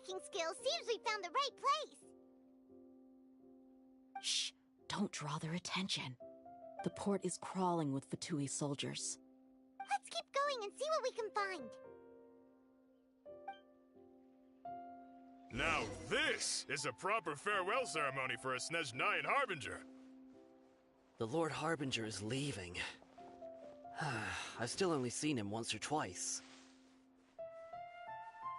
tracking skills, seems we found the right place. Shh! Don't draw their attention. The port is crawling with Fatui soldiers. Let's keep going and see what we can find. Now this is a proper farewell ceremony for a Snezhnayan Harbinger. The Lord Harbinger is leaving. I've still only seen him once or twice.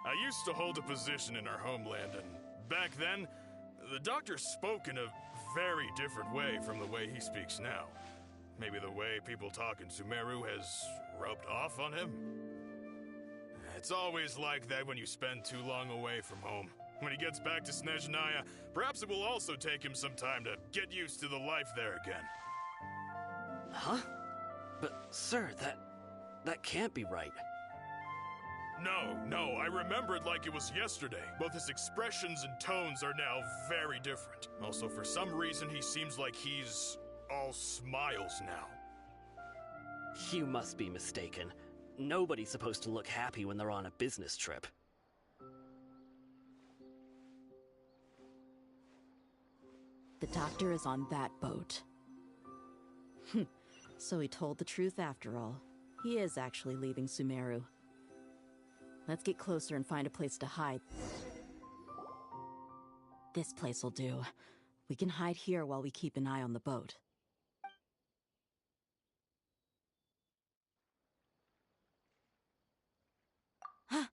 I used to hold a position in our homeland, and back then, the doctor spoke in a very different way from the way he speaks now. Maybe the way people talk in Sumeru has rubbed off on him? It's always like that when you spend too long away from home. When he gets back to Snezhnaya, perhaps it will also take him some time to get used to the life there again. Huh? But, sir, that can't be right. No, I remember it like it was yesterday. Both his expressions and tones are now very different. Also, for some reason, he seems like he's all smiles now. You must be mistaken. Nobody's supposed to look happy when they're on a business trip. The doctor is on that boat. So he told the truth after all. He is actually leaving Sumeru. Let's get closer and find a place to hide. This place will do. We can hide here while we keep an eye on the boat. Huh?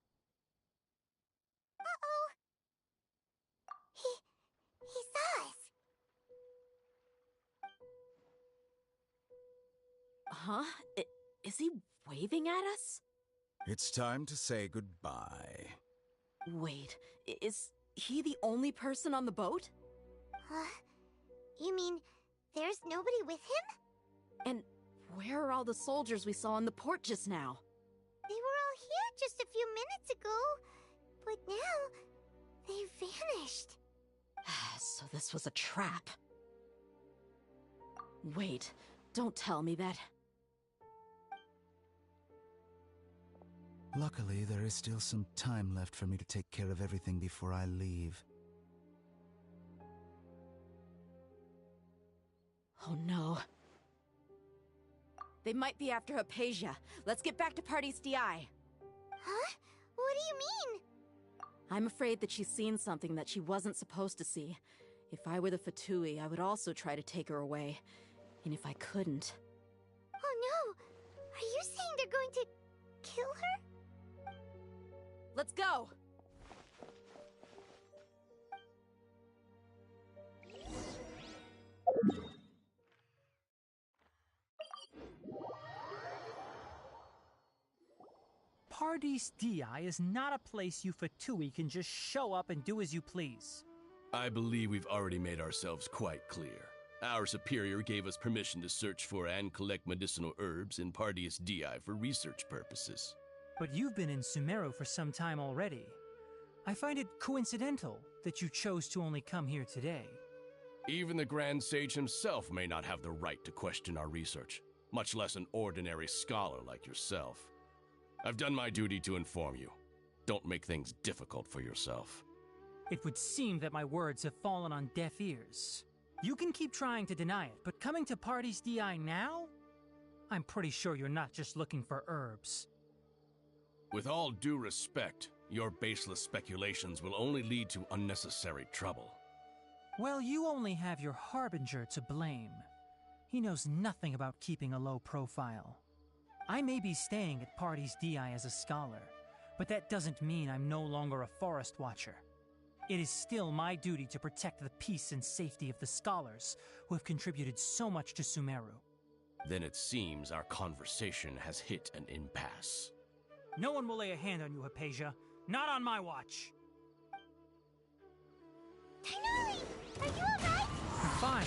Uh-oh. He saw us. Huh? Is he waving at us? It's time to say goodbye. Wait, is he the only person on the boat? You mean there's nobody with him? And where are all the soldiers we saw in the port just now? They were all here just a few minutes ago, but now they vanished. So this was a trap. Wait, don't tell me that. Luckily, there is still some time left for me to take care of everything before I leave. Oh no. They might be after Hypatia. Let's get back to Party's DI. Huh? What do you mean? I'm afraid that she's seen something that she wasn't supposed to see. If I were the Fatui, I would also try to take her away. And if I couldn't... Oh no! Are you saying they're going to kill her? Let's go! Party's DI is not a place you Fatui can just show up and do as you please. I believe we've already made ourselves quite clear. Our superior gave us permission to search for and collect medicinal herbs in Party's DI for research purposes. But you've been in Sumeru for some time already. I find it coincidental that you chose to only come here today. Even the Grand Sage himself may not have the right to question our research, much less an ordinary scholar like yourself. I've done my duty to inform you. Don't make things difficult for yourself. It would seem that my words have fallen on deaf ears. You can keep trying to deny it, but coming to Party's DI now? I'm pretty sure you're not just looking for herbs. With all due respect, your baseless speculations will only lead to unnecessary trouble. Well, you only have your Harbinger to blame. He knows nothing about keeping a low profile. I may be staying at Party's DI as a scholar, but that doesn't mean I'm no longer a forest watcher. It is still my duty to protect the peace and safety of the scholars who have contributed so much to Sumeru. Then it seems our conversation has hit an impasse. No one will lay a hand on you, Hypatia. Not on my watch. Tainari, are you alright? I'm fine.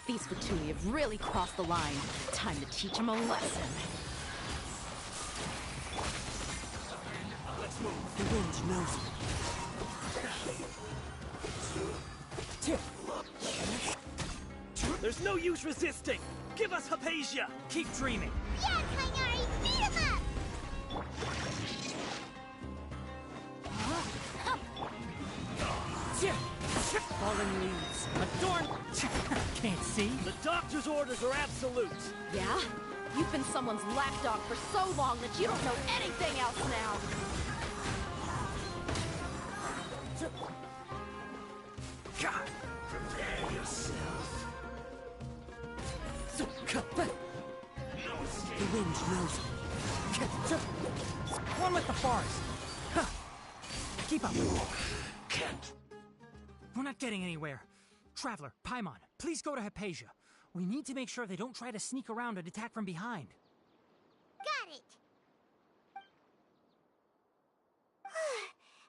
These Fatui have really crossed the line. Time to teach them a lesson. Let's move. The wind knows it. There's no use resisting! Give us Hypatia! Keep dreaming. Yeah, Tainari, beat him up! Fallen leaves. Adorn! Can't see? The doctor's orders are absolute! Yeah? You've been someone's lapdog for so long that you don't know anything else now! God! Prepare yourself. The wind knows me. One with the forest. Huh. Keep up. Can't. We're not getting anywhere. Traveler, Paimon, please go to Hypatia. We need to make sure they don't try to sneak around and attack from behind. Got it.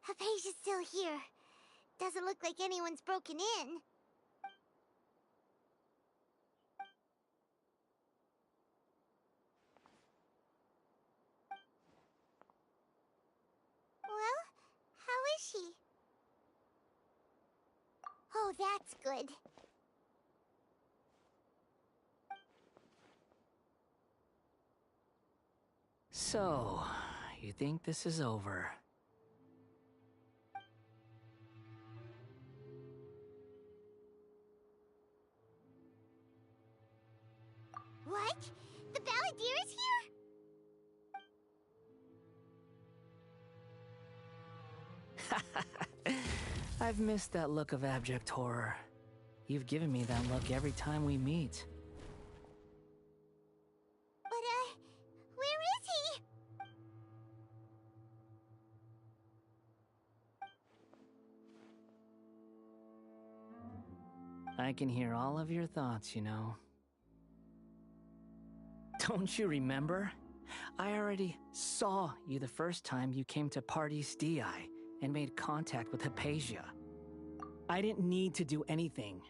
Hypatia's still here. Doesn't look like anyone's broken in. Well, how is she? Oh, that's good. So, you think this is over? What? The Balladeer is here? I've missed that look of abject horror. You've given me that look every time we meet. But, where is he? I can hear all of your thoughts, you know. Don't you remember? I already saw you the first time you came to Party's DI and made contact with Hypatia. I didn't need to do anything.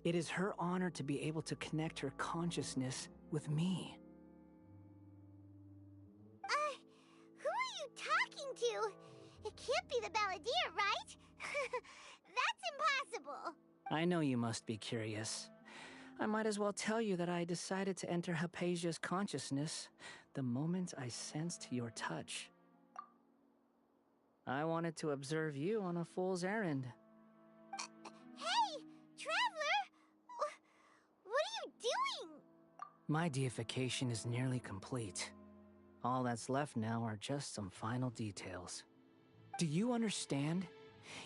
It is her honor to be able to connect her consciousness with me. Who are you talking to? It can't be the Balladeer, right? That's impossible. I know you must be curious. I might as well tell you that I decided to enter Hypatia's consciousness the moment I sensed your touch. I wanted to observe you on a fool's errand. Hey, Traveler! What are you doing? My deification is nearly complete. All that's left now are just some final details. Do you understand?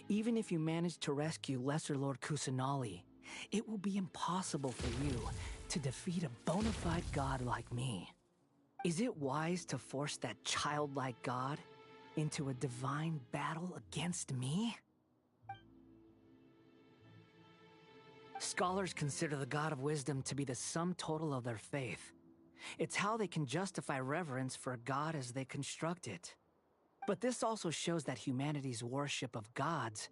Even if you manage to rescue Lesser Lord Kusanali, it will be impossible for you to defeat a bona fide god like me. Is it wise to force that childlike god into a divine battle against me? Scholars consider the God of Wisdom to be the sum total of their faith. It's how they can justify reverence for a god as they construct it. But this also shows that humanity's worship of gods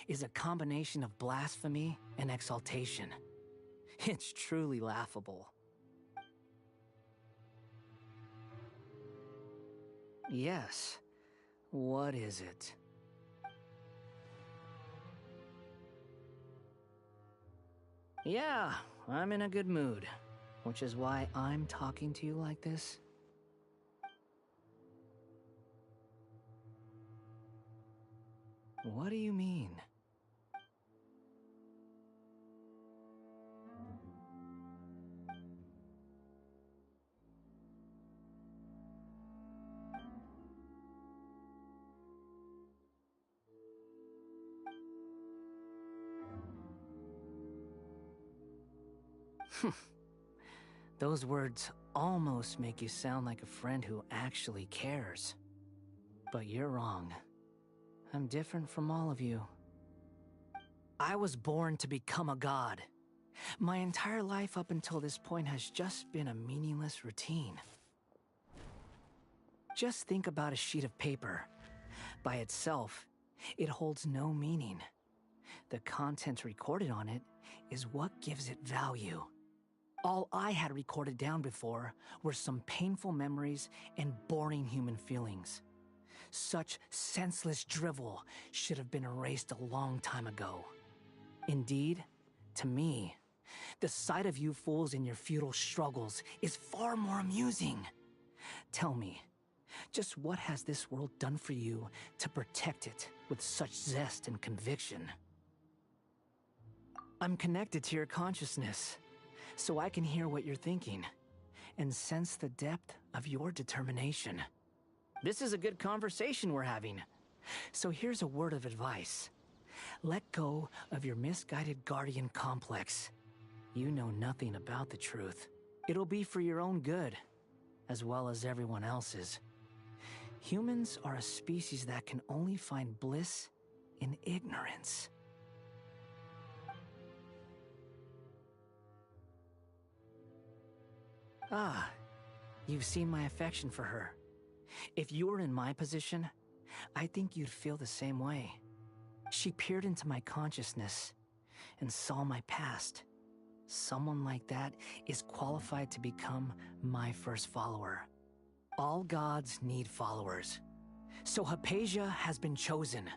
is a combination of blasphemy and exaltation. It's truly laughable. Yes. What is it? Yeah, I'm in a good mood, which is why I'm talking to you like this. What do you mean? Those words almost make you sound like a friend who actually cares. But you're wrong. I'm different from all of you. I was born to become a god. My entire life up until this point has just been a meaningless routine. Just think about a sheet of paper. By itself, it holds no meaning. The content recorded on it is what gives it value. All I had recorded down before were some painful memories and boring human feelings. Such senseless drivel should have been erased a long time ago. Indeed, to me, the sight of you fools in your futile struggles is far more amusing. Tell me, just what has this world done for you to protect it with such zest and conviction? I'm connected to your consciousness, so I can hear what you're thinking and sense the depth of your determination. This is a good conversation we're having. So here's a word of advice. Let go of your misguided guardian complex. You know nothing about the truth. It'll be for your own good, as well as everyone else's. Humans are a species that can only find bliss in ignorance. Ah, you've seen my affection for her. If you were in my position, I think you'd feel the same way. She peered into my consciousness and saw my past. Someone like that is qualified to become my first follower. All gods need followers. So Hypatia has been chosen.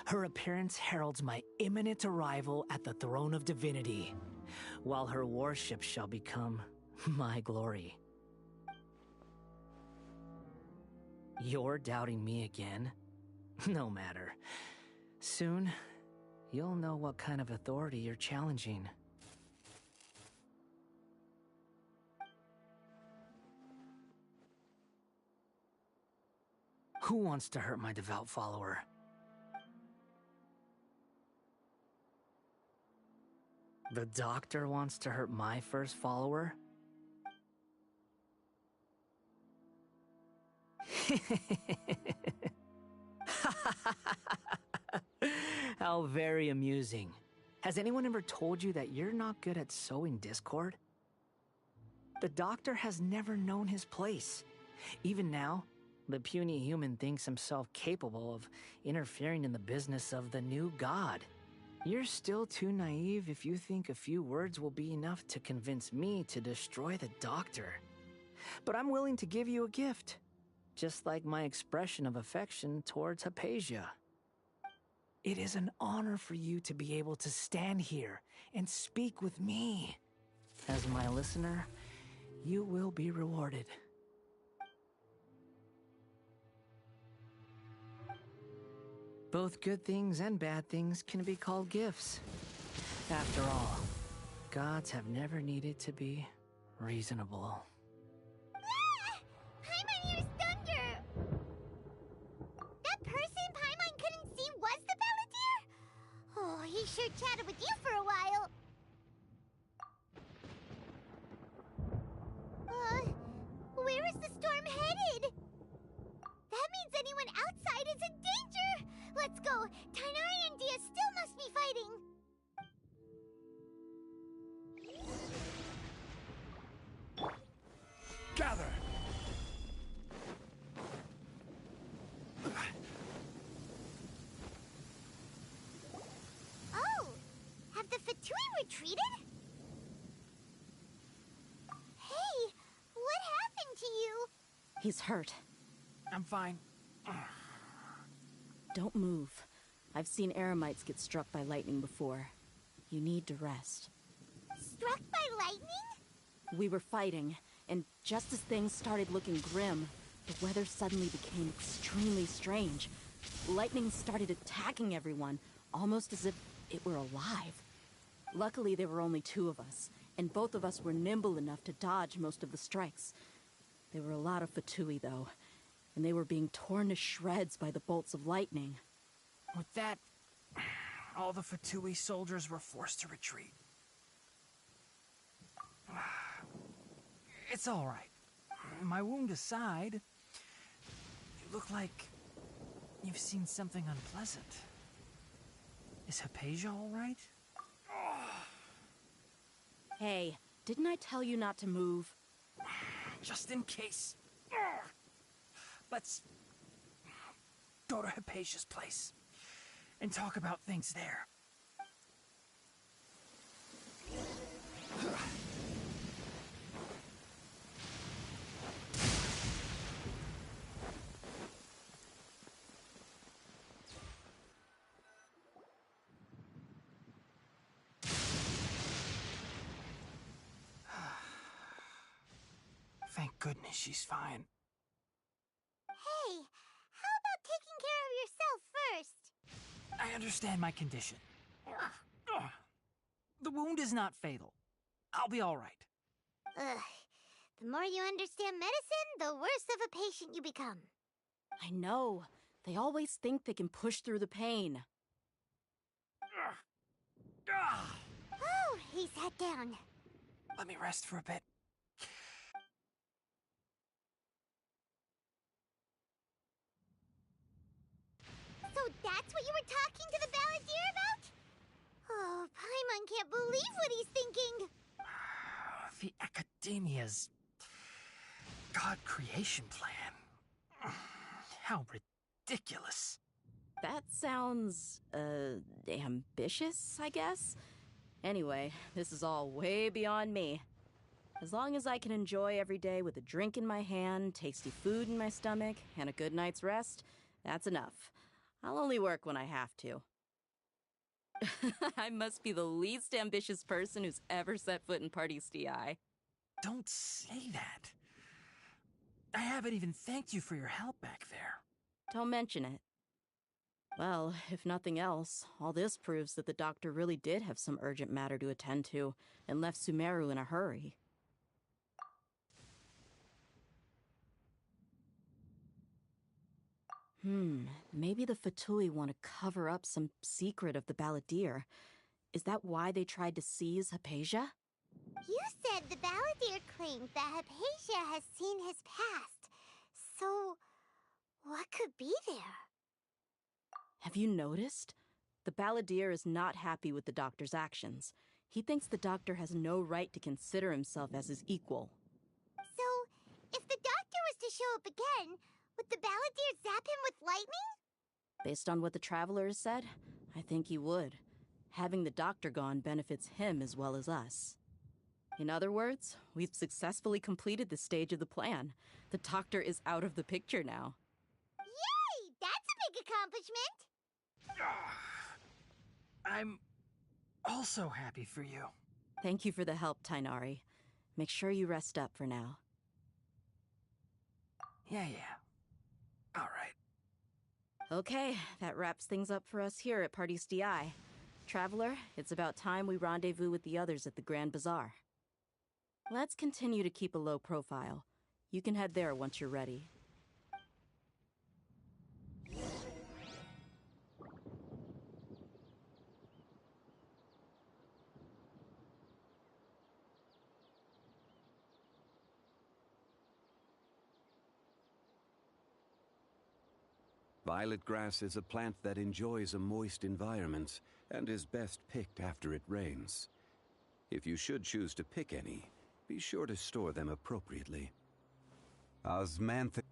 Her appearance heralds my imminent arrival at the throne of divinity, while her worship shall become my glory. You're doubting me again? No matter. Soon, you'll know what kind of authority you're challenging. Who wants to hurt my devout follower? The doctor wants to hurt my first follower? How very amusing. Has anyone ever told you that you're not good at sowing discord? The doctor has never known his place. Even now, the puny human thinks himself capable of interfering in the business of the new god. You're still too naive if you think a few words will be enough to convince me to destroy the doctor. But I'm willing to give you a gift, just like my expression of affection towards Hypatia. It is an honor for you to be able to stand here and speak with me. As my listener, you will be rewarded. Both good things and bad things can be called gifts. After all, gods have never needed to be reasonable. Ah! Paimon hears thunder! That person Paimon couldn't see was the Balladeer? Oh, he sure chatted with you for a while. Where is the storm headed? That means anyone outside is in danger! Let's go! Tainari and Dia still must be fighting! Gather! Oh! Have the Fatui retreated? Hey! What happened to you? He's hurt. I'm fine. Don't move. I've seen eremites get struck by lightning before. You need to rest. Struck by lightning? We were fighting, and just as things started looking grim, the weather suddenly became extremely strange. Lightning started attacking everyone, almost as if it were alive. Luckily, there were only two of us, and both of us were nimble enough to dodge most of the strikes. There were a lot of Fatui, though, and they were being torn to shreds by the bolts of lightning. With that, all the Fatui soldiers were forced to retreat. It's all right. My wound aside, you look like you've seen something unpleasant. Is Hypatia all right? Hey, didn't I tell you not to move? Just in case. Let's go to Hypatia's place and talk about things there. Thank goodness she's fine. Hey, how about taking care of yourself first? I understand my condition. The wound is not fatal. I'll be all right. Ugh. The more you understand medicine, the worse of a patient you become. I know. They always think they can push through the pain. Oh, he sat down. Let me rest for a bit. So that's what you were talking to the balladeer about? Oh, Paimon can't believe what he's thinking. The Academia's God creation plan. How ridiculous. That sounds, ambitious, I guess? Anyway, this is all way beyond me. As long as I can enjoy every day with a drink in my hand, tasty food in my stomach, and a good night's rest, that's enough. I'll only work when I have to. I must be the least ambitious person who's ever set foot in Party's DI. Don't say that. I haven't even thanked you for your help back there. Don't mention it. Well, if nothing else, all this proves that the doctor really did have some urgent matter to attend to, and left Sumeru in a hurry. Maybe the Fatui want to cover up some secret of the balladeer. Is that why they tried to seize Hypatia? You said the balladeer claimed that Hypatia has seen his past. So, what could be there? Have you noticed? The balladeer is not happy with the doctor's actions. He thinks the doctor has no right to consider himself as his equal. So, if the doctor was to show up again, would the balladeer zap him with lightning? Based on what the traveler has said, I think he would. Having the doctor gone benefits him as well as us. In other words, we've successfully completed this stage of the plan. The doctor is out of the picture now. Yay! That's a big accomplishment! I'm also happy for you. Thank you for the help, Tainari. Make sure you rest up for now. Yeah. All right. Okay, that wraps things up for us here at Party's DI. Traveler, it's about time we rendezvous with the others at the Grand Bazaar. Let's continue to keep a low profile. You can head there once you're ready. Violet grass is a plant that enjoys a moist environment and is best picked after it rains. If you should choose to pick any, be sure to store them appropriately. Osmanthe...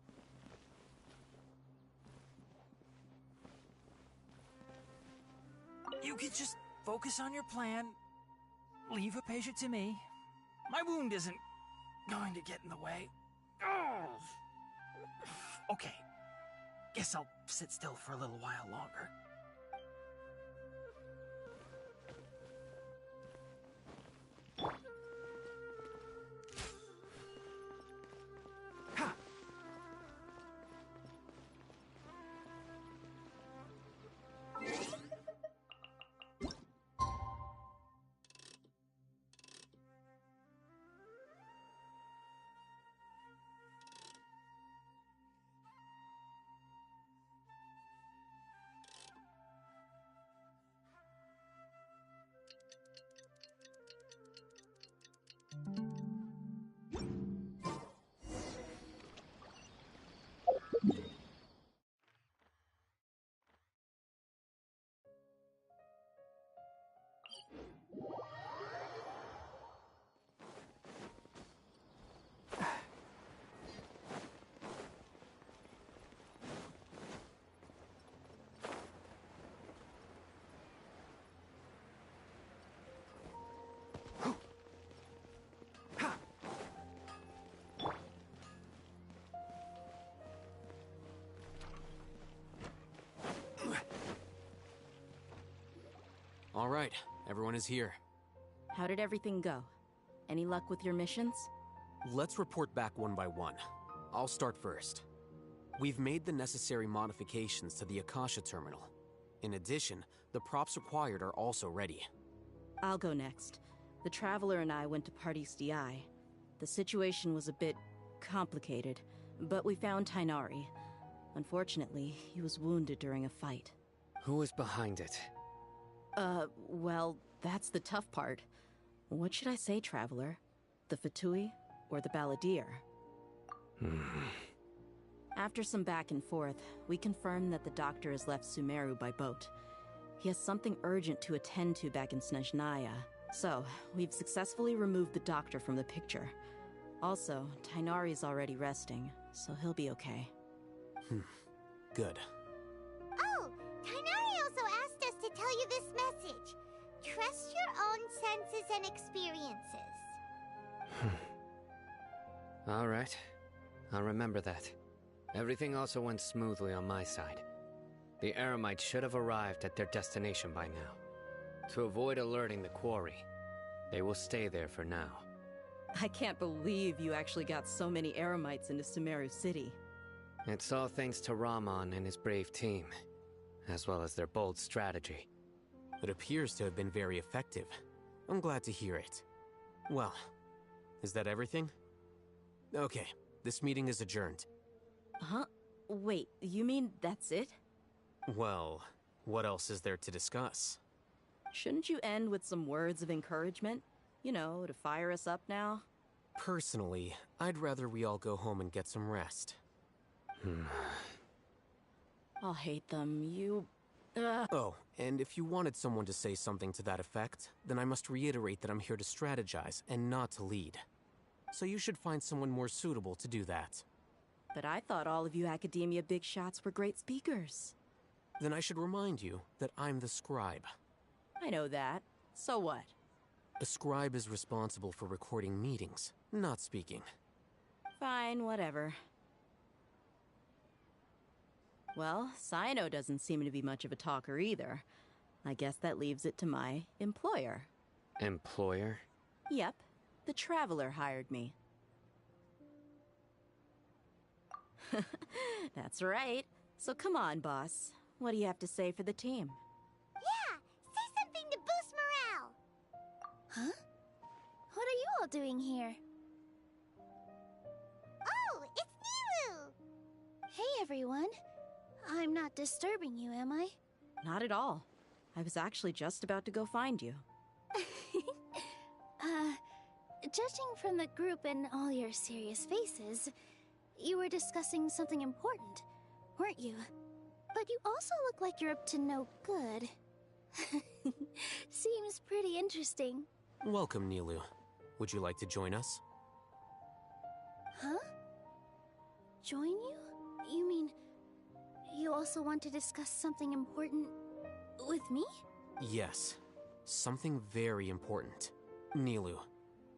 You can just focus on your plan. Leave Hypatia to me. My wound isn't going to get in the way. Oh. Okay. Guess I'll sit still for a little while longer. Ha! All right, everyone is here. How did everything go? Any luck with your missions? Let's report back one by one. I'll start first. We've made the necessary modifications to the Akasha terminal. In addition, the props required are also ready. I'll go next. The Traveler and I went to Party's DI. The situation was a bit complicated, but we found Tainari. Unfortunately, he was wounded during a fight. Who was behind it? Well, that's the tough part. What should I say, Traveler? The Fatui or the Balladeer? After some back and forth, we confirmed that the doctor has left Sumeru by boat. He has something urgent to attend to back in Snezhnaya, so we've successfully removed the doctor from the picture. Also, Tainari's already resting, so he'll be okay. Good. Oh, Tainari also asked us to tell you this message. Trust your own senses and experiences. All right. I'll remember that. Everything also went smoothly on my side. The Eremites should have arrived at their destination by now. To avoid alerting the quarry, they will stay there for now. I can't believe you actually got so many Eremites into Sumeru City. It's all thanks to Rahman and his brave team, as well as their bold strategy. It appears to have been very effective. I'm glad to hear it. Well, is that everything? Okay, this meeting is adjourned. Huh? Wait, you mean that's it? Well, what else is there to discuss? Shouldn't you end with some words of encouragement? You know, to fire us up now? Personally, I'd rather we all go home and get some rest. I'll hate them, Oh, and if you wanted someone to say something to that effect, then I must reiterate that I'm here to strategize and not to lead. So you should find someone more suitable to do that. But I thought all of you Academia big shots were great speakers. Then I should remind you that I'm the scribe. I know that. So what? A scribe is responsible for recording meetings, not speaking. Fine, whatever. Well, Cyno doesn't seem to be much of a talker either. I guess that leaves it to my employer. Employer? Yep, the Traveler hired me. That's right. So come on, boss. What do you have to say for the team? Yeah, say something to boost morale. Huh? What are you all doing here? Oh, it's Nilu! Hey, everyone. I'm not disturbing you, am I? Not at all. I was actually just about to go find you. Judging from the group and all your serious faces, you were discussing something important, weren't you? But you also look like you're up to no good. Seems pretty interesting. Welcome, Nilu. Would you like to join us? Huh? Join you? You mean, you also want to discuss something important with me? Yes. Something very important. Nilu,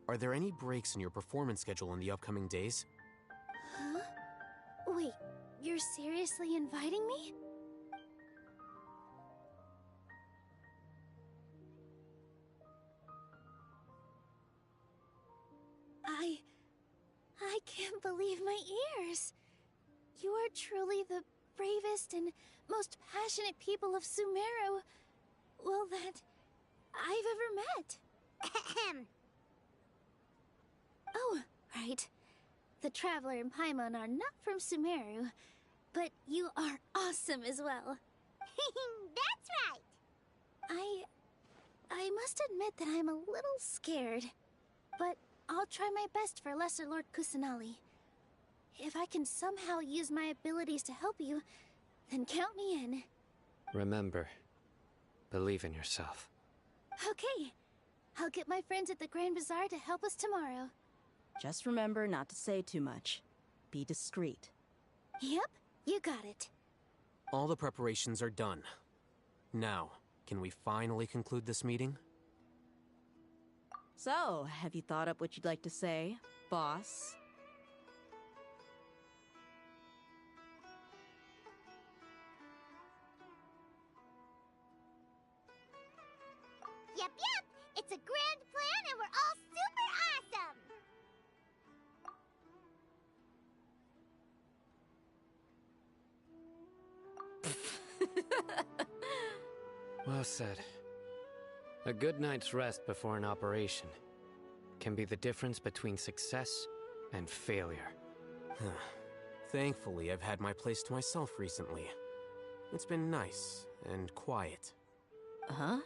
are there any breaks in your performance schedule in the upcoming days? Huh? Wait, you're seriously inviting me? I can't believe my ears. You are truly the bravest and most passionate people of Sumeru, well, that I've ever met. Ahem. Oh, right. The Traveler and Paimon are not from Sumeru, but you are awesome as well. That's right. I must admit that I'm a little scared, but I'll try my best for Lesser Lord Kusanali. If I can somehow use my abilities to help you, then count me in. Remember, believe in yourself. Okay. I'll get my friends at the Grand Bazaar to help us tomorrow. Just remember not to say too much. Be discreet. Yep, you got it. All the preparations are done. Now, can we finally conclude this meeting? So, have you thought up what you'd like to say, boss? Yep. It's a grand plan and we're all super awesome! Well said. A good night's rest before an operation can be the difference between success and failure. Thankfully, I've had my place to myself recently. It's been nice and quiet. Huh?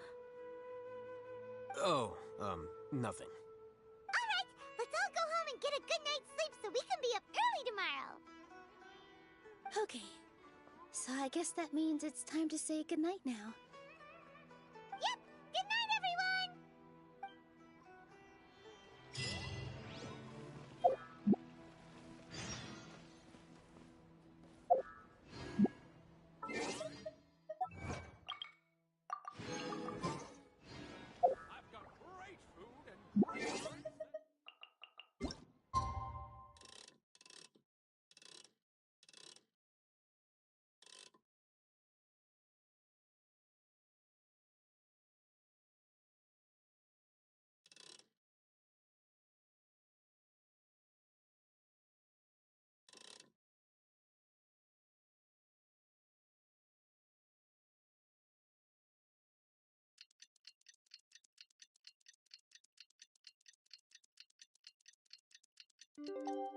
Oh, nothing. Alright, let's all go home and get a good night's sleep so we can be up early tomorrow. Okay, so I guess that means it's time to say goodnight now. Yep, good night, everyone! I've got great food and great drinks.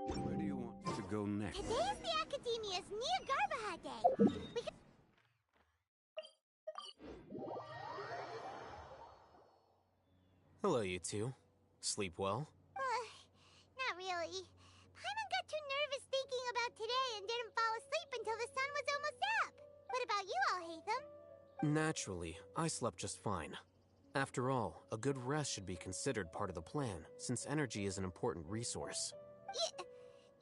Where do you want to go next? Today is the Academia's Garbaha Day. We can... Hello, you two. Sleep well? Not really. Paimon got too nervous thinking about today and didn't fall asleep until the sun was almost up. What about you, Alhaitham? Naturally, I slept just fine. After all, a good rest should be considered part of the plan, since energy is an important resource.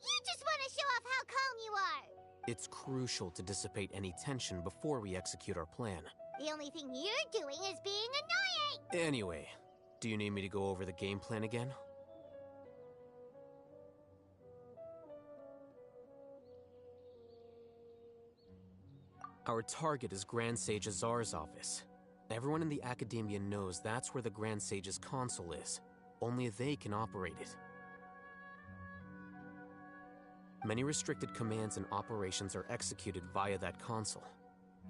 You just want to show off how calm you are. It's crucial to dissipate any tension before we execute our plan. The only thing you're doing is being annoying. Anyway, do you need me to go over the game plan again? Our target is Grand Sage Azar's office. Everyone in the Academia knows that's where the Grand Sage's console is. Only they can operate it. Many restricted commands and operations are executed via that console.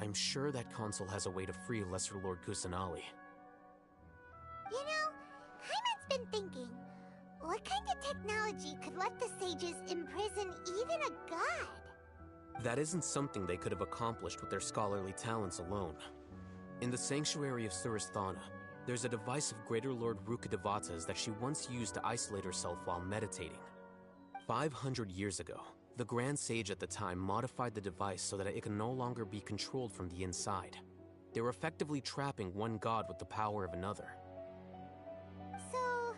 I'm sure that console has a way to free Lesser Lord Kusanali. You know, Paimon's been thinking, what kind of technology could let the sages imprison even a god? That isn't something they could have accomplished with their scholarly talents alone. In the Sanctuary of Surasthana, there's a device of Greater Lord Rukkhadevata's that she once used to isolate herself while meditating. 500 years ago, the Grand Sage at the time modified the device so that it can no longer be controlled from the inside. They were effectively trapping one god with the power of another. So,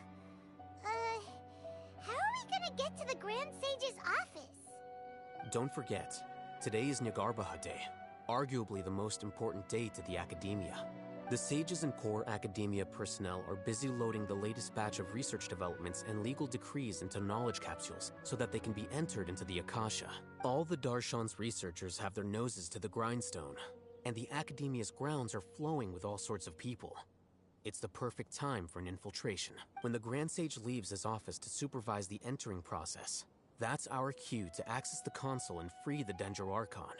how are we gonna get to the Grand Sage's office? Don't forget, today is Nyargarbaha Day, arguably the most important day to the Academia. The sages and core Academia personnel are busy loading the latest batch of research developments and legal decrees into knowledge capsules so that they can be entered into the Akasha. All the Darshan's researchers have their noses to the grindstone, and the Academia's grounds are flowing with all sorts of people. It's the perfect time for an infiltration. When the Grand Sage leaves his office to supervise the entering process, that's our cue to access the console and free the Dendro Archon.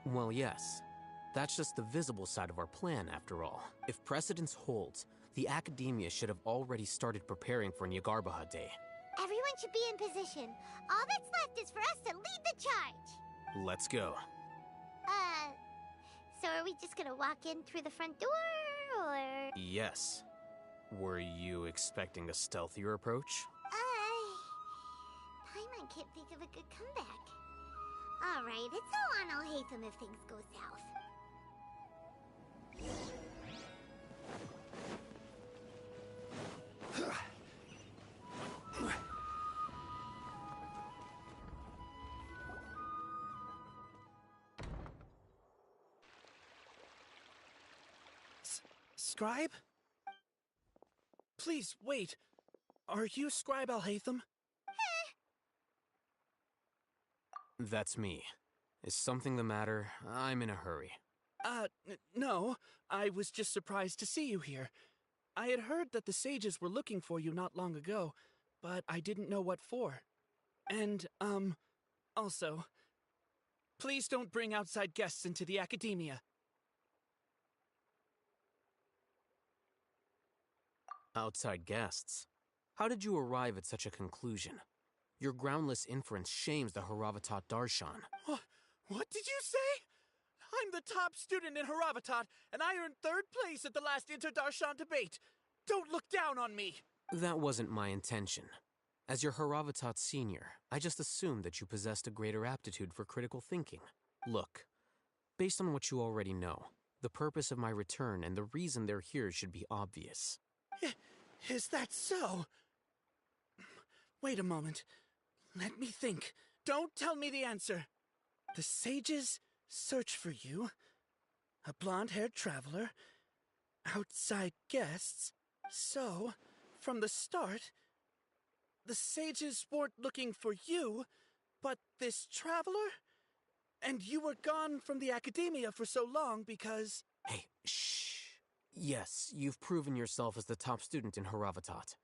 Well, yes. That's just the visible side of our plan, after all. If precedence holds, the Academia should have already started preparing for Nyargarbaha Day. Everyone should be in position. All that's left is for us to lead the charge. Let's go. So are we just gonna walk in through the front door, or...? Yes. Were you expecting a stealthier approach? Paimon can't think of a good comeback. Alright, it's all on Alhaitham if things go south. Scribe? Please, wait. Are you Scribe Alhaitham? That's me. Is something the matter? I'm in a hurry. No. I was just surprised to see you here. I had heard that the sages were looking for you not long ago, but I didn't know what for. And, also, please don't bring outside guests into the Academia. Outside guests? How did you arrive at such a conclusion? Your groundless inference shames the Haravatat Darshan. What did you say? I'm the top student in Haravatat, and I earned 3rd place at the last Inter-Darshan debate. Don't look down on me. That wasn't my intention. As your Haravatat senior, I just assumed that you possessed a greater aptitude for critical thinking. Look, based on what you already know, the purpose of my return and the reason they're here should be obvious. Is that so? Wait a moment. Let me think. Don't tell me the answer. The sages search for you. A blonde-haired traveler. Outside guests. So, from the start, the sages weren't looking for you, but this traveler? And you were gone from the academia for so long because... Hey, shh. Yes, you've proven yourself as the top student in Haravatat.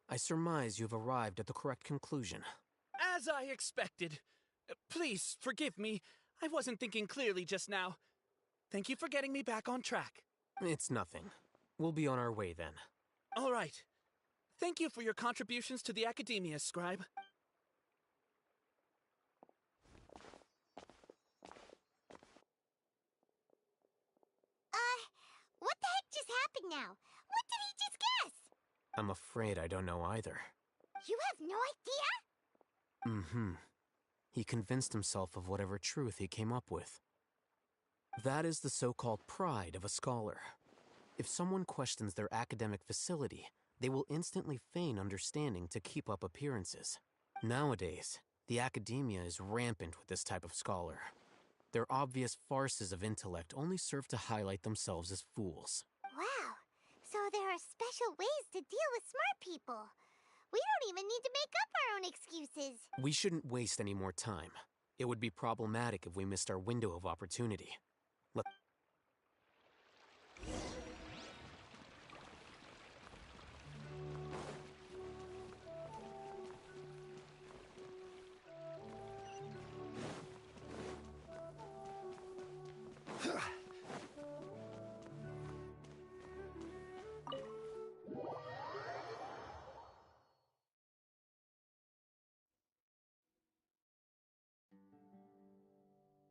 I surmise you've arrived at the correct conclusion. As I expected. Please, forgive me. I wasn't thinking clearly just now. Thank you for getting me back on track. It's nothing. We'll be on our way then. All right. Thank you for your contributions to the academia, Scribe. What the heck just happened now? What did he just guess? I'm afraid I don't know either. You have no idea? Mm-hmm. He convinced himself of whatever truth he came up with. That is the so-called pride of a scholar. If someone questions their academic facility, they will instantly feign understanding to keep up appearances. Nowadays, the academia is rampant with this type of scholar. Their obvious farces of intellect only serve to highlight themselves as fools. Wow. So there are special ways to deal with smart people. We don't even need to make up our own excuses. We shouldn't waste any more time. It would be problematic if we missed our window of opportunity.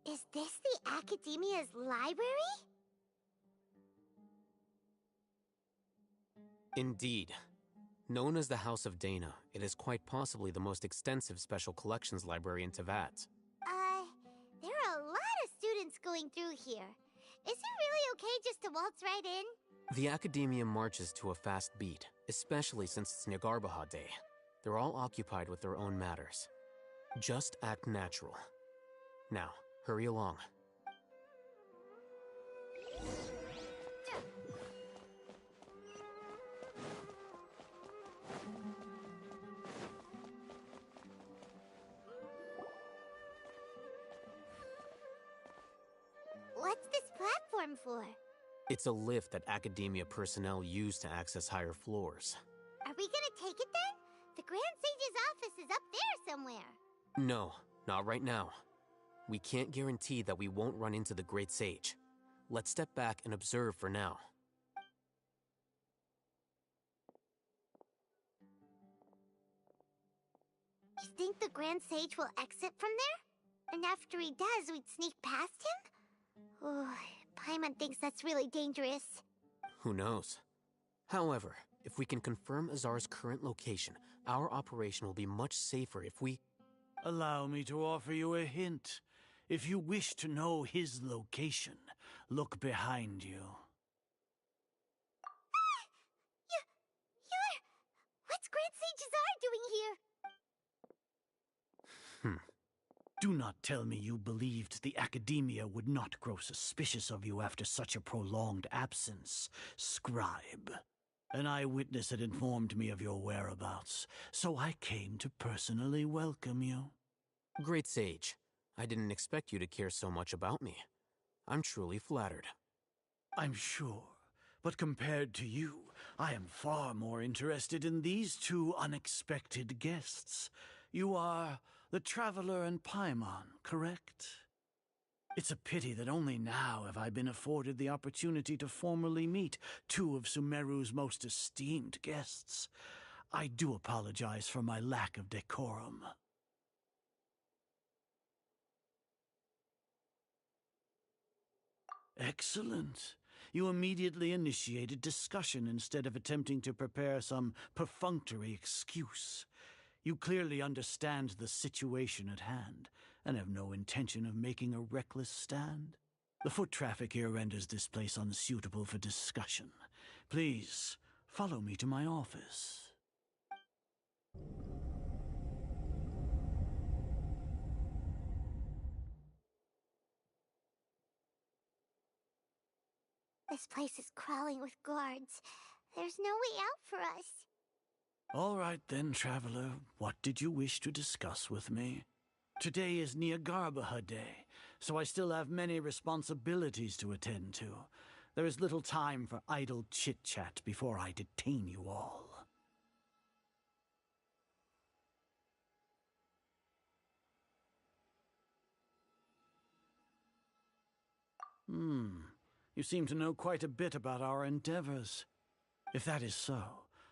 Is this the Academia's library? Indeed. Known as the House of Dana, it is quite possibly the most extensive special collections library in Teyvat. There are a lot of students going through here. Is it really okay just to waltz right in? The Academia marches to a fast beat, especially since it's Nyargarbaha Day. They're all occupied with their own matters. Just act natural. Now, hurry along. What's this platform for? It's a lift that Academia personnel use to access higher floors. Are we gonna take it then? The Grand Sage's office is up there somewhere. No, not right now. We can't guarantee that we won't run into the Great Sage. Let's step back and observe for now. You think the Grand Sage will exit from there? And after he does, we'd sneak past him? Oh, Paimon thinks that's really dangerous. Who knows? However, if we can confirm Azar's current location, our operation will be much safer if we... Allow me to offer you a hint. If you wish to know his location, look behind you. What's Grand Sage Azar doing here? Do not tell me you believed the Academia would not grow suspicious of you after such a prolonged absence, Scribe. An eyewitness had informed me of your whereabouts, so I came to personally welcome you. Great Sage, I didn't expect you to care so much about me. I'm truly flattered. I'm sure, but compared to you, I am far more interested in these two unexpected guests. You are the Traveler and Paimon, correct? It's a pity that only now have I been afforded the opportunity to formally meet two of Sumeru's most esteemed guests. I do apologize for my lack of decorum. Excellent. You immediately initiated discussion instead of attempting to prepare some perfunctory excuse. You clearly understand the situation at hand, and have no intention of making a reckless stand. The foot traffic here renders this place unsuitable for discussion. Please, follow me to my office. This place is crawling with guards. There's no way out for us. All right then, traveler. What did you wish to discuss with me? Today is Niagarbaha Day, so I still have many responsibilities to attend to. There is little time for idle chit-chat before I detain you all. You seem to know quite a bit about our endeavors. If that is so,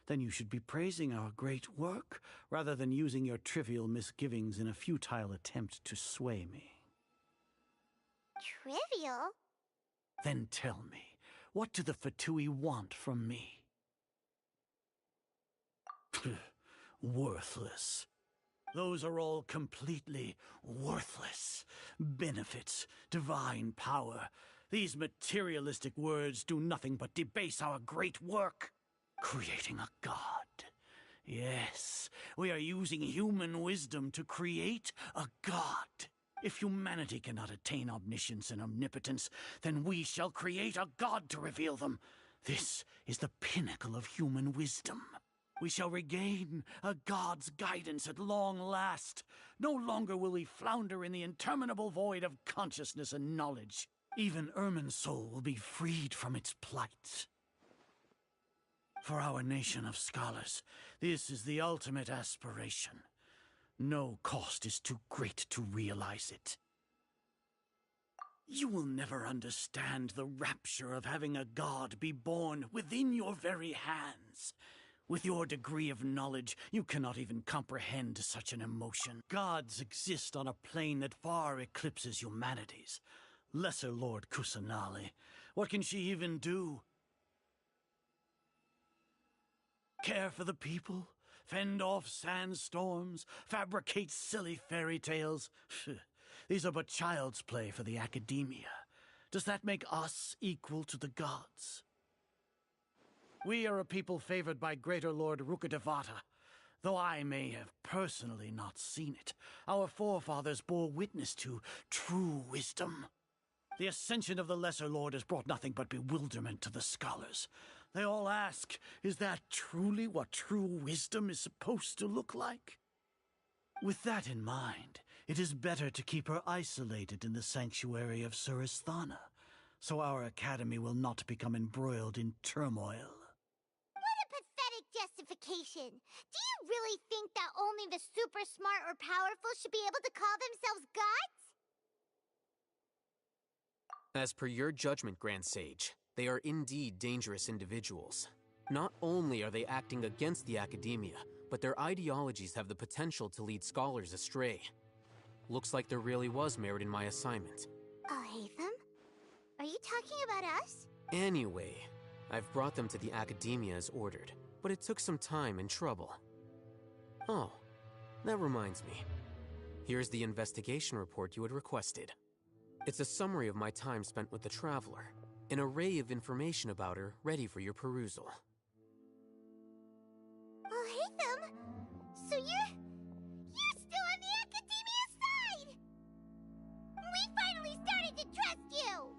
then you should be praising our great work, rather than using your trivial misgivings in a futile attempt to sway me. Trivial? Then tell me, what do the Fatui want from me? Worthless. Those are all completely worthless. Benefits, divine power. These materialistic words do nothing but debase our great work. Creating a god. Yes, we are using human wisdom to create a god. If humanity cannot attain omniscience and omnipotence, then we shall create a god to reveal them. This is the pinnacle of human wisdom. We shall regain a god's guidance at long last. No longer will we flounder in the interminable void of consciousness and knowledge. Even Irminsul will be freed from its plight. For our nation of scholars, this is the ultimate aspiration. No cost is too great to realize it. You will never understand the rapture of having a god be born within your very hands. With your degree of knowledge, you cannot even comprehend such an emotion. Gods exist on a plane that far eclipses humanity's. Lesser Lord Kusanali, what can she even do? Care for the people? Fend off sandstorms? Fabricate silly fairy tales? These are but child's play for the academia. Does that make us equal to the gods? We are a people favored by Greater Lord Rukkhadevata. Though I may have personally not seen it, our forefathers bore witness to true wisdom. The ascension of the Lesser Lord has brought nothing but bewilderment to the scholars. They all ask, is that truly what true wisdom is supposed to look like? With that in mind, it is better to keep her isolated in the sanctuary of Suristhana, so our academy will not become embroiled in turmoil. What a pathetic justification! Do you really think that only the super smart or powerful should be able to call themselves gods? As per your judgment, Grand Sage, they are indeed dangerous individuals. Not only are they acting against the academia, but their ideologies have the potential to lead scholars astray. Looks like there really was merit in my assignment. Oh, Hatham? Are you talking about us? Anyway, I've brought them to the academia as ordered, but it took some time and trouble. Oh, that reminds me. Here's the investigation report you had requested. It's a summary of my time spent with the Traveler, an array of information about her ready for your perusal. Oh, Hatham! So you're still on the academia side! We finally started to trust you!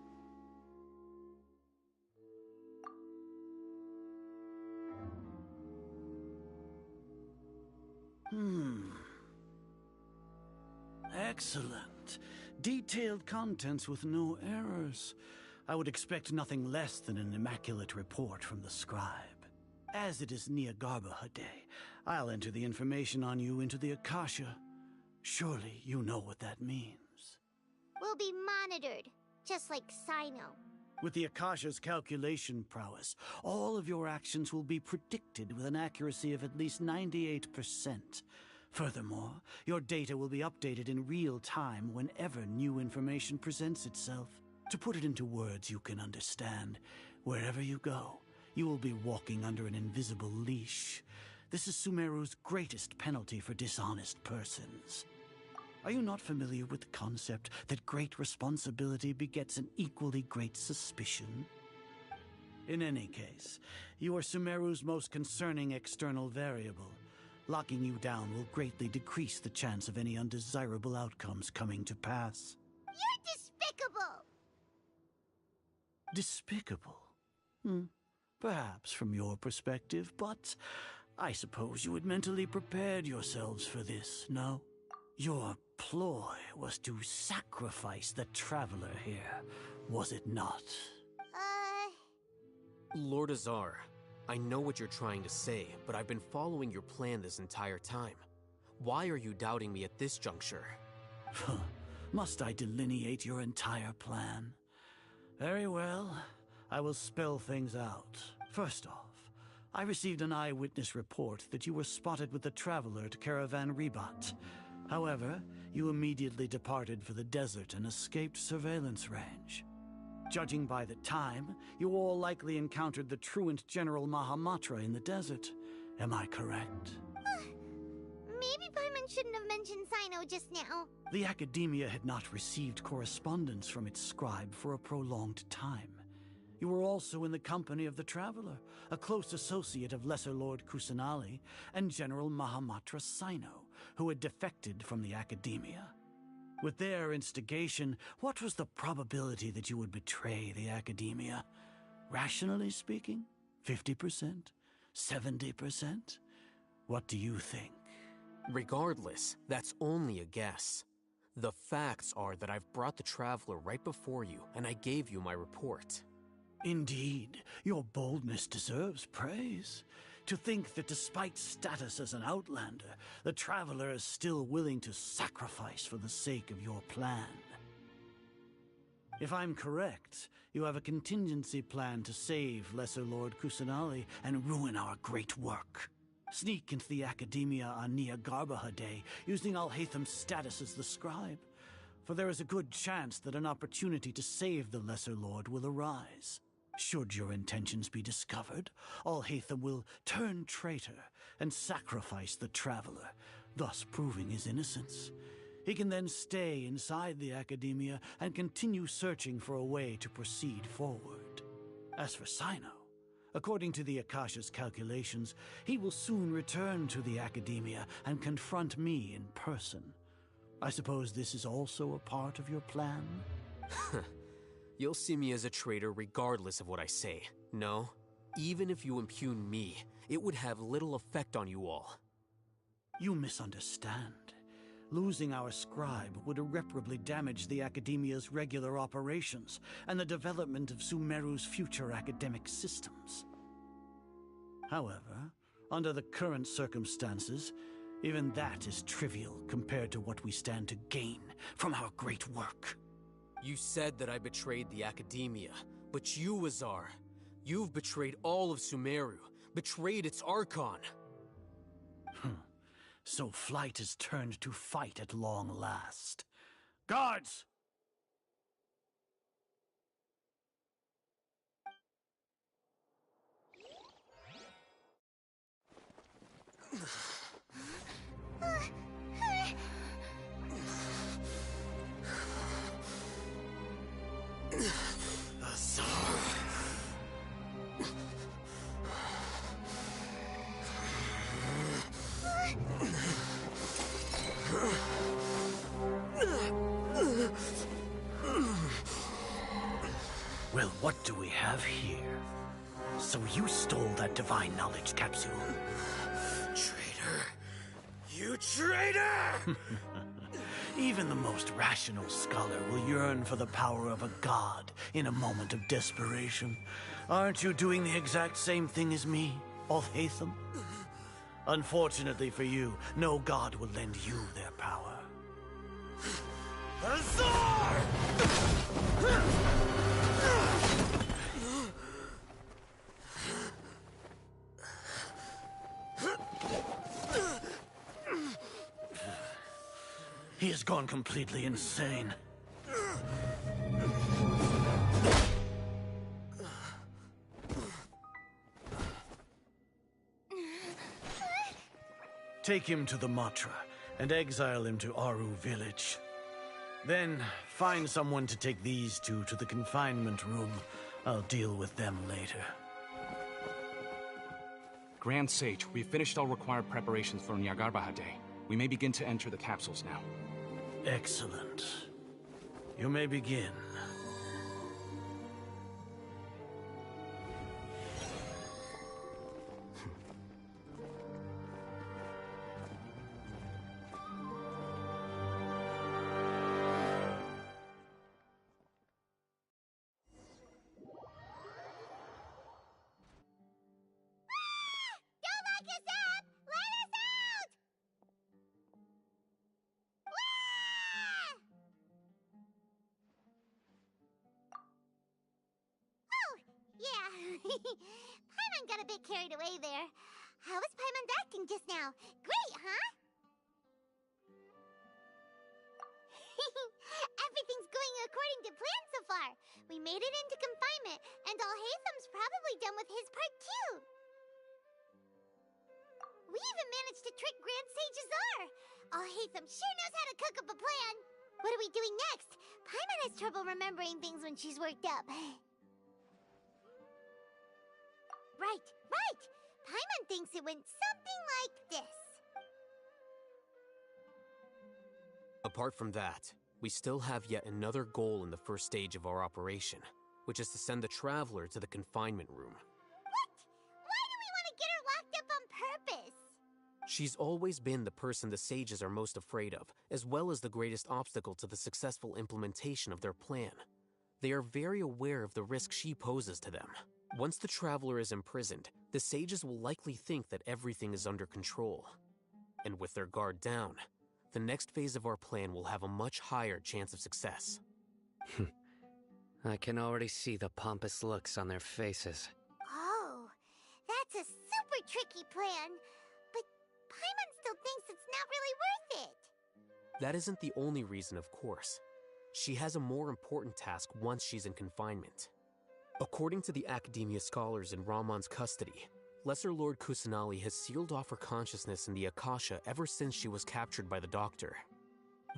Excellent. Detailed contents with no errors. I would expect nothing less than an immaculate report from the scribe. As it is Niagarbaha Day, I'll enter the information on you into the Akasha. Surely you know what that means. will be monitored, just like Sino. With the Akasha's calculation prowess, all of your actions will be predicted with an accuracy of at least 98%. Furthermore, your data will be updated in real time whenever new information presents itself. To put it into words you can understand, wherever you go, you will be walking under an invisible leash. This is Sumeru's greatest penalty for dishonest persons. Are you not familiar with the concept that great responsibility begets an equally great suspicion? In any case, you are Sumeru's most concerning external variable. Locking you down will greatly decrease the chance of any undesirable outcomes coming to pass. You're despicable! Despicable? Perhaps from your perspective, but I suppose you had mentally prepared yourselves for this, no? Your ploy was to sacrifice the Traveler here, was it not? Lord Azar, I know what you're trying to say, but I've been following your plan this entire time. Why are you doubting me at this juncture? Must I delineate your entire plan? Very well. I will spell things out. First off, I received an eyewitness report that you were spotted with the Traveler at Caravan Ribat. However, you immediately departed for the desert and escaped surveillance range. Judging by the time, you all likely encountered the truant General Mahamatra in the desert. Am I correct? Maybe Paimon shouldn't have mentioned Sino just now. The Academia had not received correspondence from its scribe for a prolonged time. You were also in the company of the Traveler, a close associate of Lesser Lord Kusanali and General Mahamatra Sino, who had defected from the Academia. With their instigation, what was the probability that you would betray the Academia? Rationally speaking, 50%? 70%? What do you think? Regardless, that's only a guess. The facts are that I've brought the Traveler right before you, and I gave you my report. Indeed, your boldness deserves praise. To think that despite status as an outlander, the Traveler is still willing to sacrifice for the sake of your plan. If I'm correct, you have a contingency plan to save Lesser Lord Kusanali and ruin our great work. Sneak into the Academia on Nia Garbaha Day, using Alhaitham's status as the scribe. For there is a good chance that an opportunity to save the Lesser Lord will arise. Should your intentions be discovered, Alhaitham will turn traitor and sacrifice the Traveler, thus proving his innocence. He can then stay inside the Academia and continue searching for a way to proceed forward. As for Sino, according to the Akasha's calculations, he will soon return to the Academia and confront me in person. I suppose this is also a part of your plan? You'll see me as a traitor regardless of what I say. No, even if you impugn me, it would have little effect on you all. You misunderstand. Losing our scribe would irreparably damage the Academia's regular operations and the development of Sumeru's future academic systems. However, under the current circumstances, even that is trivial compared to what we stand to gain from our great work. You said that I betrayed the Academia, but you, Azar, you've betrayed all of Sumeru, betrayed its Archon. So flight has turned to fight at long last. Guards! Azar. Well, what do we have here? So you stole that divine knowledge capsule? Traitor! You traitor! Even the most rational scholar will yearn for the power of a god in a moment of desperation. Aren't you doing the exact same thing as me, Alhaitham? Unfortunately for you, no god will lend you their power. He has gone completely insane. Take him to the Matra and exile him to Aru village. Then find someone to take these two to the confinement room. I'll deal with them later. Grand Sage, we've finished all required preparations for Nyagarbahade. We may begin to enter the capsules now. Excellent. You may begin. Paimon got a bit carried away there. How was Paimon acting just now? Great, huh? Everything's going according to plan so far. We made it into confinement, and Alhaitham's probably done with his part too. We even managed to trick Grand Sage Azar. Alhaitham sure knows how to cook up a plan. What are we doing next? Paimon has trouble remembering things when she's worked up. Right! Paimon thinks it went something like this. Apart from that, we still have yet another goal in the first stage of our operation, which is to send the Traveler to the confinement room. What? Why do we want to get her locked up on purpose? She's always been the person the Sages are most afraid of, as well as the greatest obstacle to the successful implementation of their plan. They are very aware of the risk she poses to them. Once the Traveler is imprisoned, the Sages will likely think that everything is under control. And with their guard down, the next phase of our plan will have a much higher chance of success. I can already see the pompous looks on their faces. Oh, that's a super tricky plan. But Paimon still thinks it's not really worth it. That isn't the only reason, of course. She has a more important task once she's in confinement. According to the Academia scholars in Ramon's custody, Lesser Lord Kusanali has sealed off her consciousness in the Akasha ever since she was captured by the Doctor.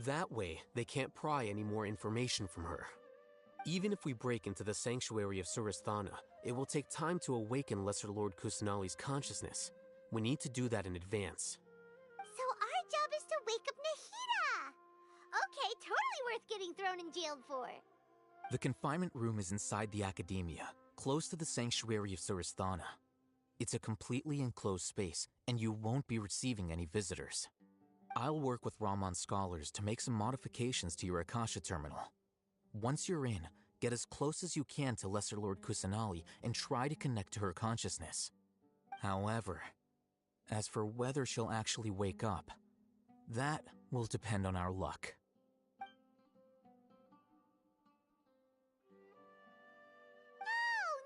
That way, they can't pry any more information from her. Even if we break into the Sanctuary of Surasthana, it will take time to awaken Lesser Lord Kusanali's consciousness. We need to do that in advance. So our job is to wake up Nahida! Okay, totally worth getting thrown in jail for. The confinement room is inside the Academia, close to the Sanctuary of Surasthana. It's a completely enclosed space, and you won't be receiving any visitors. I'll work with Ramon's scholars to make some modifications to your Akasha terminal. Once you're in, get as close as you can to Lesser Lord Kusanali and try to connect to her consciousness. However, as for whether she'll actually wake up, that will depend on our luck.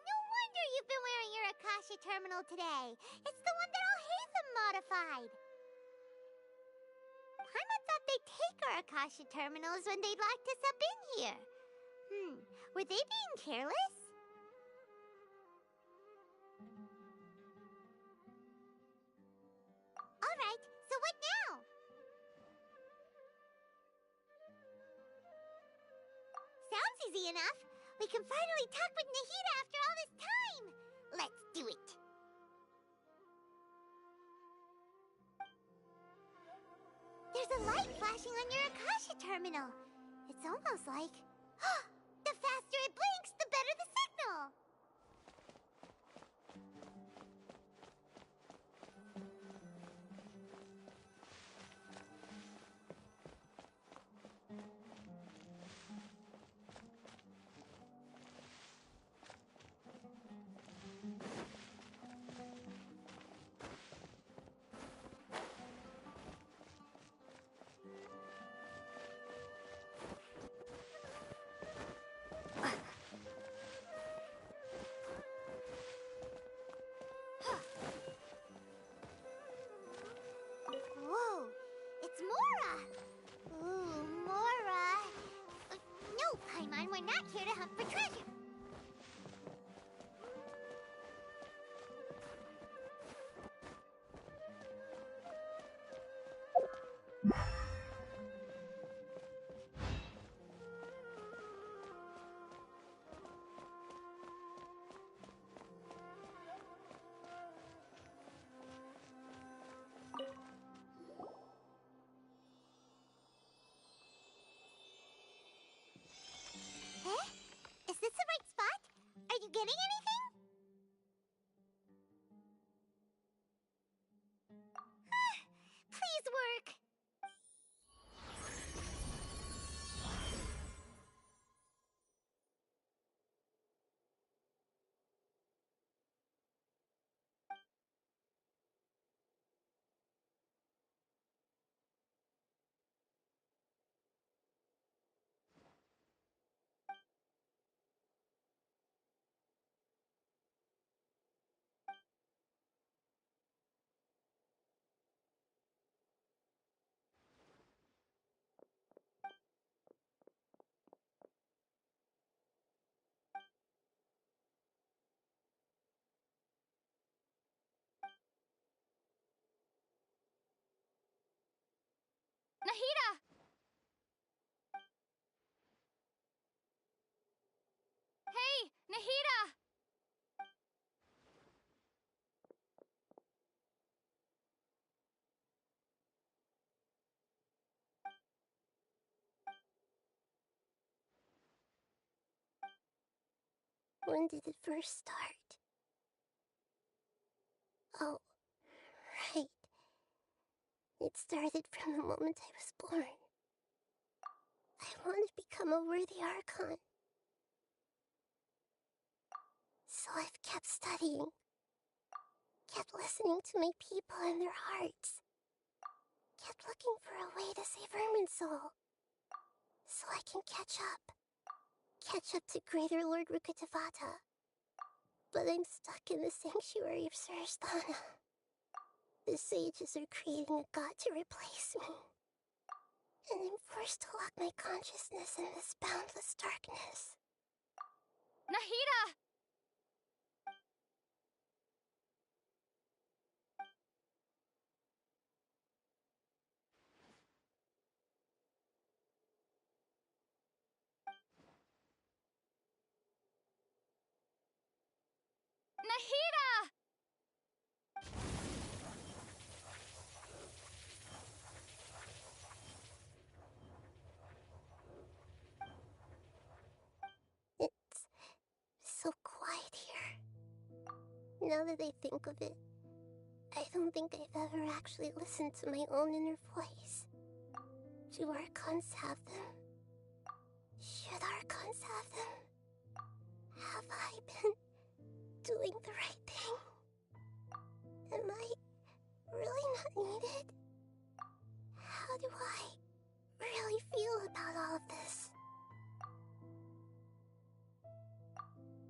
No wonder you've been wearing your Akasha terminal today. It's the one that Alhaitham modified. Paimon thought they'd take our Akasha terminals when they locked us up in here. Were they being careless? Alright, so what now? Sounds easy enough. We can finally talk with Nahida after all this time. Let's do it. There's a light flashing on your Akasha terminal. It's almost like... the faster it blinks, the better the signal! forgetting anything? Please work. Nahida! Hey, Nahida! When did it first start? Oh, right. It started from the moment I was born. I wanted to become a worthy Archon. So I've kept studying. Kept listening to my people and their hearts. Kept looking for a way to save Irminsul. So I can catch up. Catch up to Greater Lord Rukkhadevata. But I'm stuck in the sanctuary of Surasthana. The sages are creating a god to replace me. And I'm forced to lock my consciousness in this boundless darkness. Nahida! Nahida! It's so quiet here. Now that I think of it, I don't think I've ever actually listened to my own inner voice. Do Archons have them? Should Archons have them? Have I been doing the right thing? Am I really not needed? How do I really feel about all of this?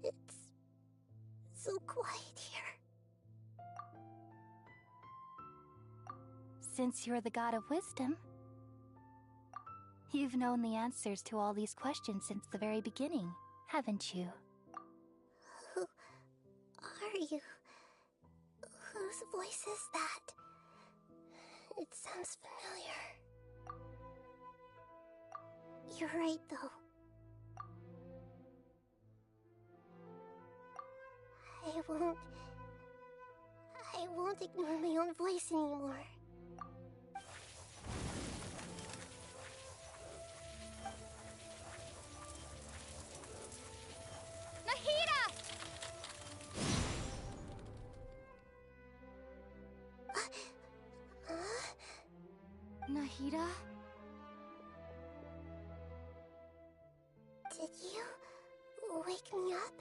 It's so quiet here. Since you're the god of wisdom, you've known the answers to all these questions since the very beginning, haven't you? Who are you? Whose voice is that? It sounds familiar. You're right, though. I won't ignore my own voice anymore. Nahida! Nahida? Did you wake me up?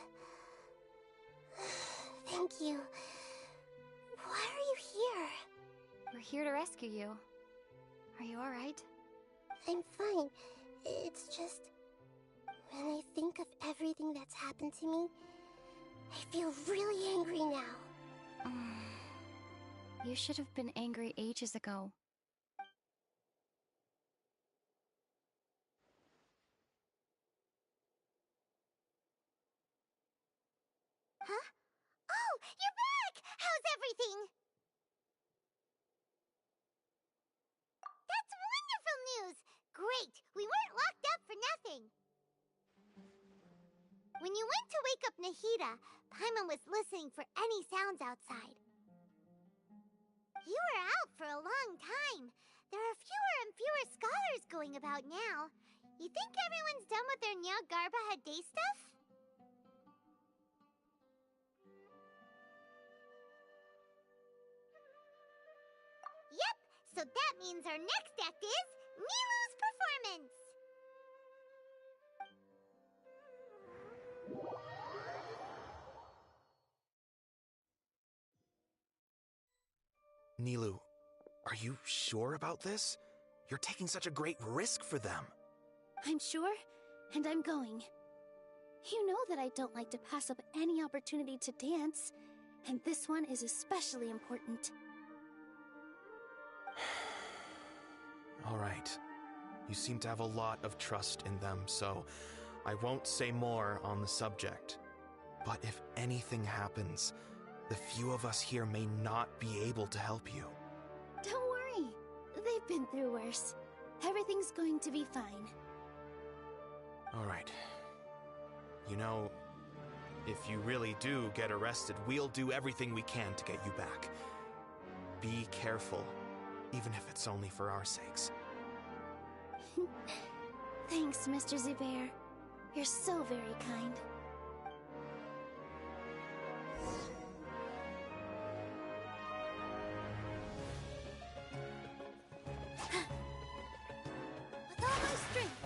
Thank you. Why are you here? We're here to rescue you. Are you alright? I'm fine. It's just... when I think of everything that's happened to me, I feel really angry now. You should have been angry ages ago. Huh? Oh, you're back! How's everything? That's wonderful news! Great! We weren't locked up for nothing! When you went to wake up Nahida, Paimon was listening for any sounds outside. You were out for a long time. There are fewer and fewer scholars going about now. You think everyone's done with their Nyagarbaha day stuff? So that means our next act is Nilou's performance! Nilou, are you sure about this? You're taking such a great risk for them. I'm sure, and I'm going. You know that I don't like to pass up any opportunity to dance, and this one is especially important. All right. You seem to have a lot of trust in them, so I won't say more on the subject. But if anything happens, the few of us here may not be able to help you. Don't worry. They've been through worse. Everything's going to be fine. All right. You know, if you really do get arrested, we'll do everything we can to get you back. Be careful, even if it's only for our sakes. Thanks, Mr. Zubair. You're so very kind. With all my strength.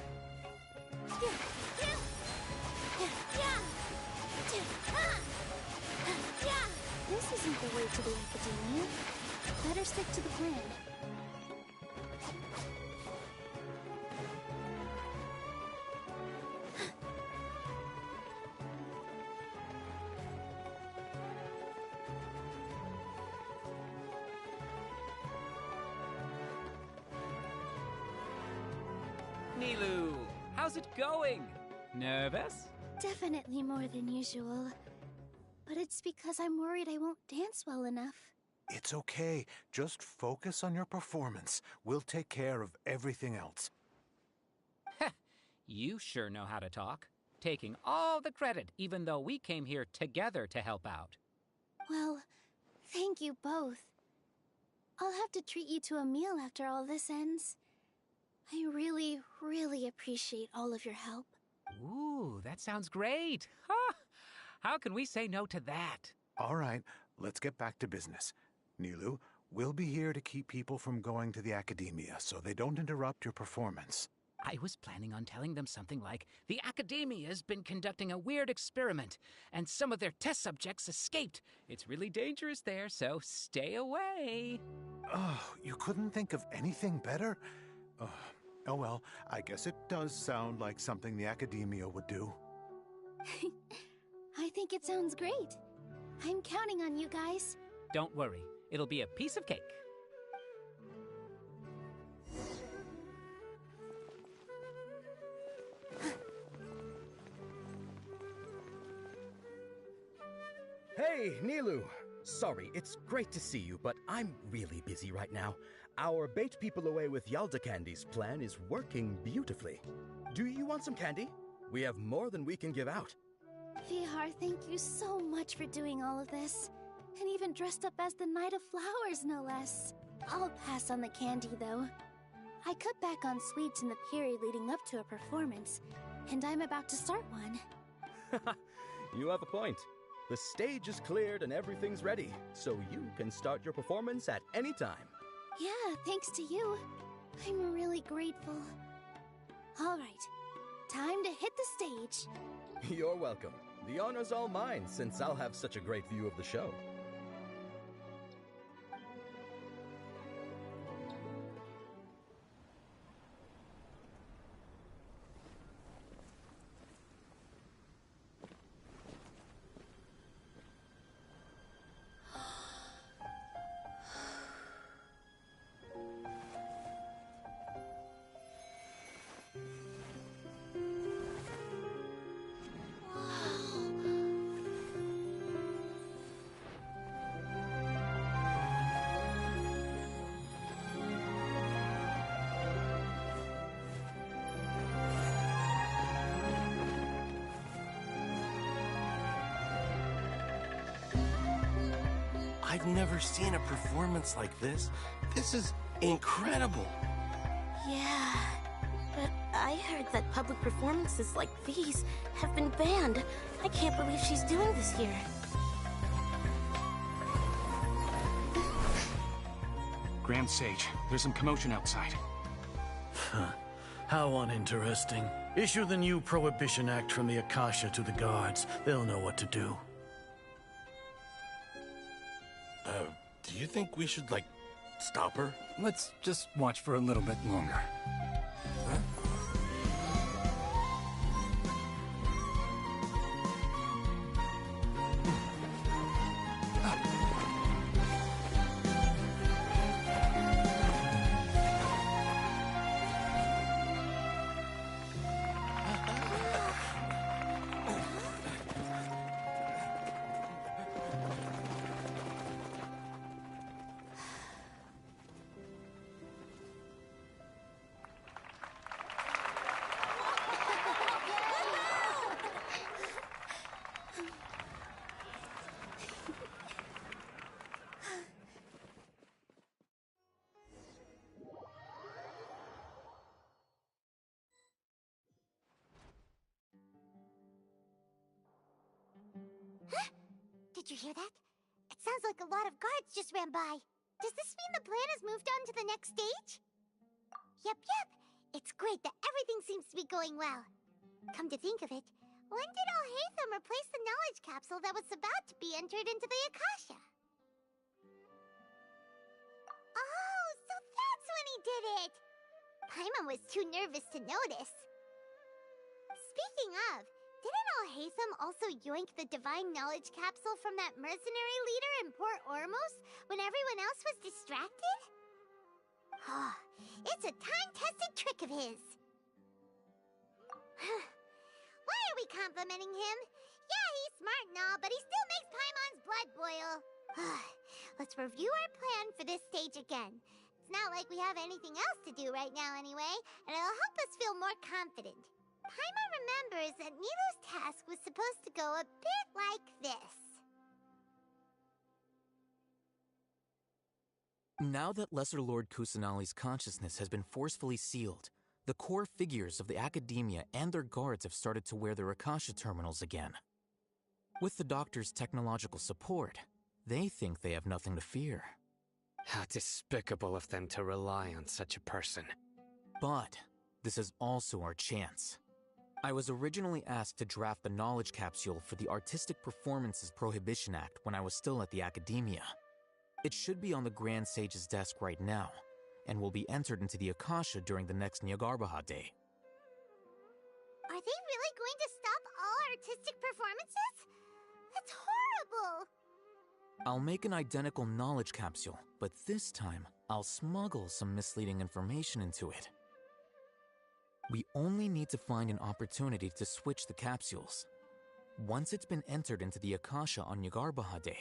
This isn't the way to the Academia. Better stick to the plan. Nilou, how's it going? Nervous? Definitely more than usual. But it's because I'm worried I won't dance well enough. It's okay. Just focus on your performance. We'll take care of everything else. You sure know how to talk. Taking all the credit, even though we came here together to help out. Well, thank you both. I'll have to treat you to a meal after all this ends. I really, really appreciate all of your help. Ooh, that sounds great. Ha! How can we say no to that? All right, let's get back to business. Nilou, we'll be here to keep people from going to the Academia so they don't interrupt your performance. I was planning on telling them something like, the Academia's been conducting a weird experiment, and some of their test subjects escaped. It's really dangerous there, so stay away. Oh, you couldn't think of anything better? Oh well, I guess it does sound like something the Academia would do. I think it sounds great. I'm counting on you guys. Don't worry, it'll be a piece of cake. Hey, Nilou! Sorry, it's great to see you, but I'm really busy right now. Our Bait People Away with Yalda Candies plan is working beautifully. Do you want some candy? We have more than we can give out. Vihar, thank you so much for doing all of this. And even dressed up as the Knight of Flowers, no less. I'll pass on the candy, though. I cut back on sweets in the period leading up to a performance, and I'm about to start one. You have a point. The stage is cleared and everything's ready, so you can start your performance at any time. Yeah, thanks to you. I'm really grateful. All right, time to hit the stage. You're welcome. The honor's all mine, since I'll have such a great view of the show. I've never seen a performance like this. This is incredible. Yeah, but I heard that public performances like these have been banned. I can't believe she's doing this here. Grand Sage. There's some commotion outside. How uninteresting. Issue the new Prohibition Act from the Akasha to the guards. They'll know what to do. Do you think we should, like, stop her? Let's just watch for a little bit longer. Did you hear that? It sounds like a lot of guards just ran by. Does this mean the plan has moved on to the next stage? Yep. It's great that everything seems to be going well. Come to think of it, when did Alhaitham replace the knowledge capsule that was about to be entered into the Akasha? Oh, so that's when he did it! Paimon was too nervous to notice. Speaking of, didn't Alhaitham also yoink the divine knowledge capsule from that mercenary leader in Port Ormos when everyone else was distracted? It's a time-tested trick of his. Why are we complimenting him? Yeah, he's smart and all, but he still makes Paimon's blood boil. Let's review our plan for this stage again. It's not like we have anything else to do right now anyway, and it'll help us feel more confident. Paimon remembers that Nilu's task was supposed to go a bit like this. Now that Lesser Lord Kusanali's consciousness has been forcefully sealed, the core figures of the Academia and their guards have started to wear their Akasha terminals again. With the Doctor's technological support, they think they have nothing to fear. How despicable of them to rely on such a person. But this is also our chance. I was originally asked to draft the knowledge capsule for the Artistic Performances Prohibition Act when I was still at the Academia. It should be on the Grand Sage's desk right now, and will be entered into the Akasha during the next Nyargarbaha Day. Are they really going to stop all artistic performances? That's horrible! I'll make an identical knowledge capsule, but this time I'll smuggle some misleading information into it. We only need to find an opportunity to switch the capsules. Once it's been entered into the Akasha on Nyargarbaha Day,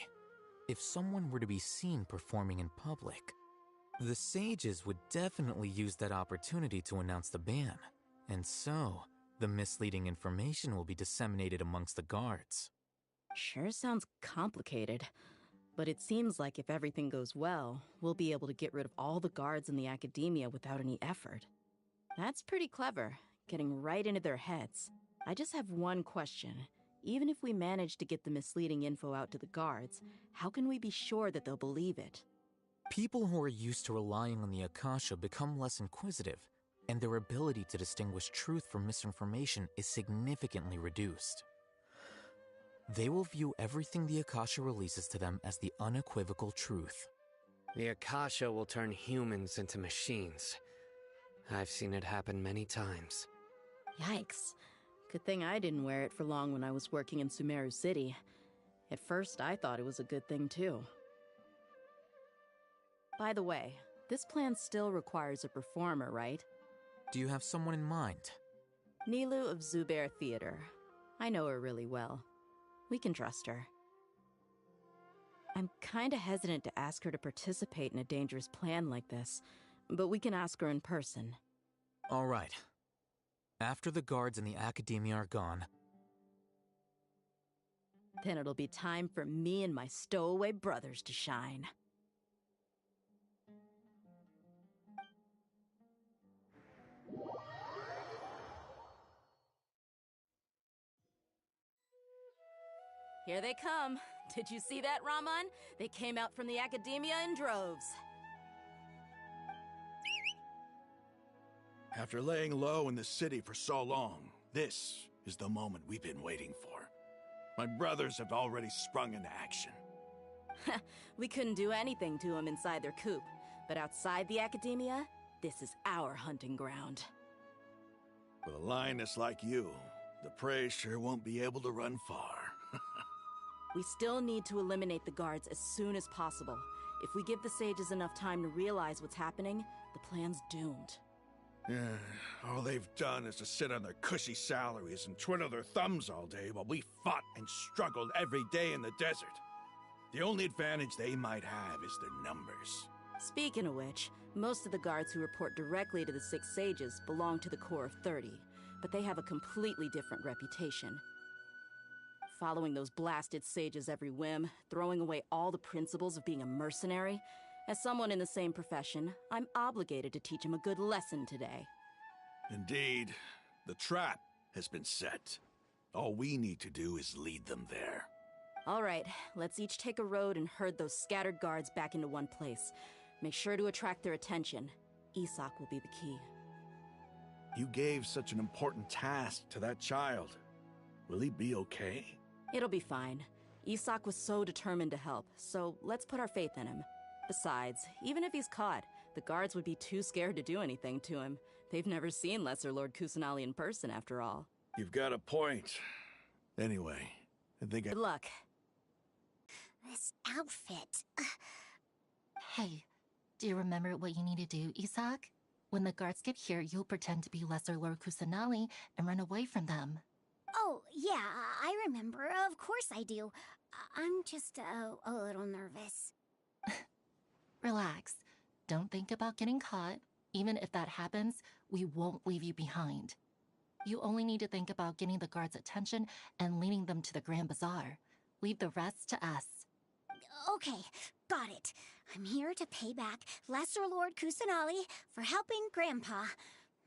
if someone were to be seen performing in public, the sages would definitely use that opportunity to announce the ban, and so the misleading information will be disseminated amongst the guards. Sure sounds complicated, but it seems like if everything goes well, we'll be able to get rid of all the guards in the Academia without any effort. That's pretty clever, getting right into their heads. I just have one question. Even if we manage to get the misleading info out to the guards, how can we be sure that they'll believe it? People who are used to relying on the Akasha become less inquisitive, and their ability to distinguish truth from misinformation is significantly reduced. They will view everything the Akasha releases to them as the unequivocal truth. The Akasha will turn humans into machines. I've seen it happen many times. Yikes. Good thing I didn't wear it for long when I was working in Sumeru City. At first, I thought it was a good thing, too. By the way, this plan still requires a performer, right? Do you have someone in mind? Nilu of Zubair Theater. I know her really well. We can trust her. I'm kinda hesitant to ask her to participate in a dangerous plan like this, but we can ask her in person. All right. After the guards in the Academia are gone, then it'll be time for me and my stowaway brothers to shine. Here they come. Did you see that, Raman? They came out from the Academia in droves. After laying low in the city for so long, this is the moment we've been waiting for. My brothers have already sprung into action. We couldn't do anything to them inside their coop, but outside the Academia, this is our hunting ground. With a lioness like you, the prey sure won't be able to run far. We still need to eliminate the guards as soon as possible. If we give the sages enough time to realize what's happening, the plan's doomed. Yeah, all they've done is to sit on their cushy salaries and twiddle their thumbs all day while we fought and struggled every day in the desert. The only advantage they might have is their numbers. Speaking of which, most of the guards who report directly to the 6 sages belong to the Corps of 30, but they have a completely different reputation. Following those blasted sages every whim, throwing away all the principles of being a mercenary. As someone in the same profession, I'm obligated to teach them a good lesson today. Indeed, the trap has been set. All we need to do is lead them there. All right, let's each take a road and herd those scattered guards back into one place. Make sure to attract their attention. Isak will be the key. You gave such an important task to that child. Will he be okay? It'll be fine. Isak was so determined to help, so let's put our faith in him. Besides, even if he's caught, the guards would be too scared to do anything to him. They've never seen Lesser Lord Kusanali in person, after all. You've got a point. Anyway, I think Good luck. This outfit... Hey, do you remember what you need to do, Isak? When the guards get here, you'll pretend to be Lesser Lord Kusanali and run away from them. Oh, yeah, I remember. Of course I do. I'm just a little nervous. Relax. Don't think about getting caught. Even if that happens, we won't leave you behind. You only need to think about getting the guards' attention and leading them to the Grand Bazaar. Leave the rest to us. Okay, got it. I'm here to pay back Lesser Lord Kusanali for helping Grandpa.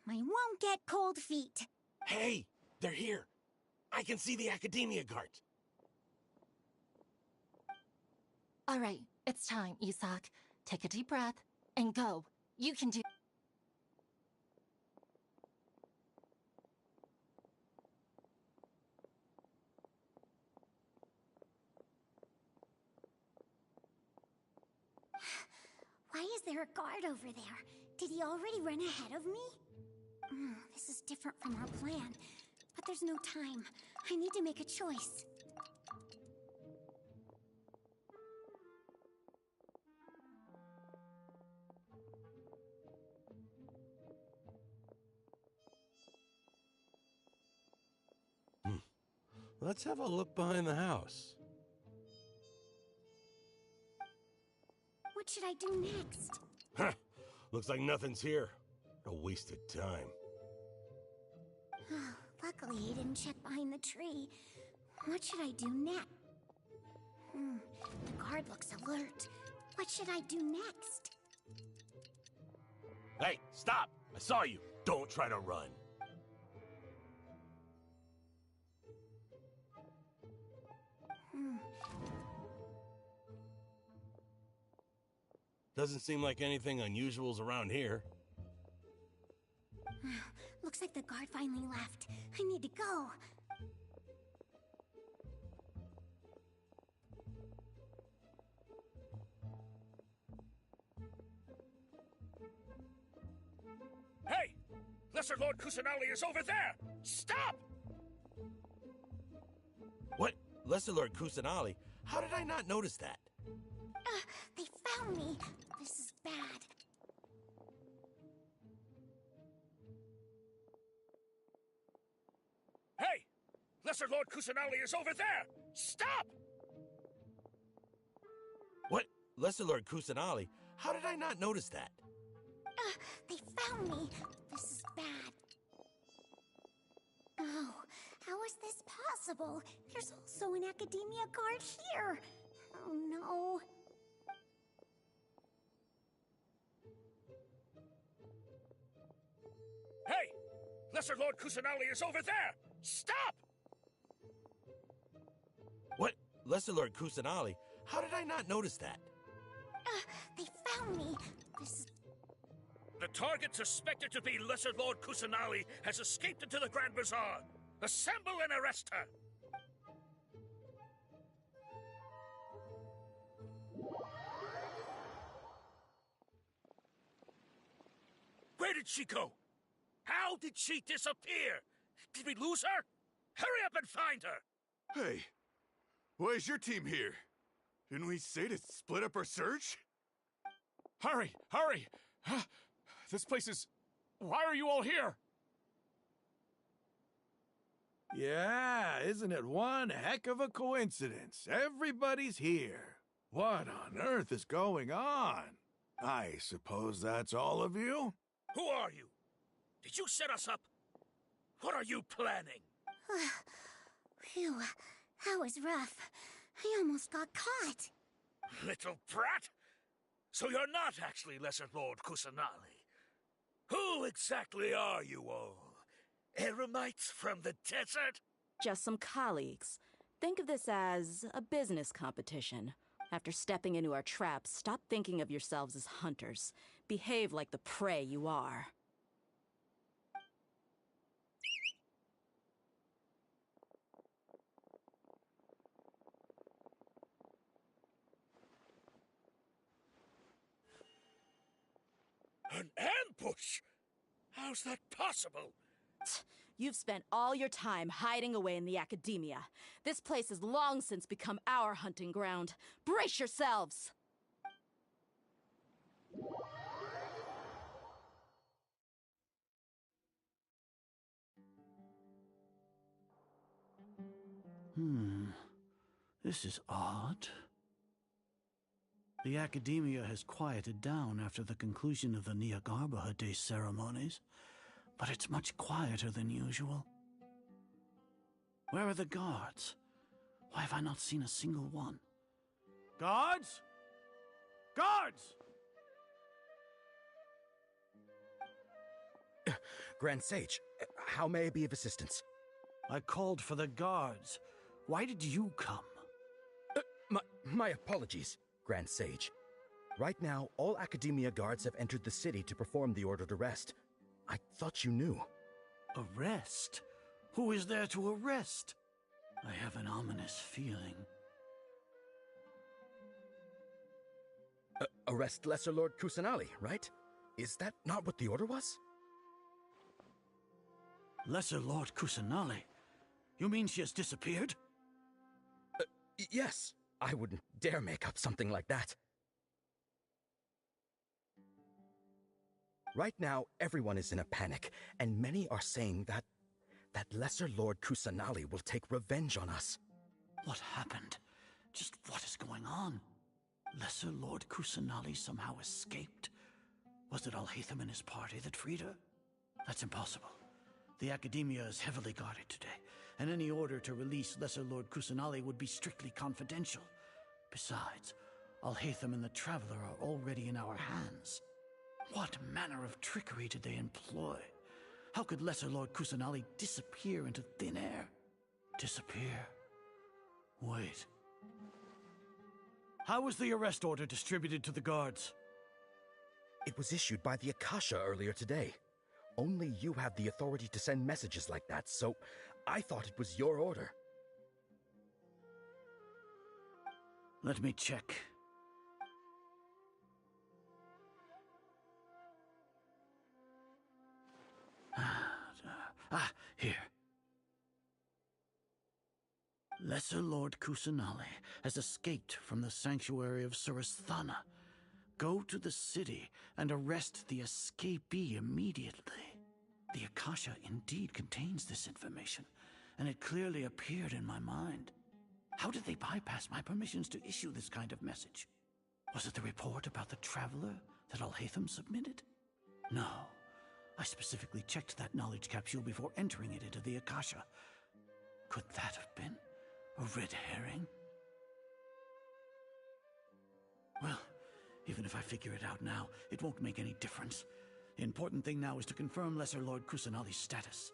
I won't get cold feet. Hey, they're here. I can see the Academia guards. All right, it's time, Isak. Take a deep breath and go. You can do... Why is there a guard over there? Did he already run ahead of me? This is different from our plan. But there's no time. I need to make a choice. Let's have a look behind the house. What should I do next? Huh. Looks like nothing's here. A waste of time. Luckily, he didn't check behind the tree. What should I do next? The guard looks alert. What should I do next? Hey, stop! I saw you. Don't try to run. Doesn't seem like anything unusual's around here. Looks like the guard finally left. I need to go. Hey! Lesser Lord Kusanali is over there! Stop! What? Lesser Lord Kusanali? How did I not notice that? They found me. This is bad. Hey! Lesser Lord Kusanali is over there! Stop! What? Lesser Lord Kusanali? How did I not notice that? They found me. This is bad. Oh, how is this possible? There's also an Academia guard here. Oh no. Hey! Lesser Lord Kusanali is over there! Stop! What? Lesser Lord Kusanali? How did I not notice that? They found me. This is... The target suspected to be Lesser Lord Kusanali has escaped into the Grand Bazaar. Assemble and arrest her! Where did she go? How did she disappear? Did we lose her? Hurry up and find her! Hey, why is your team here? Didn't we say to split up our search? Hurry! Hurry! This place is... Why are you all here? Yeah, isn't it one heck of a coincidence? Everybody's here. What on earth is going on? I suppose that's all of you? Who are you? Did you set us up? What are you planning? Phew, that was rough. I almost got caught. Little brat! So you're not actually Lesser Lord Kusanali. Who exactly are you all? Eremites from the desert? Just some colleagues. Think of this as a business competition. After stepping into our traps, stop thinking of yourselves as hunters. Behave like the prey you are. An ambush? How's that possible? You've spent all your time hiding away in the academia. This place has long since become our hunting ground. Brace yourselves! This is odd. The academia has quieted down after the conclusion of the Nyagarbha Day ceremonies, but it's much quieter than usual. Where are the guards? Why have I not seen a single one? Guards? Guards! Grand Sage, how may I be of assistance? I called for the guards. Why did you come? My apologies, Grand Sage. Right now, all Academia guards have entered the city to perform the ordered arrest. I thought you knew. Arrest? Who is there to arrest? I have an ominous feeling. Arrest Lesser Lord Kusanali, right? Is that not what the order was? Lesser Lord Kusanali? You mean she has disappeared? Yes. I wouldn't dare make up something like that. Right now, everyone is in a panic, and many are saying that Lesser Lord Kusanali will take revenge on us. What happened? Just what is going on? Lesser Lord Kusanali somehow escaped? Was it Alhaitham and his party that freed her? That's impossible. The Academia is heavily guarded today, and any order to release Lesser Lord Kusanali would be strictly confidential. Besides, Alhaitham and the Traveler are already in our hands. What manner of trickery did they employ? How could Lesser Lord Kusanali disappear into thin air? Disappear? Wait. How was the arrest order distributed to the guards? It was issued by the Akasha earlier today. Only you have the authority to send messages like that, so I thought it was your order. Let me check. Here. Lesser Lord Kusanali has escaped from the sanctuary of Surasthana. Go to the city and arrest the escapee immediately. The Akasha indeed contains this information, and it clearly appeared in my mind. How did they bypass my permissions to issue this kind of message? Was it the report about the Traveler that Alhaitham submitted? No. I specifically checked that knowledge capsule before entering it into the Akasha. Could that have been a red herring? Well, even if I figure it out now, it won't make any difference. The important thing now is to confirm Lesser Lord Kusanali's status.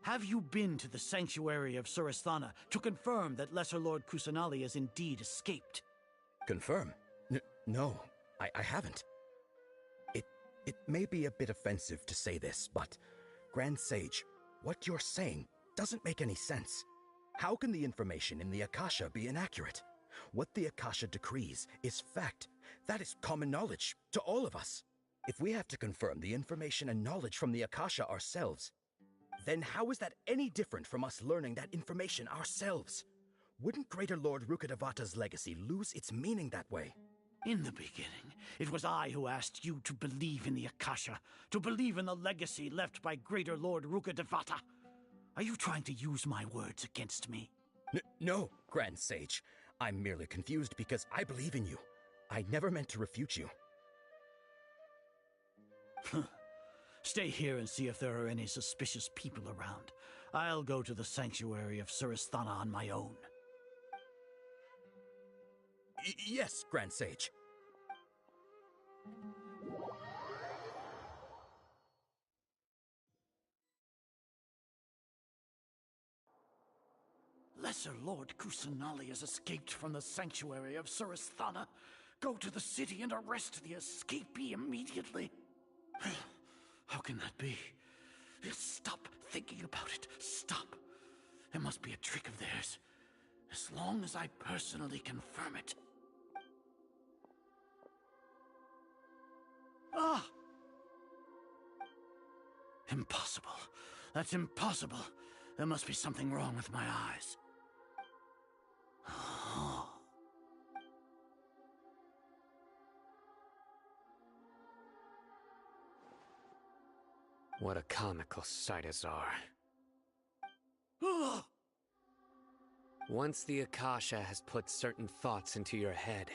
Have you been to the sanctuary of Surasthana to confirm that Lesser Lord Kusanali has indeed escaped? Confirm? No, I haven't. It may be a bit offensive to say this, but Grand Sage, what you're saying doesn't make any sense. How can the information in the Akasha be inaccurate? What the Akasha decrees is fact. That is common knowledge to all of us. If we have to confirm the information and knowledge from the Akasha ourselves, then how is that any different from us learning that information ourselves? Wouldn't Greater Lord Rukkhadevata's legacy lose its meaning that way? In the beginning, it was I who asked you to believe in the Akasha, to believe in the legacy left by Greater Lord Rukkhadevata. Are you trying to use my words against me? No, Grand Sage. I'm merely confused because I believe in you. I never meant to refute you. Stay here and see if there are any suspicious people around. I'll go to the sanctuary of Surasthana on my own. Yes, Grand Sage. Lesser Lord Kusanali has escaped from the sanctuary of Surasthana. Go to the city and arrest the escapee immediately. How can that be? Stop thinking about it. Stop. It must be a trick of theirs. As long as I personally confirm it. Ah! Impossible. That's impossible. There must be something wrong with my eyes. What a comical sight Azar. Once the Akasha has put certain thoughts into your head,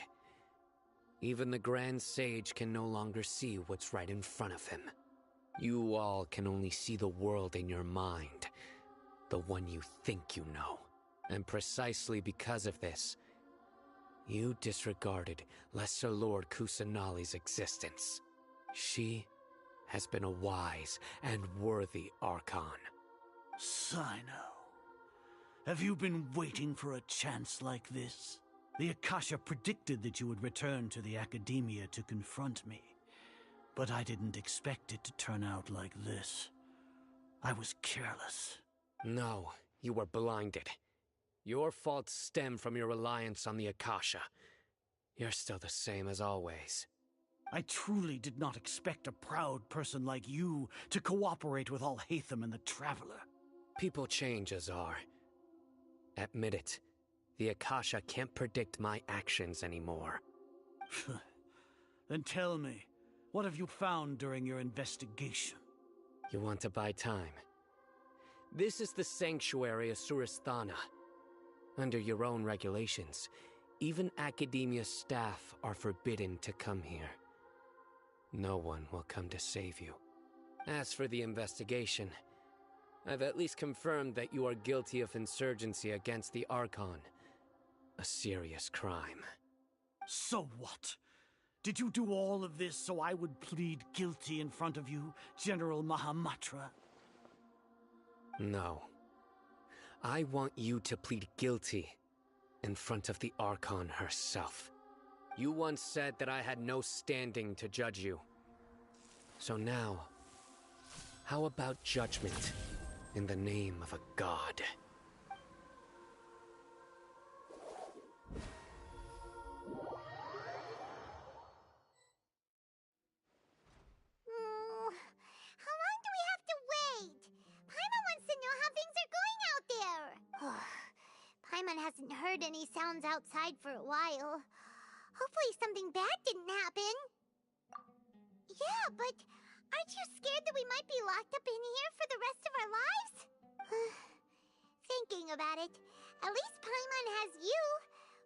even the Grand Sage can no longer see what's right in front of him. You all can only see the world in your mind, the one you think you know. And precisely because of this, you disregarded Lesser Lord Kusanali's existence. She has been a wise and worthy Archon. Sino, have you been waiting for a chance like this? The Akasha predicted that you would return to the Academia to confront me, but I didn't expect it to turn out like this. I was careless. No, you were blinded. Your faults stem from your reliance on the Akasha. You're still the same as always. I truly did not expect a proud person like you to cooperate with Alhaitham and the Traveler. People change, Azar. Admit it. The Akasha can't predict my actions anymore. Then tell me, what have you found during your investigation? You want to buy time? This is the sanctuary of Surasthana. Under your own regulations, even Academia staff are forbidden to come here. No one will come to save you. As for the investigation, I've at least confirmed that you are guilty of insurgency against the Archon. A serious crime. So what? Did you do all of this so I would plead guilty in front of you, General Mahamatra? No. I want you to plead guilty in front of the Archon herself. You once said that I had no standing to judge you. So now, how about judgment in the name of a god? How long do we have to wait? Paimon wants to know how things are going out there. Paimon hasn't heard any sounds outside for a while. Hopefully something bad didn't happen. Yeah, but aren't you scared that we might be locked up in here for the rest of our lives? Thinking about it, at least Paimon has you.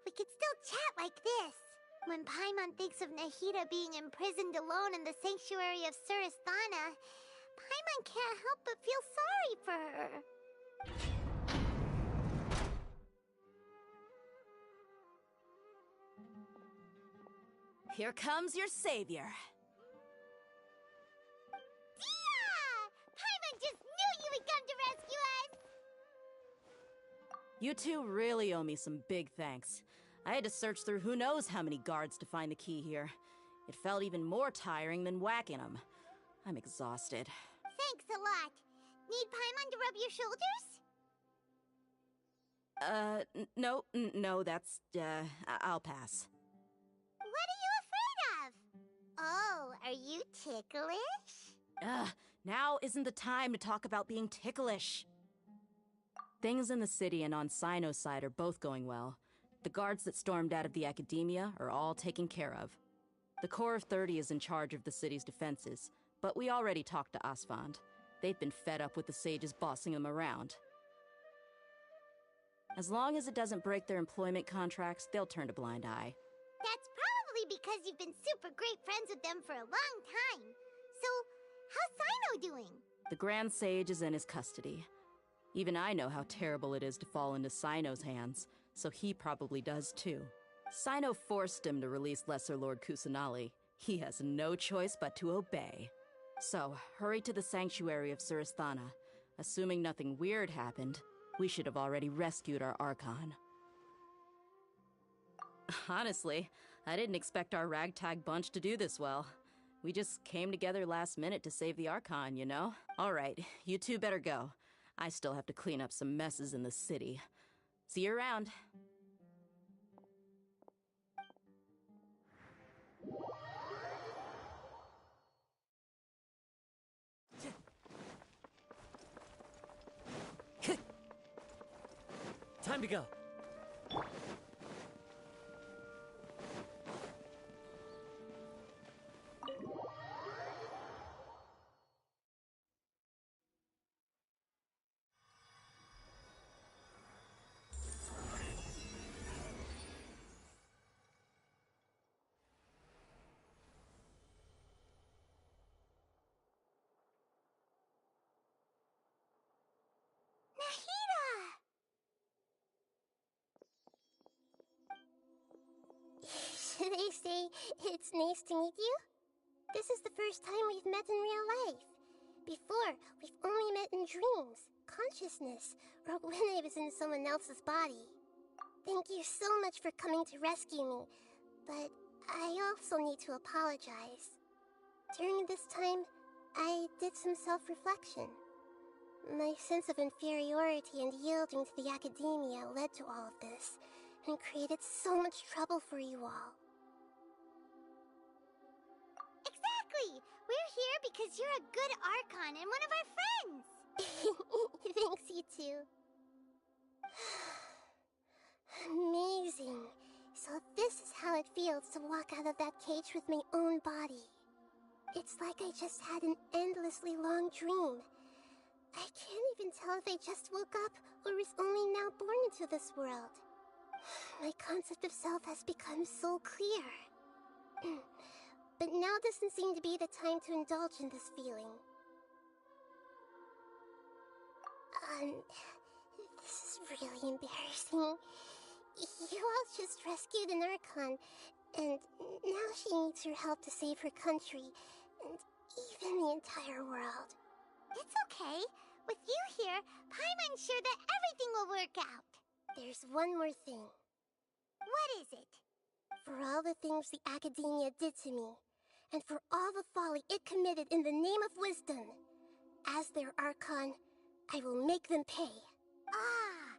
We could still chat like this. When Paimon thinks of Nahida being imprisoned alone in the sanctuary of Surasthana, Paimon can't help but feel sorry for her. Here comes your savior. Dia! Paimon just knew you would come to rescue us! You two really owe me some big thanks. I had to search through who knows how many guards to find the key here. It felt even more tiring than whacking them. I'm exhausted. Thanks a lot. Need Paimon to rub your shoulders? No, that's, I'll pass. What are you afraid of? Oh, are you ticklish? Now isn't the time to talk about being ticklish. Things in the city and on Sino's side are both going well. The guards that stormed out of the academia are all taken care of. The Corps of 30 is in charge of the city's defenses, but we already talked to Asfand. They've been fed up with the sages bossing them around. As long as it doesn't break their employment contracts, they'll turn a blind eye. That's probably because you've been super great friends with them for a long time. So, how's Sino doing? The Grand Sage is in his custody. Even I know how terrible it is to fall into Sino's hands, so he probably does too. Sino forced him to release Lesser Lord Kusanali. He has no choice but to obey. So, hurry to the sanctuary of Surasthana. Assuming nothing weird happened, we should have already rescued our Archon. Honestly, I didn't expect our ragtag bunch to do this well. We just came together last minute to save the Archon, you know? Alright, you two better go. I still have to clean up some messes in the city. See you around. Time to go. Should I say it's nice to meet you? This is the first time we've met in real life. Before, we've only met in dreams, consciousness, or when I was in someone else's body. Thank you so much for coming to rescue me, but I also need to apologize. During this time, I did some self-reflection. My sense of inferiority and yielding to the academia led to all of this, and created so much trouble for you all. Exactly! We're here because you're a good Archon and one of our friends! Thanks, you two. Amazing. So this is how it feels to walk out of that cage with my own body. It's like I just had an endlessly long dream. I can't even tell if I just woke up or was only now born into this world. My concept of self has become so clear. But now doesn't seem to be the time to indulge in this feeling. This is really embarrassing. You all just rescued an Archon, and now she needs your help to save her country, and even the entire world. It's okay. With you here, Paimon's sure that everything will work out. There's one more thing. What is it? For all the things the Academia did to me, and for all the folly it committed in the name of wisdom, as their Archon, I will make them pay. Ah!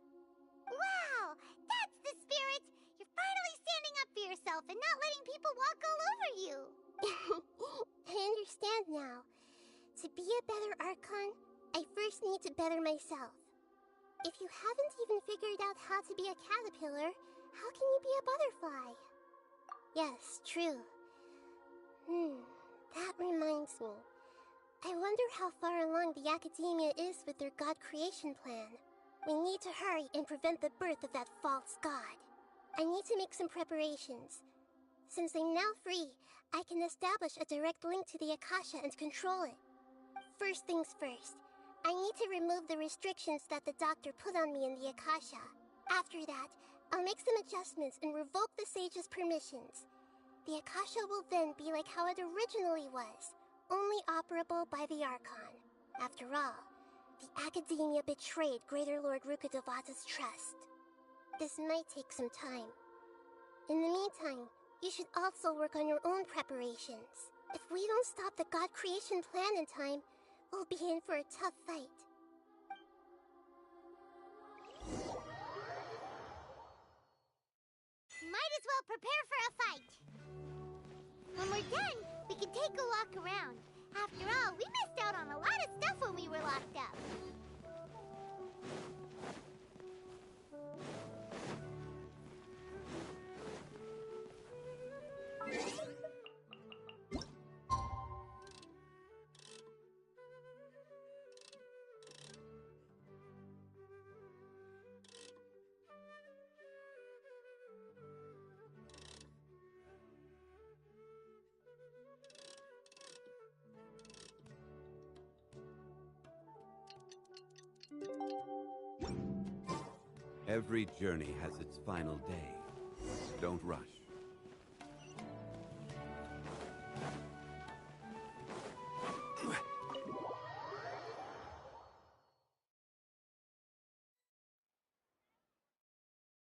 Wow! That's the spirit! You're finally standing up for yourself and not letting people walk all over you! I understand now. To be a better Archon, I first need to better myself. If you haven't even figured out how to be a caterpillar, how can you be a butterfly? Yes, true. That reminds me. I wonder how far along the Academia is with their god creation plan. We need to hurry and prevent the birth of that false god. I need to make some preparations. Since I'm now free, I can establish a direct link to the Akasha and control it. First things first, I need to remove the restrictions that the doctor put on me in the Akasha. After that, I'll make some adjustments and revoke the sage's permissions. The Akasha will then be like how it originally was, only operable by the Archon. After all, the Academia betrayed Greater Lord Rukkhadevata's trust. This might take some time. In the meantime, you should also work on your own preparations. If we don't stop the God creation plan in time, we'll be in for a tough fight. Might as well prepare for a fight. When we're done, we can take a walk around. After all, we missed out on a lot of stuff when we were locked up. Every journey has its final day. Don't rush.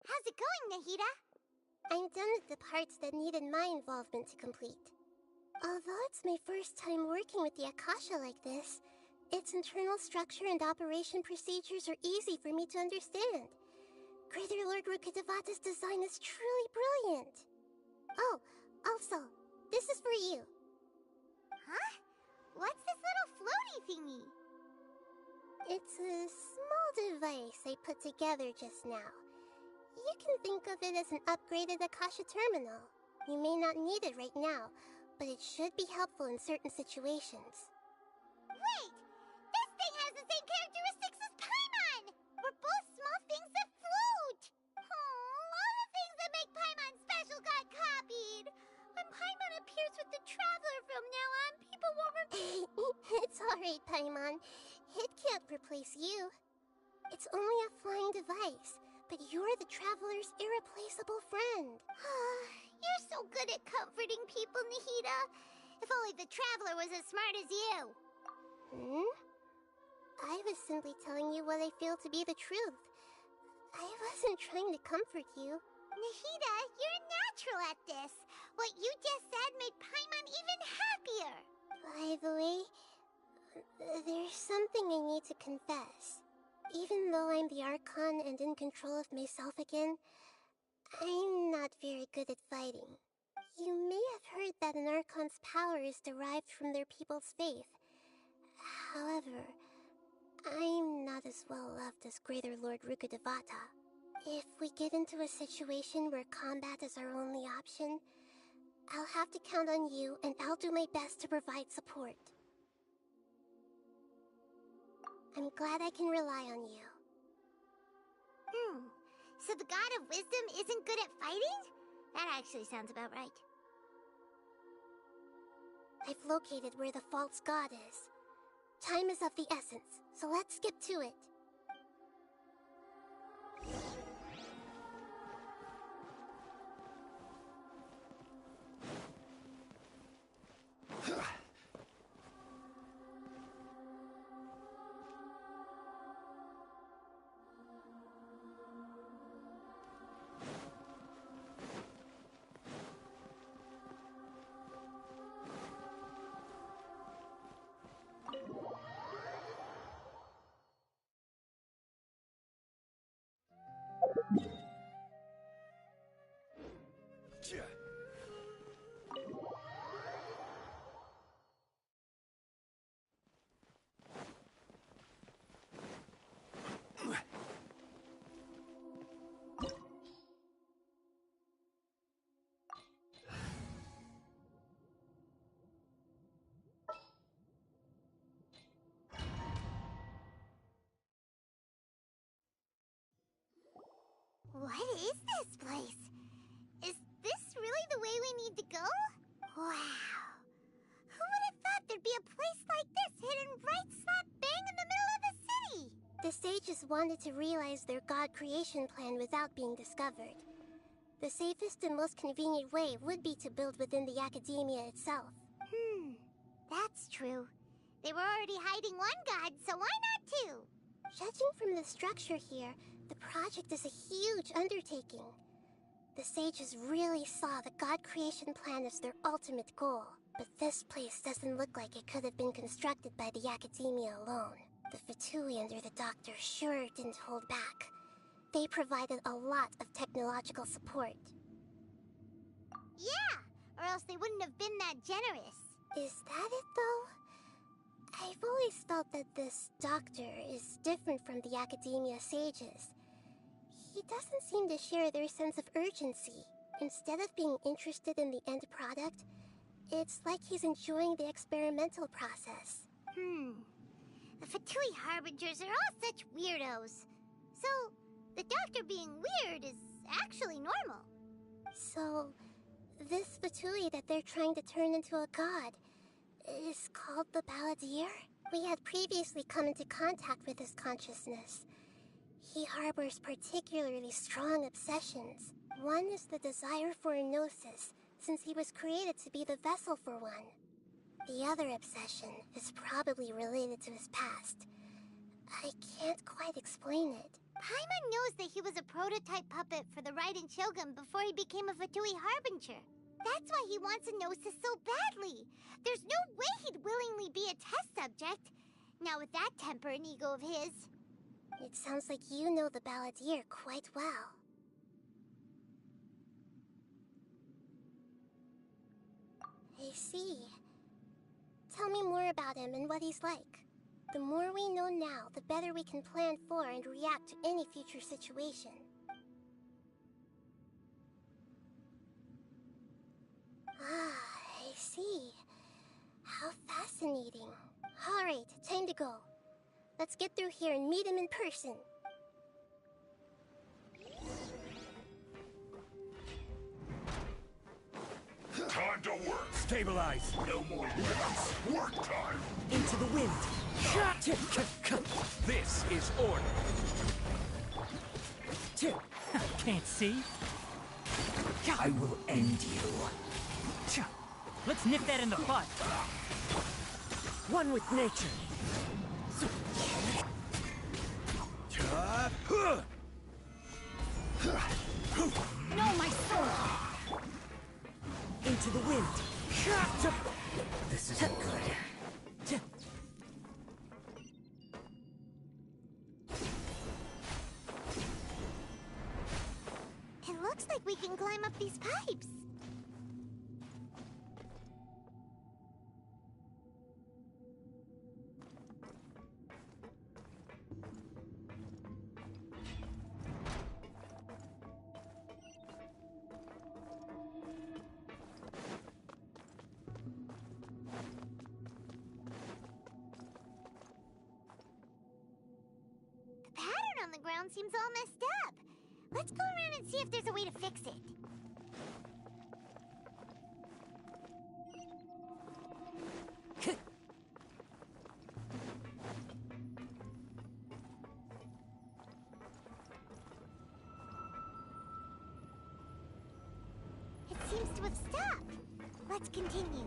How's it going, Nahida? I'm done with the parts that needed my involvement to complete. Although it's my first time working with the Akasha like this, its internal structure and operation procedures are easy for me to understand. Greater Lord Rukkhadevata's design is truly brilliant. Oh, also, this is for you. Huh? What's this little floaty thingy? It's a small device I put together just now. You can think of it as an upgraded Akasha terminal. You may not need it right now, but it should be helpful in certain situations. Wait! This thing has the same characteristics as Paimon! We're both small things that float! Oh, all the things that make Paimon special got copied! When Paimon appears with the Traveler from now on, people won't It's alright, Paimon. It can't replace you. It's only a flying device, but you're the Traveler's irreplaceable friend. You're so good at comforting people, Nahida. If only the Traveler was as smart as you. I was simply telling you what I feel to be the truth. I wasn't trying to comfort you. Nahida, you're natural at this. What you just said made Paimon even happier. By the way, there's something I need to confess. Even though I'm the Archon and in control of myself again, I'm not very good at fighting. You may have heard that an Archon's power is derived from their people's faith. However, I'm not as well loved as Greater Lord Rukkhadevata. If we get into a situation where combat is our only option, I'll have to count on you, and I'll do my best to provide support. I'm glad I can rely on you. So the God of Wisdom isn't good at fighting? That actually sounds about right. I've located where the false god is. Time is of the essence, so let's skip to it. What is this place? Is this really the way we need to go? Wow. Who would have thought there'd be a place like this hidden right slap bang in the middle of the city? The sages wanted to realize their god creation plan without being discovered. The safest and most convenient way would be to build within the academia itself. That's true. They were already hiding one god, so why not two? Judging from the structure here, the project is a huge undertaking. The sages really saw the god creation plan as their ultimate goal. But this place doesn't look like it could have been constructed by the Academia alone. The Fatui under the Doctor sure didn't hold back. They provided a lot of technological support. Yeah, or else they wouldn't have been that generous. Is that it, though? I've always felt that this Doctor is different from the Academia sages. He doesn't seem to share their sense of urgency. Instead of being interested in the end product, it's like he's enjoying the experimental process. The Fatui Harbingers are all such weirdos. So, the Doctor being weird is actually normal. So, this Fatui that they're trying to turn into a god is called the Balladeer? We had previously come into contact with his consciousness. He harbors particularly strong obsessions. One is the desire for a gnosis, since he was created to be the vessel for one. The other obsession is probably related to his past. I can't quite explain it. Paimon knows that he was a prototype puppet for the Raiden Shogun before he became a Fatui Harbinger. That's why he wants a gnosis so badly. There's no way he'd willingly be a test subject. Now with that temper and ego of his. It sounds like you know the Balladeer quite well. I see. Tell me more about him and what he's like. The more we know now, the better we can plan for and react to any future situation. I see. How fascinating. Alright, time to go. Let's get through here and meet him in person. Time to work. Stabilize. No more words. Work time. Into the wind. This is order. Can't see? I will end you. Let's nip that in the bud. One with nature. No, my sword! Into the wind. This isn't good. It looks like we can climb up these pipes. The pattern on the ground seems all messed up. Let's go around and see if there's a way to fix it. It seems to have stopped. Let's continue.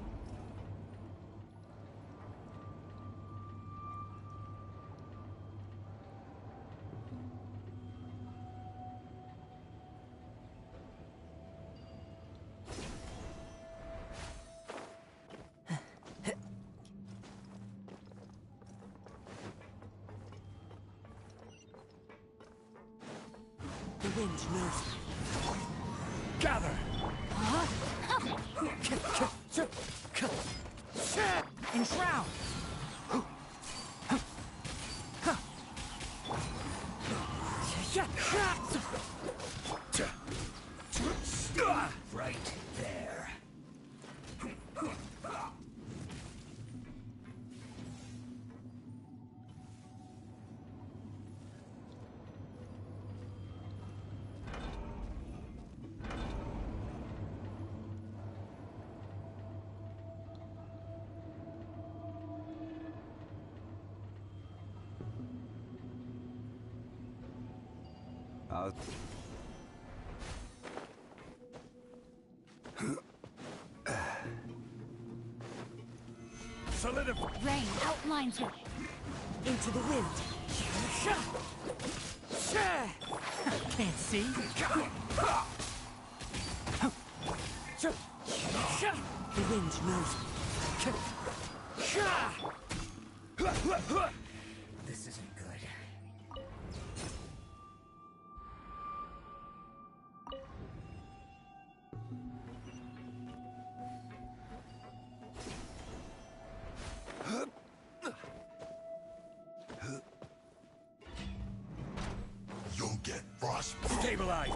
The wind knows. Gather. Enshroud. Right there. Solidify. Rain outlines her. Into the wind. Can't see? The wind knows. This isn't good. You'll get frostbite. Stabilize.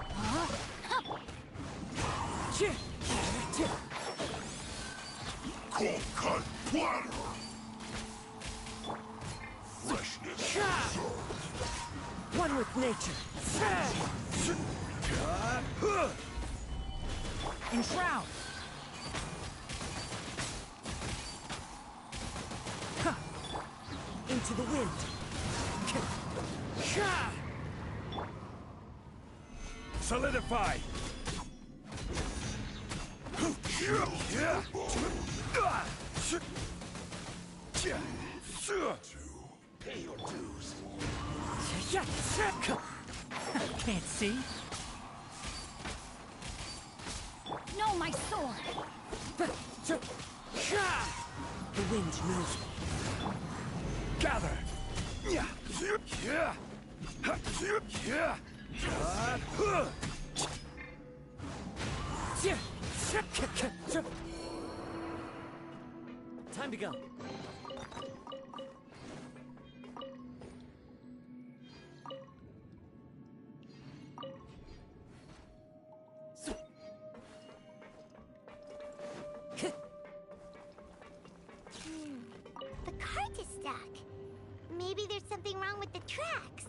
Cold cut platter. Freshness. One with nature. Enshroud! Into the wind. Solidify. Pay your dues. Can't see. No, my sword! The wind knows me. Gather. Time to go. The cart is stuck. Maybe there's something wrong with the tracks.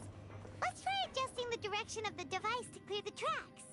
Let's try adjusting the direction of the device to clear the tracks.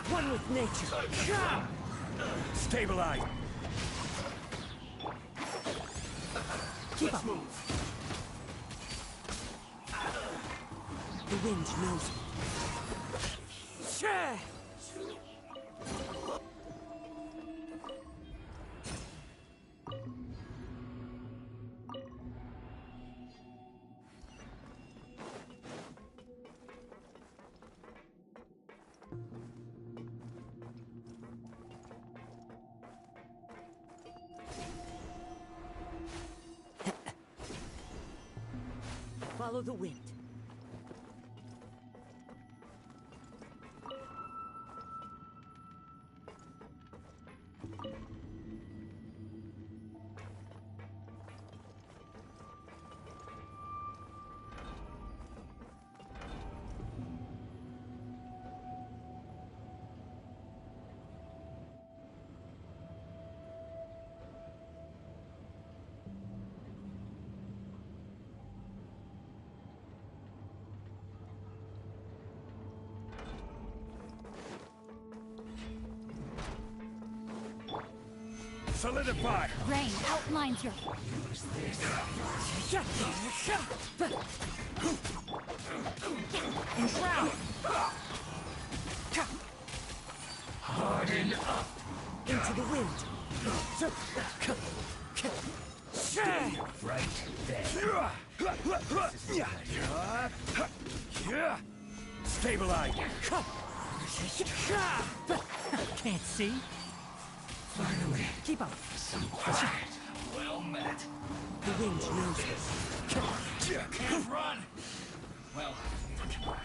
One with nature. Stabilize. Keep up. The wind knows me. Follow the wind. Solidify. Rain outlines your... Enshroud! Harden up. Into the wind. Right there. Stabilize. Can't see. Finally. Keep up. Some quiet. Well met. The wind knows us. Can't run. Well,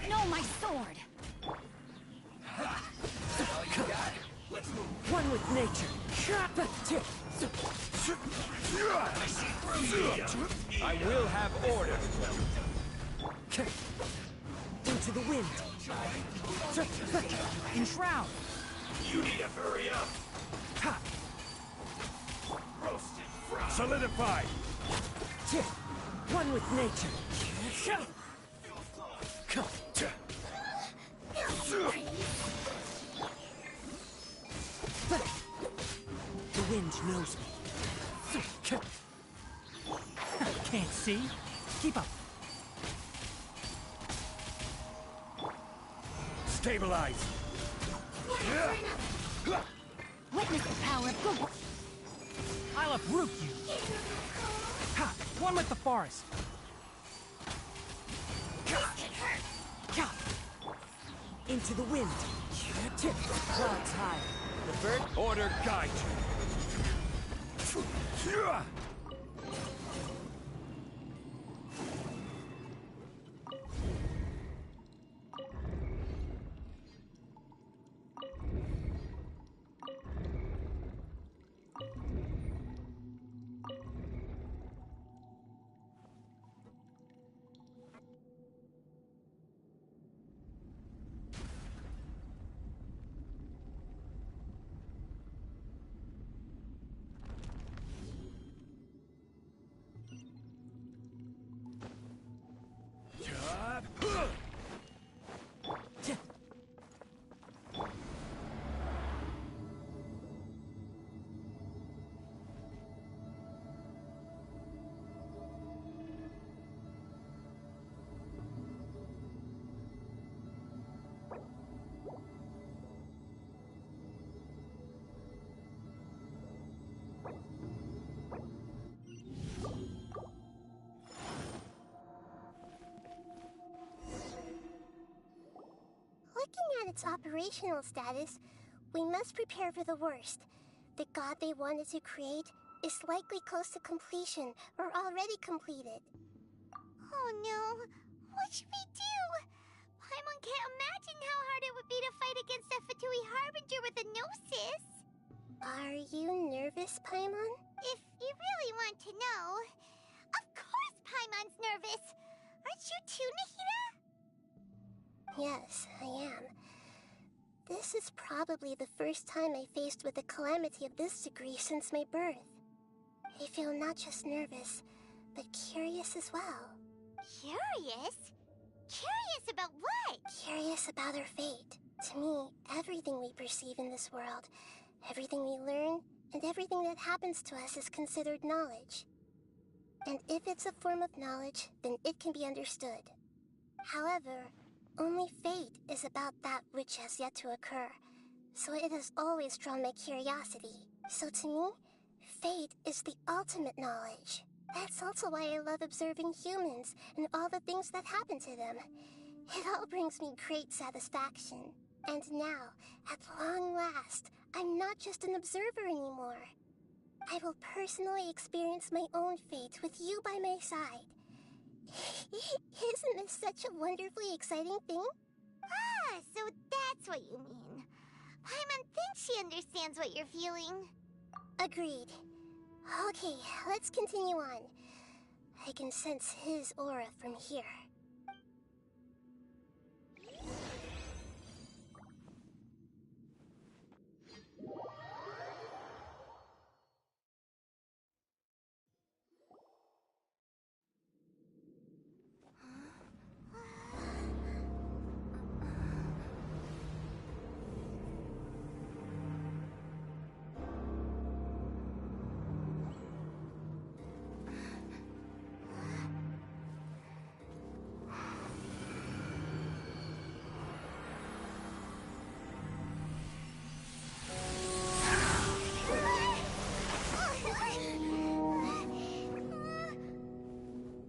No, my sword! all you got. Let's move. One with nature. I see through you. I will have order. Into the wind. Enshroud! You need to hurry up. Roasted fry. Solidify. One with nature. knows me. Can't see? Keep up. Stabilize! Witness the power of good. I'll uproot you. Ha! One with the forest. Into the wind. Clouds high. The bird Order guide you. Looking at its operational status, we must prepare for the worst. The god they wanted to create is likely close to completion or already completed. Oh no, what should we do? Paimon can't imagine how hard it would be to fight against a Fatui Harbinger with a Gnosis. Are you nervous, Paimon? If you really want to know, of course Paimon's nervous. Aren't you too, Nahida? Yes, I am. This is probably the first time I faced with a calamity of this degree since my birth. I feel not just nervous, but curious as well. Curious? Curious about what? Curious about our fate. To me, everything we perceive in this world, everything we learn, and everything that happens to us is considered knowledge. And if it's a form of knowledge, then it can be understood. However, only fate is about that which has yet to occur, so it has always drawn my curiosity. So to me, fate is the ultimate knowledge. That's also why I love observing humans and all the things that happen to them. It all brings me great satisfaction. And now, at long last, I'm not just an observer anymore. I will personally experience my own fate with you by my side. Isn't this such a wonderfully exciting thing? Ah, so that's what you mean. Paimon thinks she understands what you're feeling. Agreed. Okay, let's continue on. I can sense his aura from here.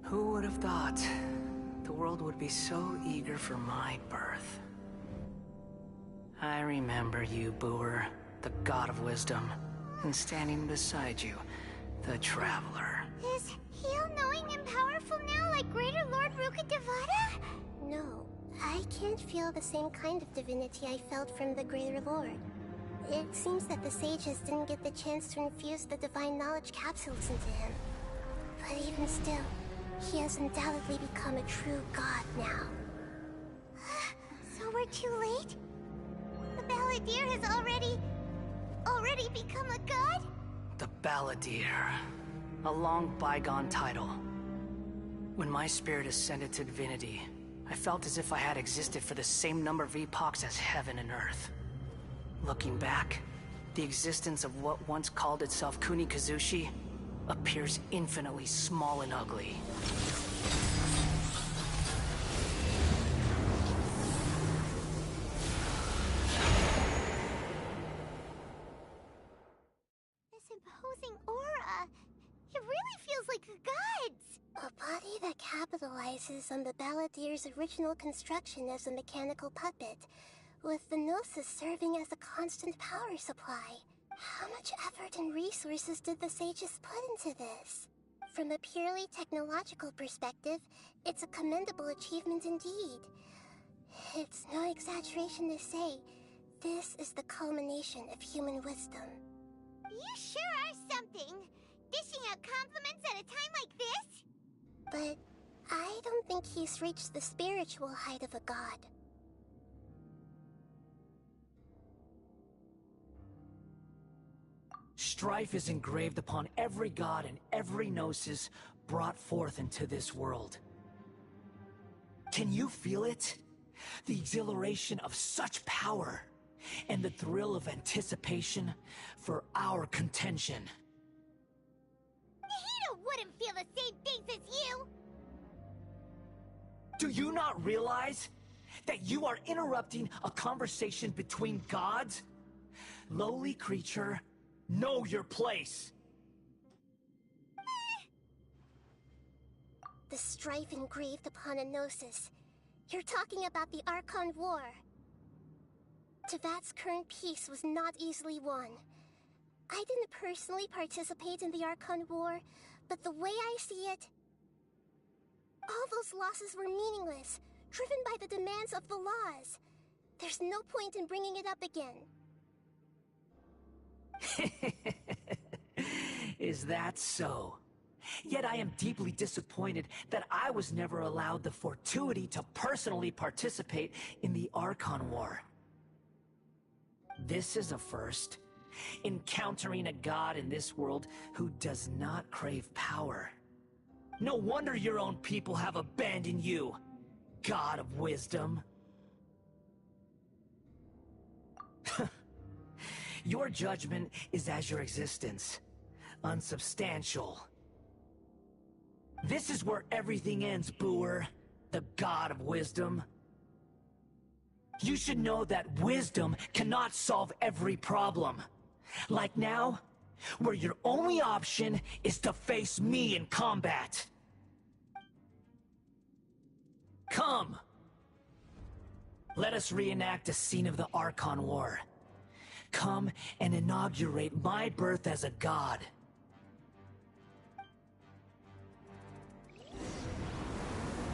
Who would have thought the world would be so eager for my birth? I remember you, Booer, the god of wisdom, and standing beside you, the traveler. Is he all-knowing and powerful now like Greater Lord Rukkhadevata? No, I can't feel the same kind of divinity I felt from the Greater Lord. It seems that the sages didn't get the chance to infuse the divine knowledge capsules into him. But even still, he has undoubtedly become a true god now. So we're too late? The Balladeer has already become a god? The Balladeer. A long bygone title. When my spirit ascended to divinity, I felt as if I had existed for the same number of epochs as heaven and earth. Looking back, the existence of what once called itself Kunikazushi appears infinitely small and ugly. This imposing aura, it really feels like the gods! A body that capitalizes on the Balladier's original construction as a mechanical puppet, with the Gnosis serving as a constant power supply. How much effort and resources did the sages put into this? From a purely technological perspective, it's a commendable achievement indeed. It's no exaggeration to say, this is the culmination of human wisdom. You sure are something! Dishing out compliments at a time like this? But I don't think he's reached the spiritual height of a god. Strife is engraved upon every god and every gnosis brought forth into this world. Can you feel it? The exhilaration of such power, and the thrill of anticipation for our contention. Nahida wouldn't feel the same things as you! Do you not realize that you are interrupting a conversation between gods? Lowly creature, know your place! The strife engraved upon a gnosis. You're talking about the Archon War. Tevat's current peace was not easily won. I didn't personally participate in the Archon War, but the way I see it, all those losses were meaningless, driven by the demands of the laws. There's no point in bringing it up again. Is that so? Yet I am deeply disappointed that I was never allowed the fortuity to personally participate in the Archon War. This is a first. Encountering a god in this world who does not crave power. No wonder your own people have abandoned you, God of Wisdom. Your judgment is as your existence, unsubstantial. This is where everything ends, Booer, the God of Wisdom. You should know that wisdom cannot solve every problem. Like now, where your only option is to face me in combat. Come! Let us reenact a scene of the Archon War. Come and inaugurate my birth as a god.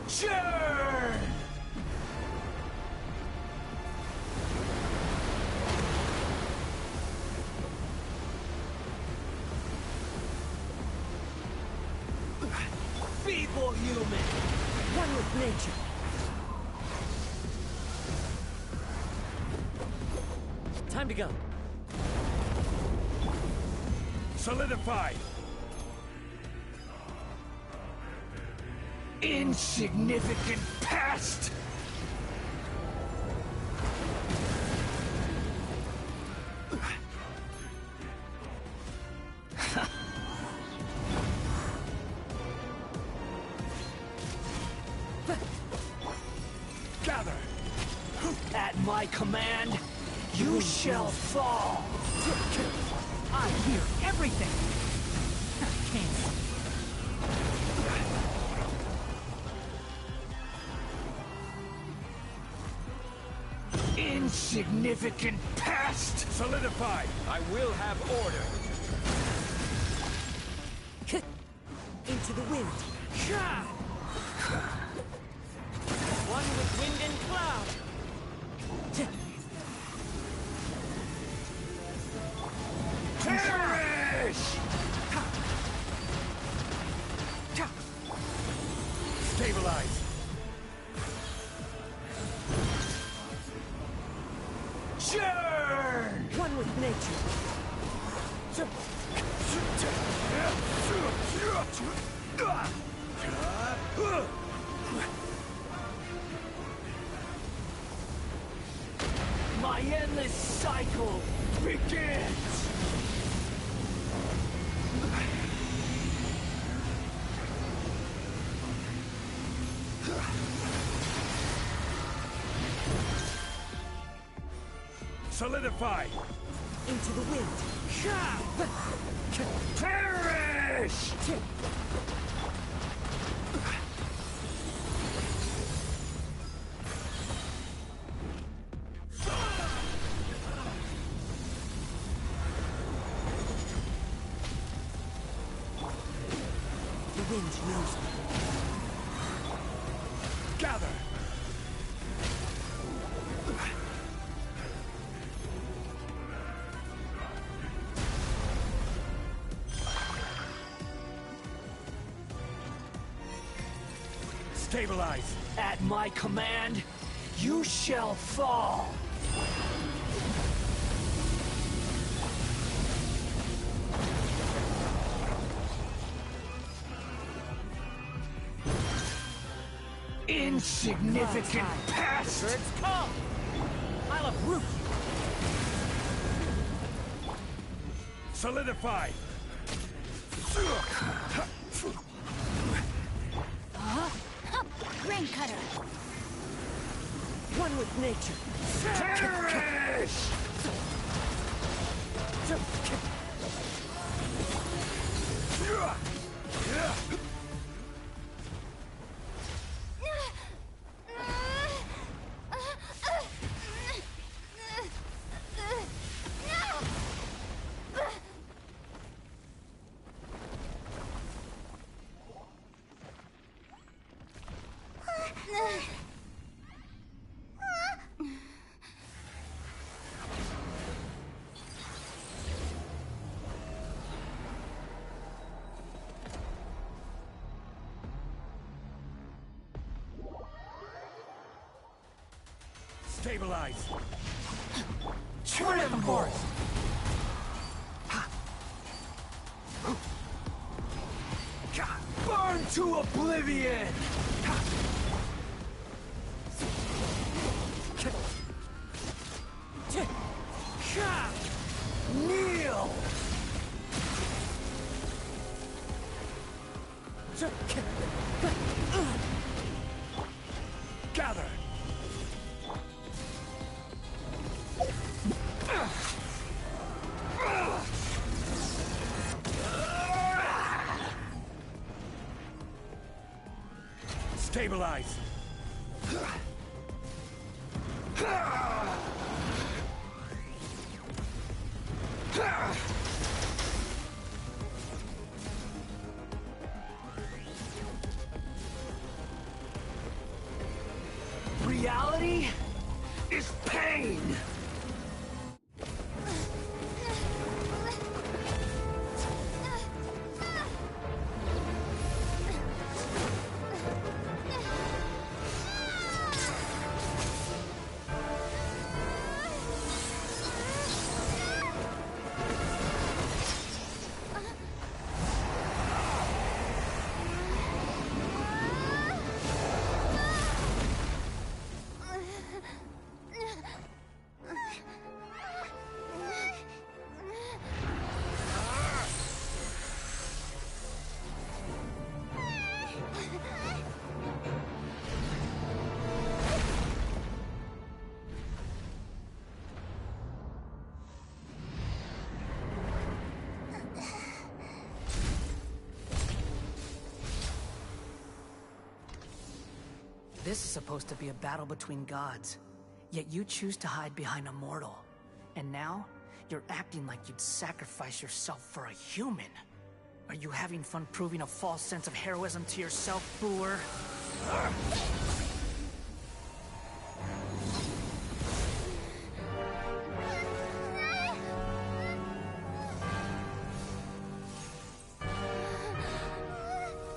Churn! Feeble human! One with nature. Time to go. Solidify! Insignificant pest! Gather! At my command, you shall fall! I hear everything! I can't. Insignificant pest! Solidify! I will have order! Into the wind. One with wind and cloud. Perish! Stabilize! Churn! One with nature. My endless cycle begins! Solidify! Into the wind! Perish! The wind knows me. Gather! Stabilize! At my command, you shall fall! Insignificant pest! Birds come! I'll uproot you! Solidify! Rain cutter. One with nature. Perish! Stabilize! Turn it, board! Burn to oblivion! Kneel! Gather! Stabilize! Reality is pain! This is supposed to be a battle between gods, yet you choose to hide behind a mortal. And now, you're acting like you'd sacrifice yourself for a human. Are you having fun proving a false sense of heroism to yourself, Boor?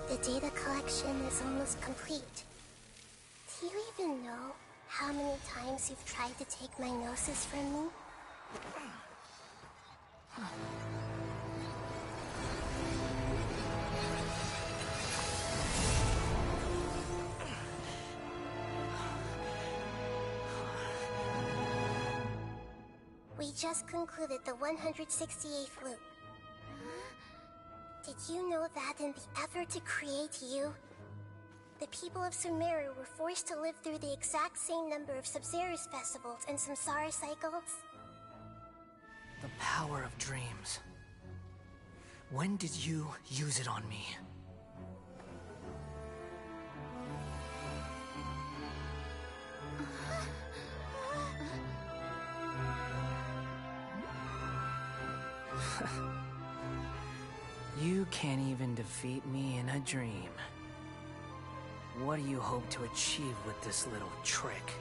The data collection is almost complete. Do you even know how many times you've tried to take my gnosis from me? We just concluded the 168th loop. Did you know that in the effort to create you, the people of Sumeru were forced to live through the exact same number of Sub-Zerus festivals and Samsara cycles? The power of dreams. When did you use it on me? You can't even defeat me in a dream. What do you hope to achieve with this little trick?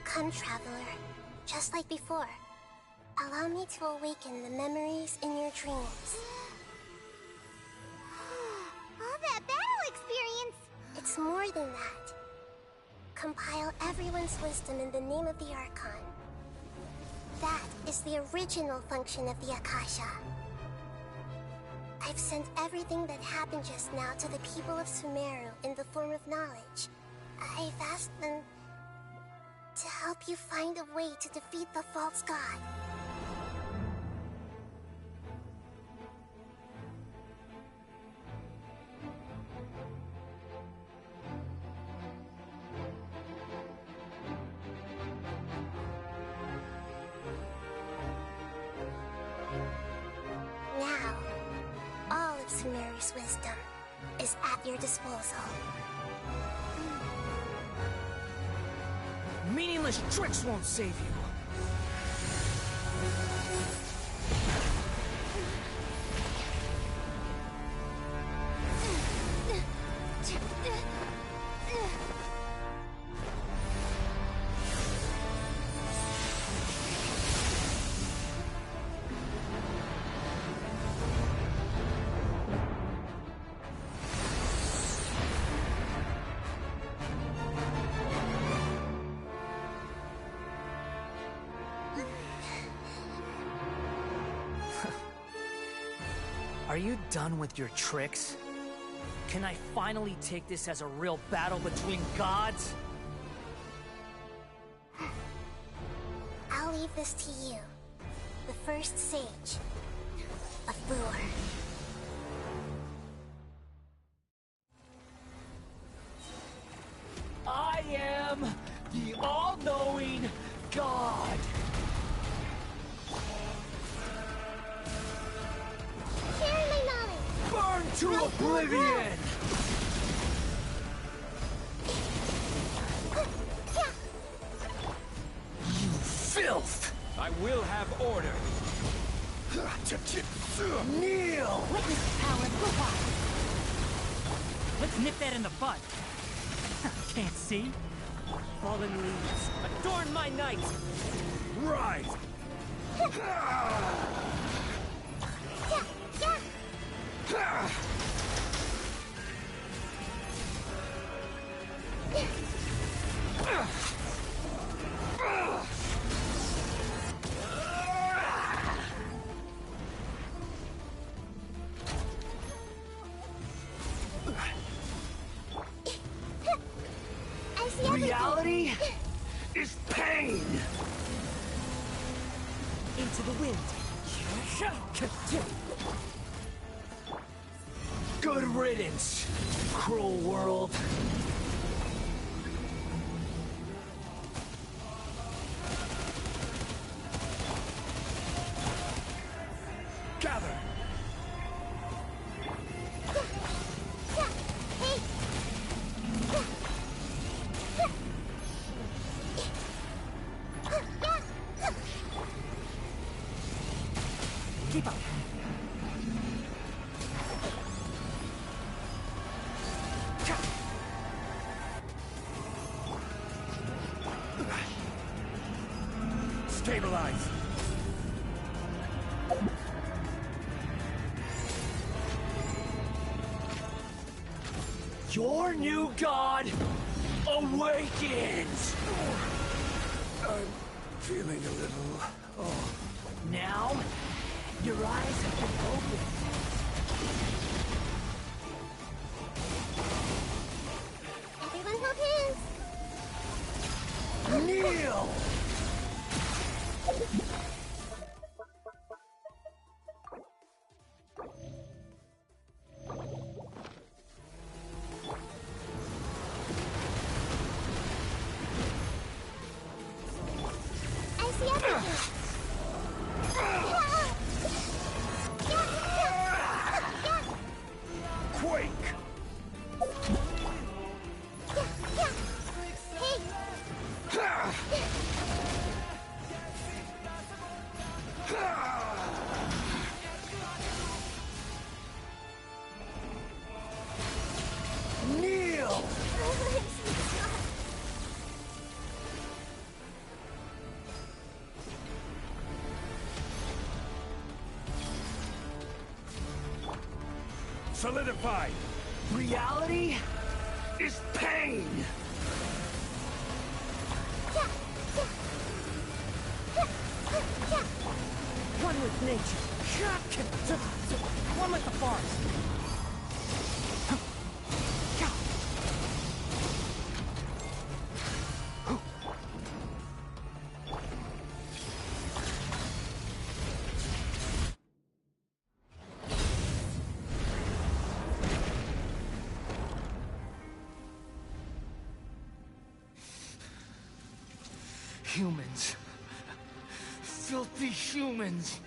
Come, Traveler. Just like before. Allow me to awaken the memories in your dreams. All that battle experience! It's more than that. Compile everyone's wisdom in the name of the Archon. That is the original function of the Akasha. I've sent everything that happened just now to the people of Sumeru in the form of knowledge. I've asked them to help you find a way to defeat the false god. Now, all of Sumeru's wisdom is at your disposal. Meaningless tricks won't save you. Are you done with your tricks? Can I finally take this as a real battle between gods? I'll leave this to you, the first sage of Booer. I am the all-knowing God! Share my knowledge! Burn to oblivion! You filth! I will have order. Kneel! Witness power provide. Let's nip that in the bud. Can't see? Fallen leaves, adorn my night! Right! I see everything. Reality is pain! Into the wind. Good riddance, cruel world. Gather! Keep up. Stabilize! Your new god awakens! I'm feeling a little off. Now, your eyes have been opened. Everyone hold hands! Kneel! solidified. Reality is pain! One with nature. One with the forest. Humans. Filthy humans.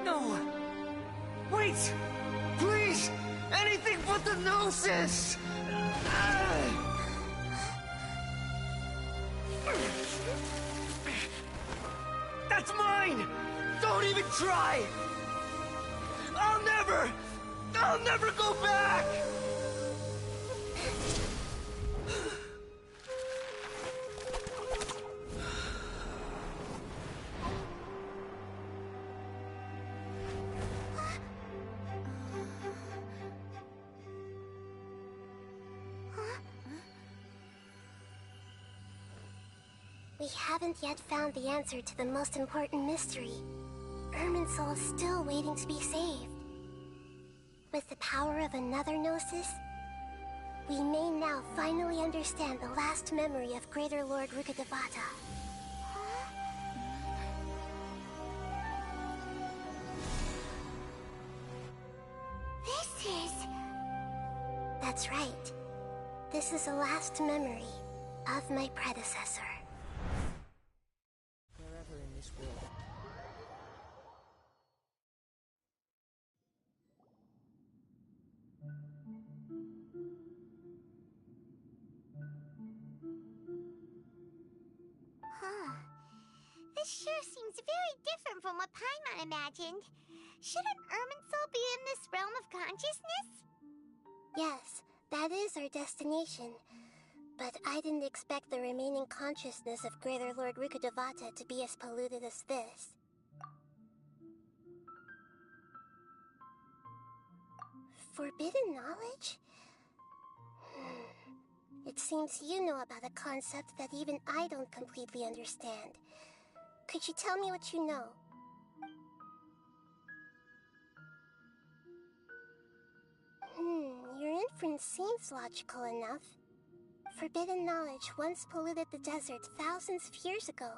No! Wait! Please! Anything but the Gnosis! That's mine! Don't even try! I'll never go back! We haven't yet found the answer to the most important mystery. Irminsul is still waiting to be saved. With the power of another Gnosis, we may now finally understand the last memory of Greater Lord Rukkhadevata. This is... That's right. This is the last memory of my predecessor. Wherever in this world. Huh. This sure seems very different from what Paimon imagined. Shouldn't Irminsul be in this realm of consciousness? Yes, that is our destination. But I didn't expect the remaining consciousness of Greater Lord Rukkhadevata to be as polluted as this. Forbidden knowledge? It seems you know about a concept that even I don't completely understand. Could you tell me what you know? Your inference seems logical enough. Forbidden knowledge once polluted the desert thousands of years ago,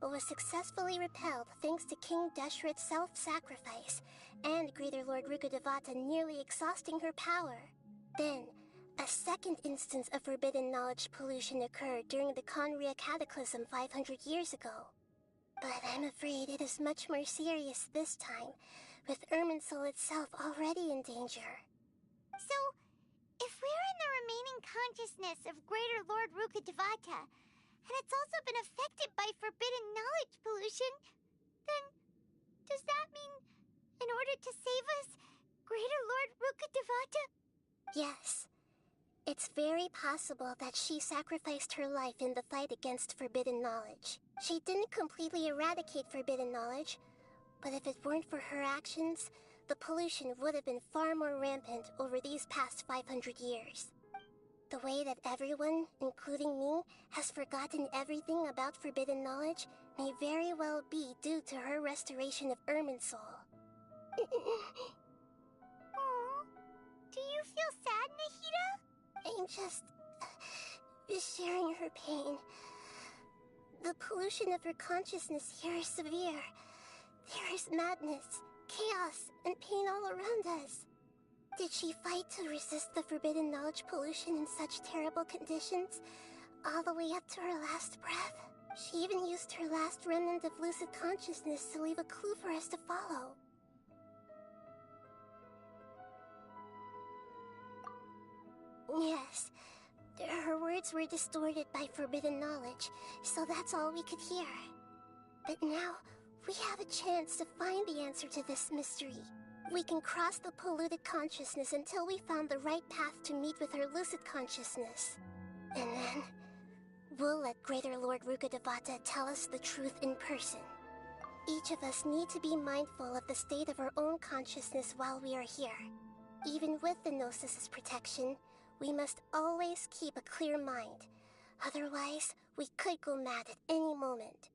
but was successfully repelled thanks to King Deshret's self-sacrifice, and Greater Lord Rukkhadevata nearly exhausting her power. Then, a second instance of forbidden knowledge pollution occurred during the Conria Cataclysm 500 years ago. But I'm afraid it is much more serious this time, with Irminsul itself already in danger. So, if we're in the remaining consciousness of Greater Lord Rukkhadevata, and it's also been affected by forbidden knowledge pollution, then does that mean, in order to save us, Greater Lord Rukkhadevata? Yes. It's very possible that she sacrificed her life in the fight against forbidden knowledge. She didn't completely eradicate forbidden knowledge, but if it weren't for her actions, the pollution would have been far more rampant over these past 500 years. The way that everyone, including me, has forgotten everything about forbidden knowledge may very well be due to her restoration of Irminsul. Aww. Do you feel sad, Nahida? I'm just sharing her pain. The pollution of her consciousness here is severe. There is madness, chaos, and pain all around us. Did she fight to resist the forbidden knowledge pollution in such terrible conditions, all the way up to her last breath? She even used her last remnant of lucid consciousness to leave a clue for us to follow. Yes. Her words were distorted by forbidden knowledge, so that's all we could hear. But now, we have a chance to find the answer to this mystery. We can cross the polluted consciousness until we found the right path to meet with her lucid consciousness. And then, we'll let Greater Lord Rukkhadevata tell us the truth in person. Each of us need to be mindful of the state of our own consciousness while we are here. Even with the Gnosis' protection, we must always keep a clear mind. Otherwise, we could go mad at any moment.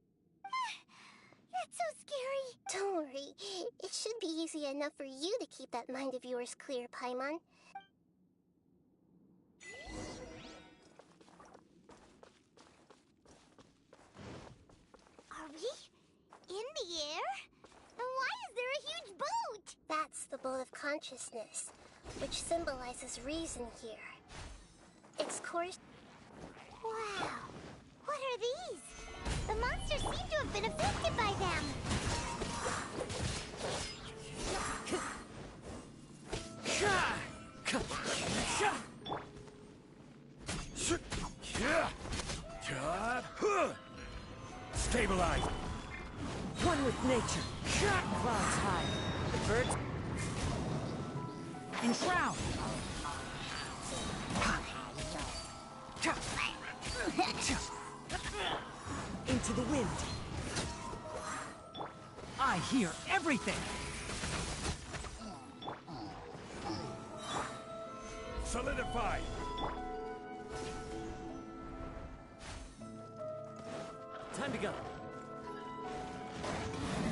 That's so scary. Don't worry. It should be easy enough for you to keep that mind of yours clear, Paimon. Are we in the air? And why is there a huge boat? That's the boat of consciousness, which symbolizes reason here. Its course... Wow. What are these? The monsters seem to have been affected by them. Stabilize. One with nature. Clouds high. The birds. Enshroud. Into the wind. I hear everything. Solidify. Time to go.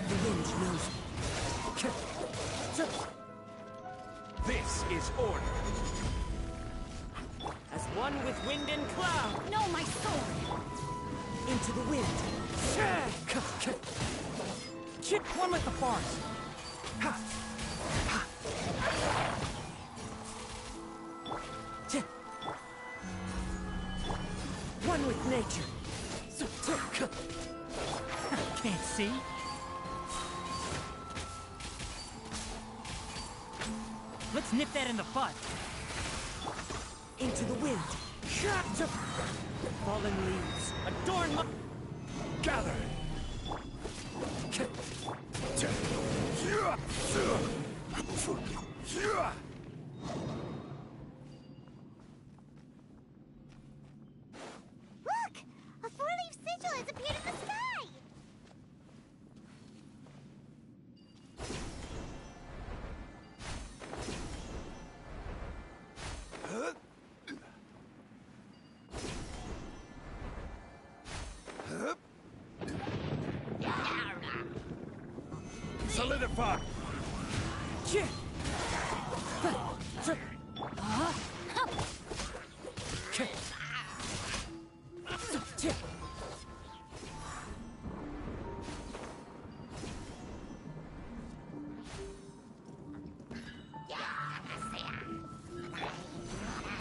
The wind knows me. This is order. As one with wind and cloud. No, my sword. Into the wind. Chip one with the forest. One with nature. Can't see. Let's nip that in the bud. Into the wind. Fallen leaves adorn my... Gather. Look! A four-leaf sigil has appeared in the sky! Solidify.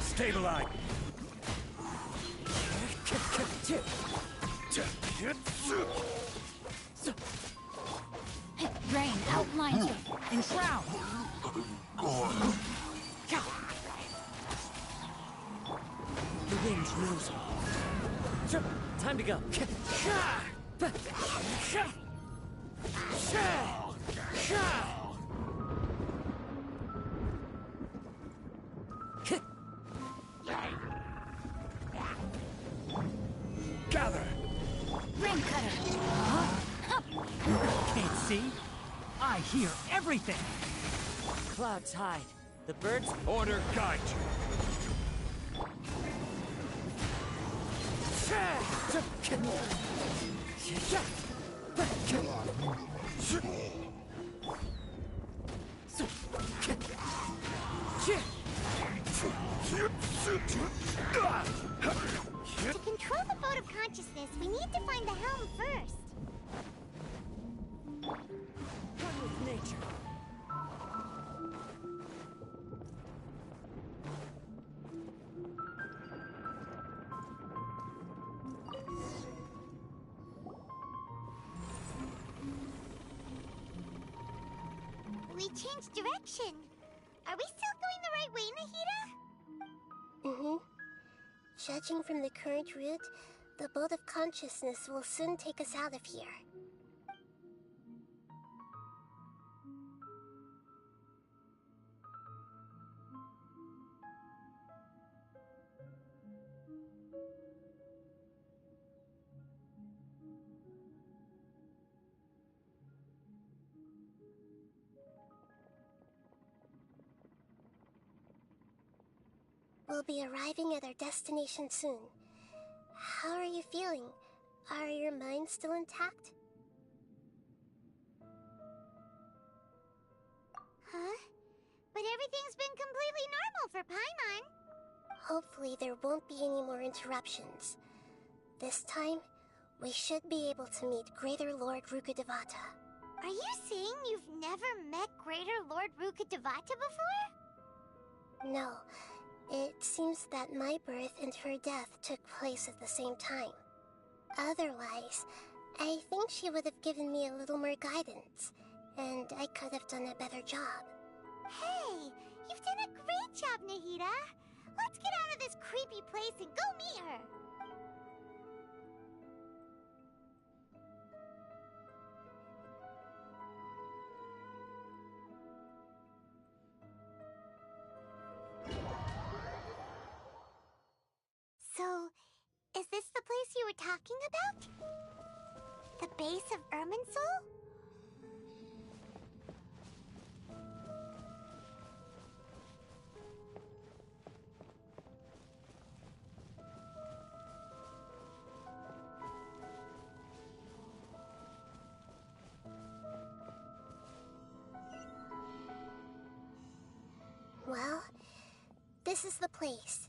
Stabilize. Rain outlines it. Enshroud. The wind knows me. Time to go. Gather. Ring cutter. Can't see. I hear everything. Clouds hide. The birds... Order guide you. To control the boat of consciousness, we need to find the helm first. One with nature. We changed direction. Are we still going the right way, Nahida? Judging from the current route, the boat of consciousness will soon take us out of here. We'll be arriving at our destination soon. How are you feeling? Are your minds still intact? Huh? But everything's been completely normal for Paimon. Hopefully there won't be any more interruptions. This time, we should be able to meet Greater Lord Rukkhadevata. Are you saying you've never met Greater Lord Rukkhadevata before? No. It seems that my birth and her death took place at the same time. Otherwise, I think she would have given me a little more guidance, and I could have done a better job. Hey, you've done a great job, Nahida. Let's get out of this creepy place and go meet her. So, is this the place you were talking about? The base of Irminsul? Well, this is the place.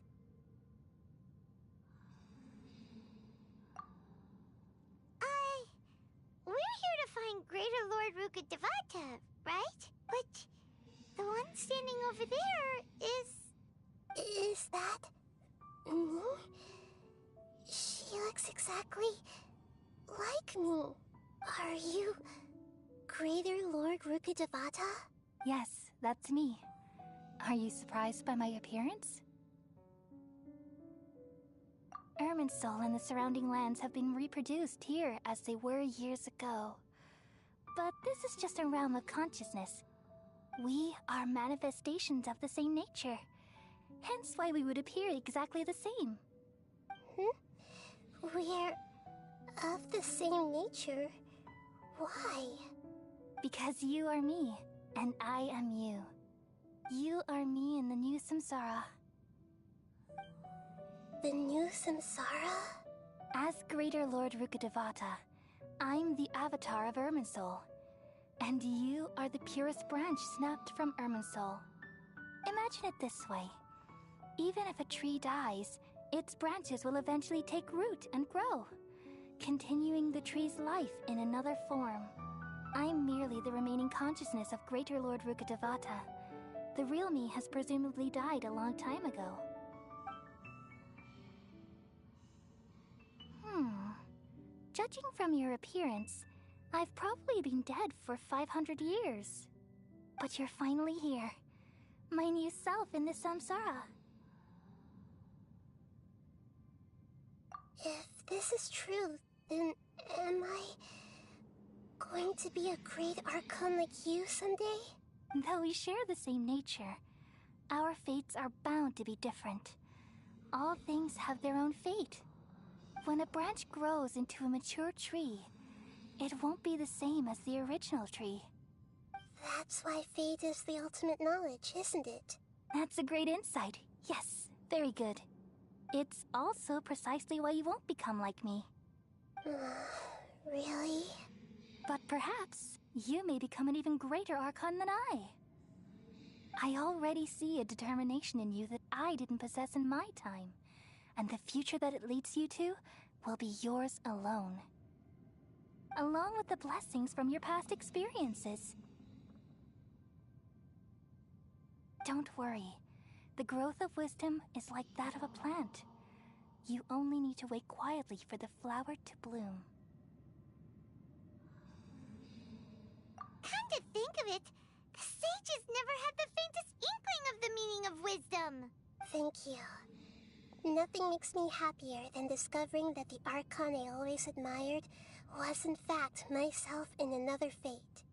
We're here to find Greater Lord Rukkhadevata, right? But the one standing over there is... Is that... me? She looks exactly like me. Are you Greater Lord Rukkhadevata? Yes, that's me. Are you surprised by my appearance? Irminsul and the surrounding lands have been reproduced here as they were years ago. But this is just a realm of consciousness. We are manifestations of the same nature. Hence why we would appear exactly the same. We're of the same nature? Why? Because you are me, and I am you. You are me in the new samsara. The new samsara? As Greater Lord Rukkhadevata, I'm the avatar of Irminsul. And you are the purest branch snapped from Irminsul. Imagine it this way. Even if a tree dies, its branches will eventually take root and grow, continuing the tree's life in another form. I'm merely the remaining consciousness of Greater Lord Rukkhadevata. The real me has presumably died a long time ago. Judging from your appearance, I've probably been dead for 500 years. But you're finally here. My new self in the samsara. If this is true, then am I going to be a great Archon like you someday? Though we share the same nature, our fates are bound to be different. All things have their own fate. When a branch grows into a mature tree, it won't be the same as the original tree. That's why fate is the ultimate knowledge, isn't it? That's a great insight. Yes, very good. It's also precisely why you won't become like me. Really? But perhaps you may become an even greater Archon than I already see a determination in you that I didn't possess in my time. And the future that it leads you to will be yours alone. Along with the blessings from your past experiences. Don't worry. The growth of wisdom is like that of a plant. You only need to wait quietly for the flower to bloom. Come to think of it, the sages never had the faintest inkling of the meaning of wisdom. Thank you. Nothing makes me happier than discovering that the Archon I always admired was in fact myself in another fate.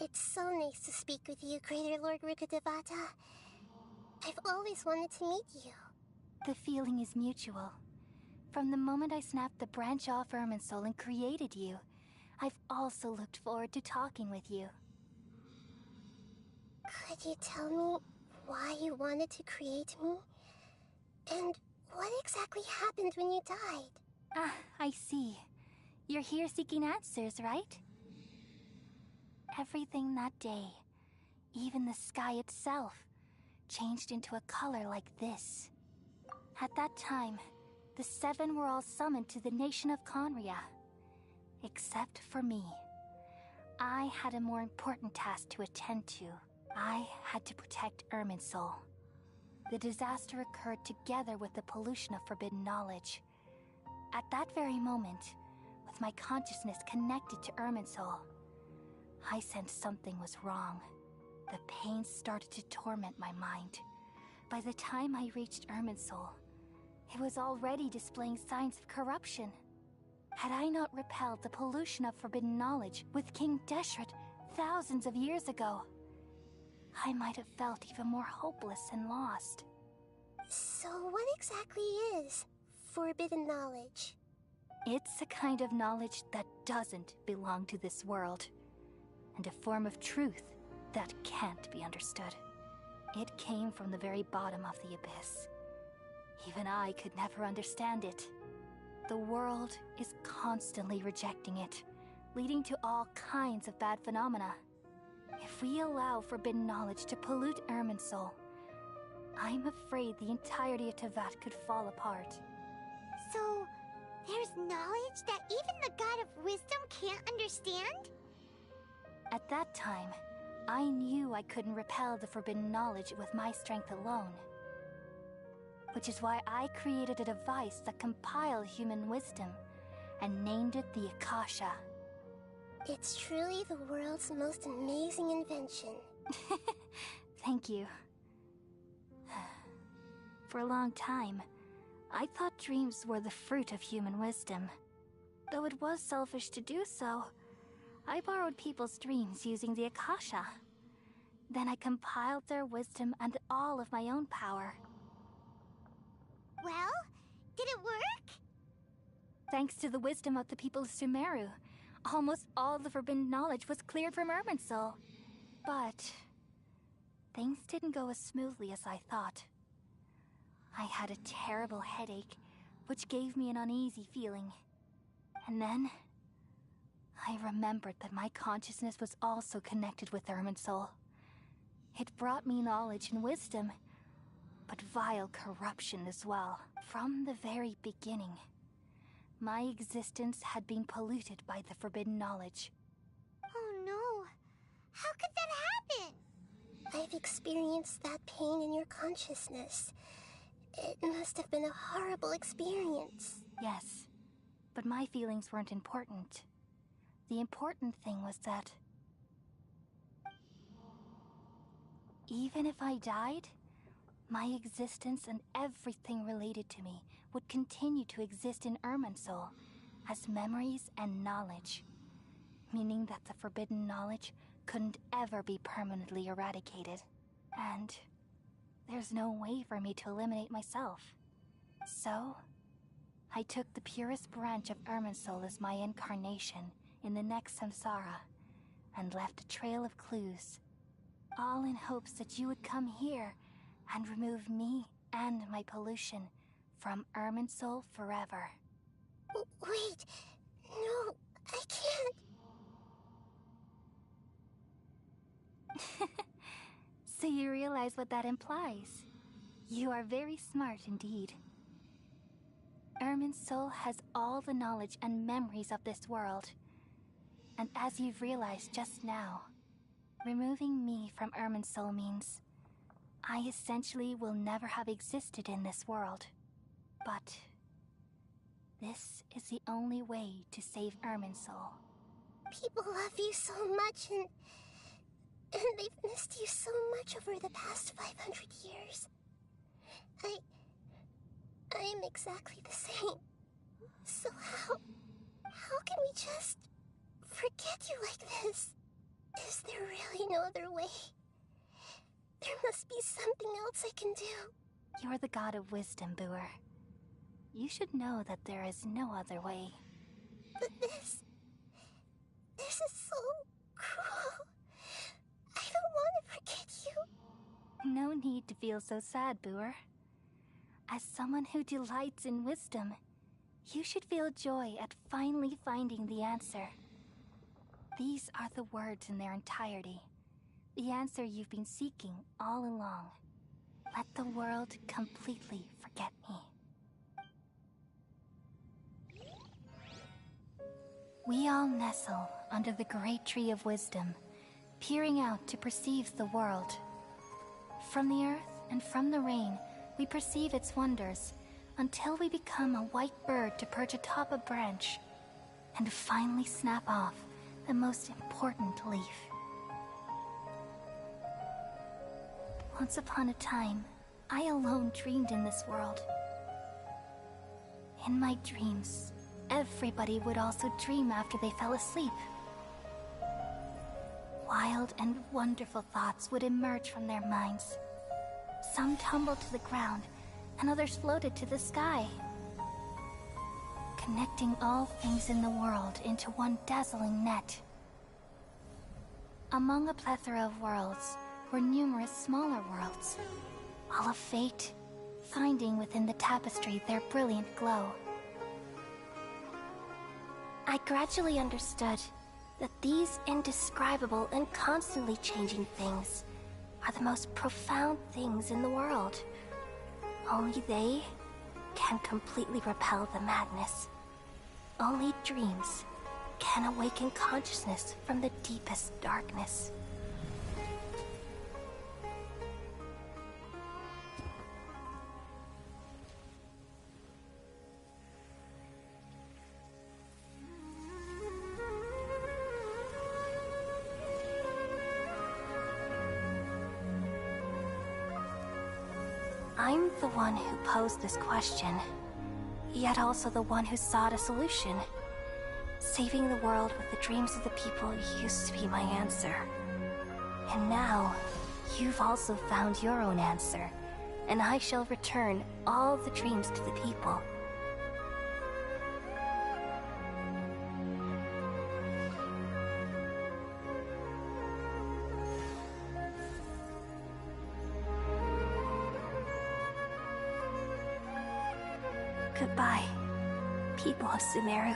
It's so nice to speak with you, Greater Lord Rukkhadevata. I've always wanted to meet you. The feeling is mutual. From the moment I snapped the branch off Irminsul and created you, I've also looked forward to talking with you. Could you tell me why you wanted to create me? And what exactly happened when you died? Ah, I see. You're here seeking answers, right? Everything that day, even the sky itself, changed into a color like this. At that time, the seven were all summoned to the nation of Conria. Except for me. I had a more important task to attend to. I had to protect Irminsul. The disaster occurred together with the pollution of forbidden knowledge. At that very moment, with my consciousness connected to Irminsul, I sensed something was wrong. The pain started to torment my mind. By the time I reached Irminsul, it was already displaying signs of corruption. Had I not repelled the pollution of forbidden knowledge with King Deshret thousands of years ago, I might have felt even more hopeless and lost. So what exactly is forbidden knowledge? It's a kind of knowledge that doesn't belong to this world, and a form of truth that can't be understood. It came from the very bottom of the abyss. Even I could never understand it. The world is constantly rejecting it, leading to all kinds of bad phenomena. If we allow forbidden knowledge to pollute Irminsul, I'm afraid the entirety of Teyvat could fall apart. So, there's knowledge that even the God of Wisdom can't understand? At that time, I knew I couldn't repel the forbidden knowledge with my strength alone. Which is why I created a device that compiled human wisdom and named it the Akasha. It's truly the world's most amazing invention. Thank you. For a long time, I thought dreams were the fruit of human wisdom. Though it was selfish to do so, I borrowed people's dreams using the Akasha. Then I compiled their wisdom and all of my own power. Well, did it work? Thanks to the wisdom of the people of Sumeru, almost all the forbidden knowledge was cleared from Irminsul. But things didn't go as smoothly as I thought. I had a terrible headache, which gave me an uneasy feeling. And then I remembered that my consciousness was also connected with Irminsul. It brought me knowledge and wisdom, but vile corruption as well. From the very beginning, my existence had been polluted by the forbidden knowledge. Oh no! How could that happen? I've experienced that pain in your consciousness. It must have been a horrible experience. Yes, but my feelings weren't important. The important thing was that even if I died, my existence and everything related to me would continue to exist in Irminsul as memories and knowledge, meaning that the forbidden knowledge couldn't ever be permanently eradicated. And there's no way for me to eliminate myself. So, I took the purest branch of Irminsul as my incarnation in the next samsara and left a trail of clues, all in hopes that you would come here and remove me and my pollution from Irminsul forever. Wait, no, I can't. So you realize what that implies. You are very smart indeed. Irminsul has all the knowledge and memories of this world. And as you've realized just now, removing me from Irminsul means I essentially will never have existed in this world. But this is the only way to save Irminsul. People love you so much and they've missed you so much over the past 500 years. I am exactly the same. So how can we just forget you like this? Is there really no other way? There must be something else I can do. You're the god of wisdom, Booer. You should know that there is no other way. But this is so cruel. I don't want to forget you. No need to feel so sad, Booer. As someone who delights in wisdom, you should feel joy at finally finding the answer. These are the words in their entirety. The answer you've been seeking all along. Let the world completely forget me. We all nestle under the great tree of wisdom, peering out to perceive the world. From the earth and from the rain, we perceive its wonders, until we become a white bird to perch atop a branch, and finally snap off the most important leaf. Once upon a time, I alone dreamed in this world. In my dreams, everybody would also dream after they fell asleep. Wild and wonderful thoughts would emerge from their minds. Some tumbled to the ground, and others floated to the sky, connecting all things in the world into one dazzling net. Among a plethora of worlds were numerous smaller worlds, all of fate, finding within the tapestry their brilliant glow. I gradually understood that these indescribable and constantly changing things are the most profound things in the world. Only they can completely repel the madness. Only dreams can awaken consciousness from the deepest darkness. I'm the one who posed this question, yet also the one who sought a solution. Saving the world with the dreams of the people used to be my answer. And now, you've also found your own answer, and I shall return all the dreams to the people. Goodbye, people of Sumeru.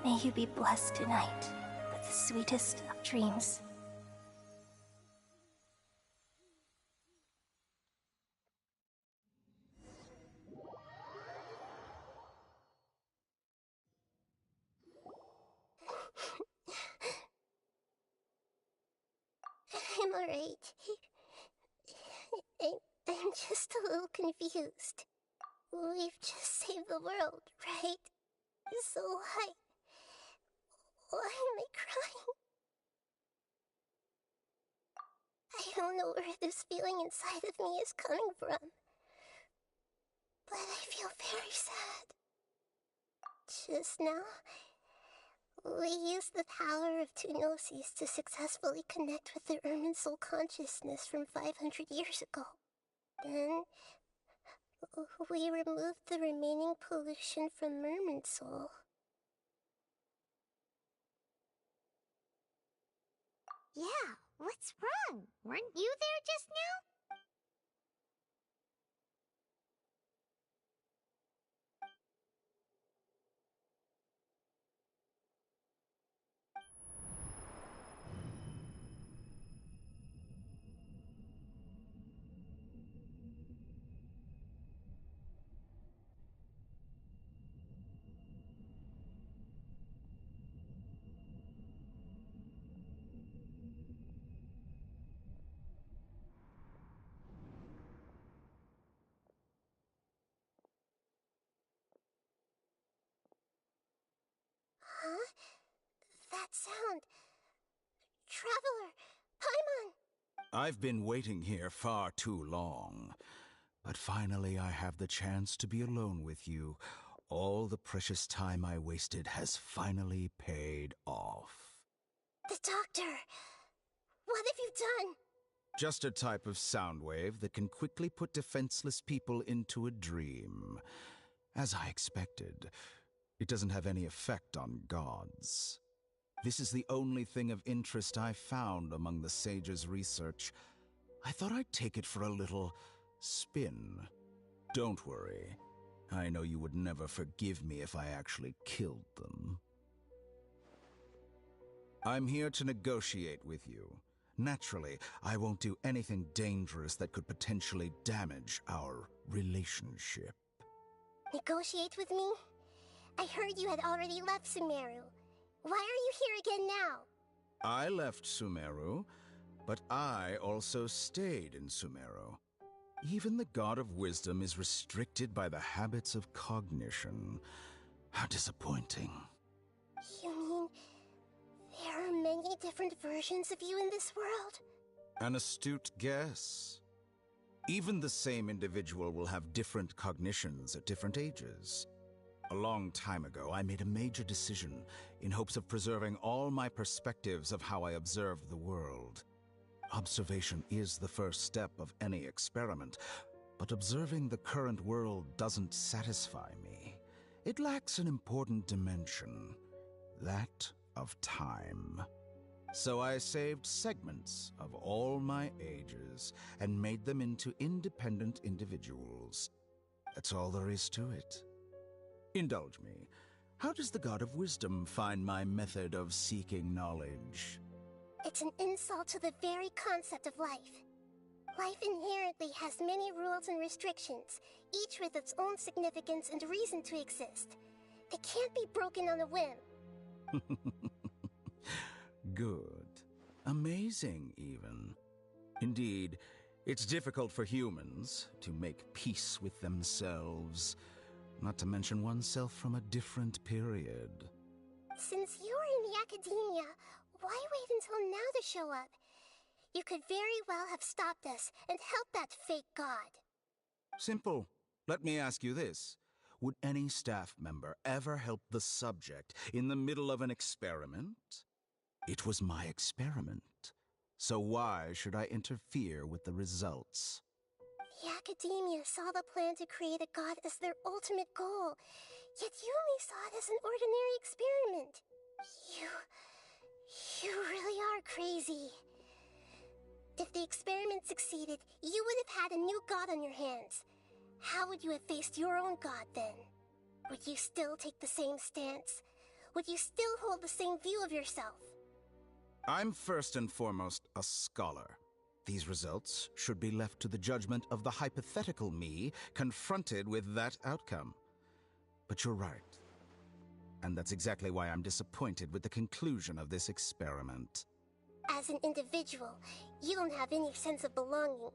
May you be blessed tonight with the sweetest of dreams. I'm alright. I'm just a little confused. We've just saved the world, right? So why am I crying? I don't know where this feeling inside of me is coming from, but I feel very sad. Just now, we used the power of two gnosis to successfully connect with the Irminsul consciousness from 500 years ago. Then, we removed the remaining pollution from Irminsul. Yeah, what's wrong? Weren't you there just now? Huh? That sound. Traveler! Paimon! I've been waiting here far too long. But finally I have the chance to be alone with you. All the precious time I wasted has finally paid off. The doctor! What have you done? Just a type of sound wave that can quickly put defenseless people into a dream. As I expected, it doesn't have any effect on gods. This is the only thing of interest I found among the sage's research. I thought I'd take it for a little spin. Don't worry. I know you would never forgive me if I actually killed them. I'm here to negotiate with you. Naturally, I won't do anything dangerous that could potentially damage our relationship. Negotiate with me? I heard you had already left Sumeru. Why are you here again now? I left Sumeru, but I also stayed in Sumeru. Even the God of Wisdom is restricted by the habits of cognition. How disappointing. You mean there are many different versions of you in this world? An astute guess. Even the same individual will have different cognitions at different ages. A long time ago, I made a major decision in hopes of preserving all my perspectives of how I observed the world. Observation is the first step of any experiment, but observing the current world doesn't satisfy me. It lacks an important dimension, that of time. So I saved segments of all my ages and made them into independent individuals. That's all there is to it. Indulge me. How does the God of Wisdom find my method of seeking knowledge? It's an insult to the very concept of life. Life inherently has many rules and restrictions, each with its own significance and reason to exist. They can't be broken on a whim. Good. Amazing, even. Indeed, it's difficult for humans to make peace with themselves, not to mention oneself from a different period. Since you were in the academia, why wait until now to show up? You could very well have stopped us and helped that fake god. Simple. Let me ask you this. Would any staff member ever help the subject in the middle of an experiment? It was my experiment. So why should I interfere with the results? The academia saw the plan to create a god as their ultimate goal, yet you only saw it as an ordinary experiment. You really are crazy. If the experiment succeeded, you would have had a new god on your hands. How would you have faced your own god then? Would you still take the same stance? Would you still hold the same view of yourself? I'm first and foremost a scholar. These results should be left to the judgment of the hypothetical me confronted with that outcome. But you're right. And that's exactly why I'm disappointed with the conclusion of this experiment. As an individual, you don't have any sense of belonging.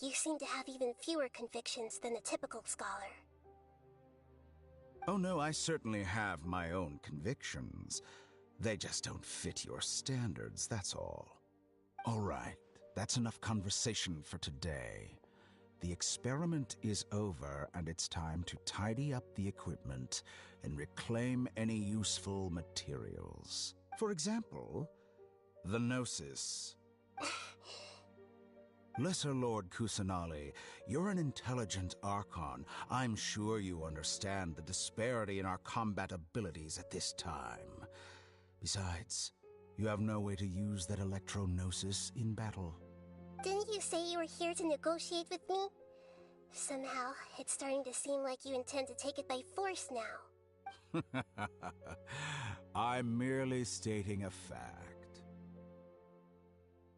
You seem to have even fewer convictions than a typical scholar. Oh no, I certainly have my own convictions. They just don't fit your standards, that's all. All right, that's enough conversation for today. The experiment is over, and it's time to tidy up the equipment and reclaim any useful materials. For example, the Gnosis. Lesser Lord Kusanali, you're an intelligent Archon. I'm sure you understand the disparity in our combat abilities at this time. Besides, you have no way to use that Electro-Gnosis in battle. Didn't you say you were here to negotiate with me? Somehow, it's starting to seem like you intend to take it by force now. I'm merely stating a fact.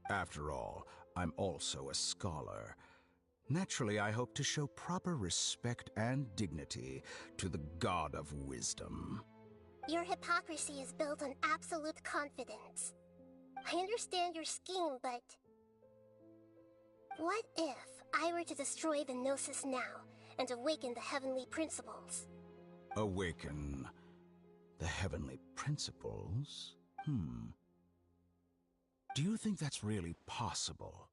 After all, I'm also a scholar. Naturally, I hope to show proper respect and dignity to the God of Wisdom. Your hypocrisy is built on absolute confidence. I understand your scheme, but... what if I were to destroy the Gnosis now and awaken the heavenly principles? Awaken the heavenly principles? Do you think that's really possible?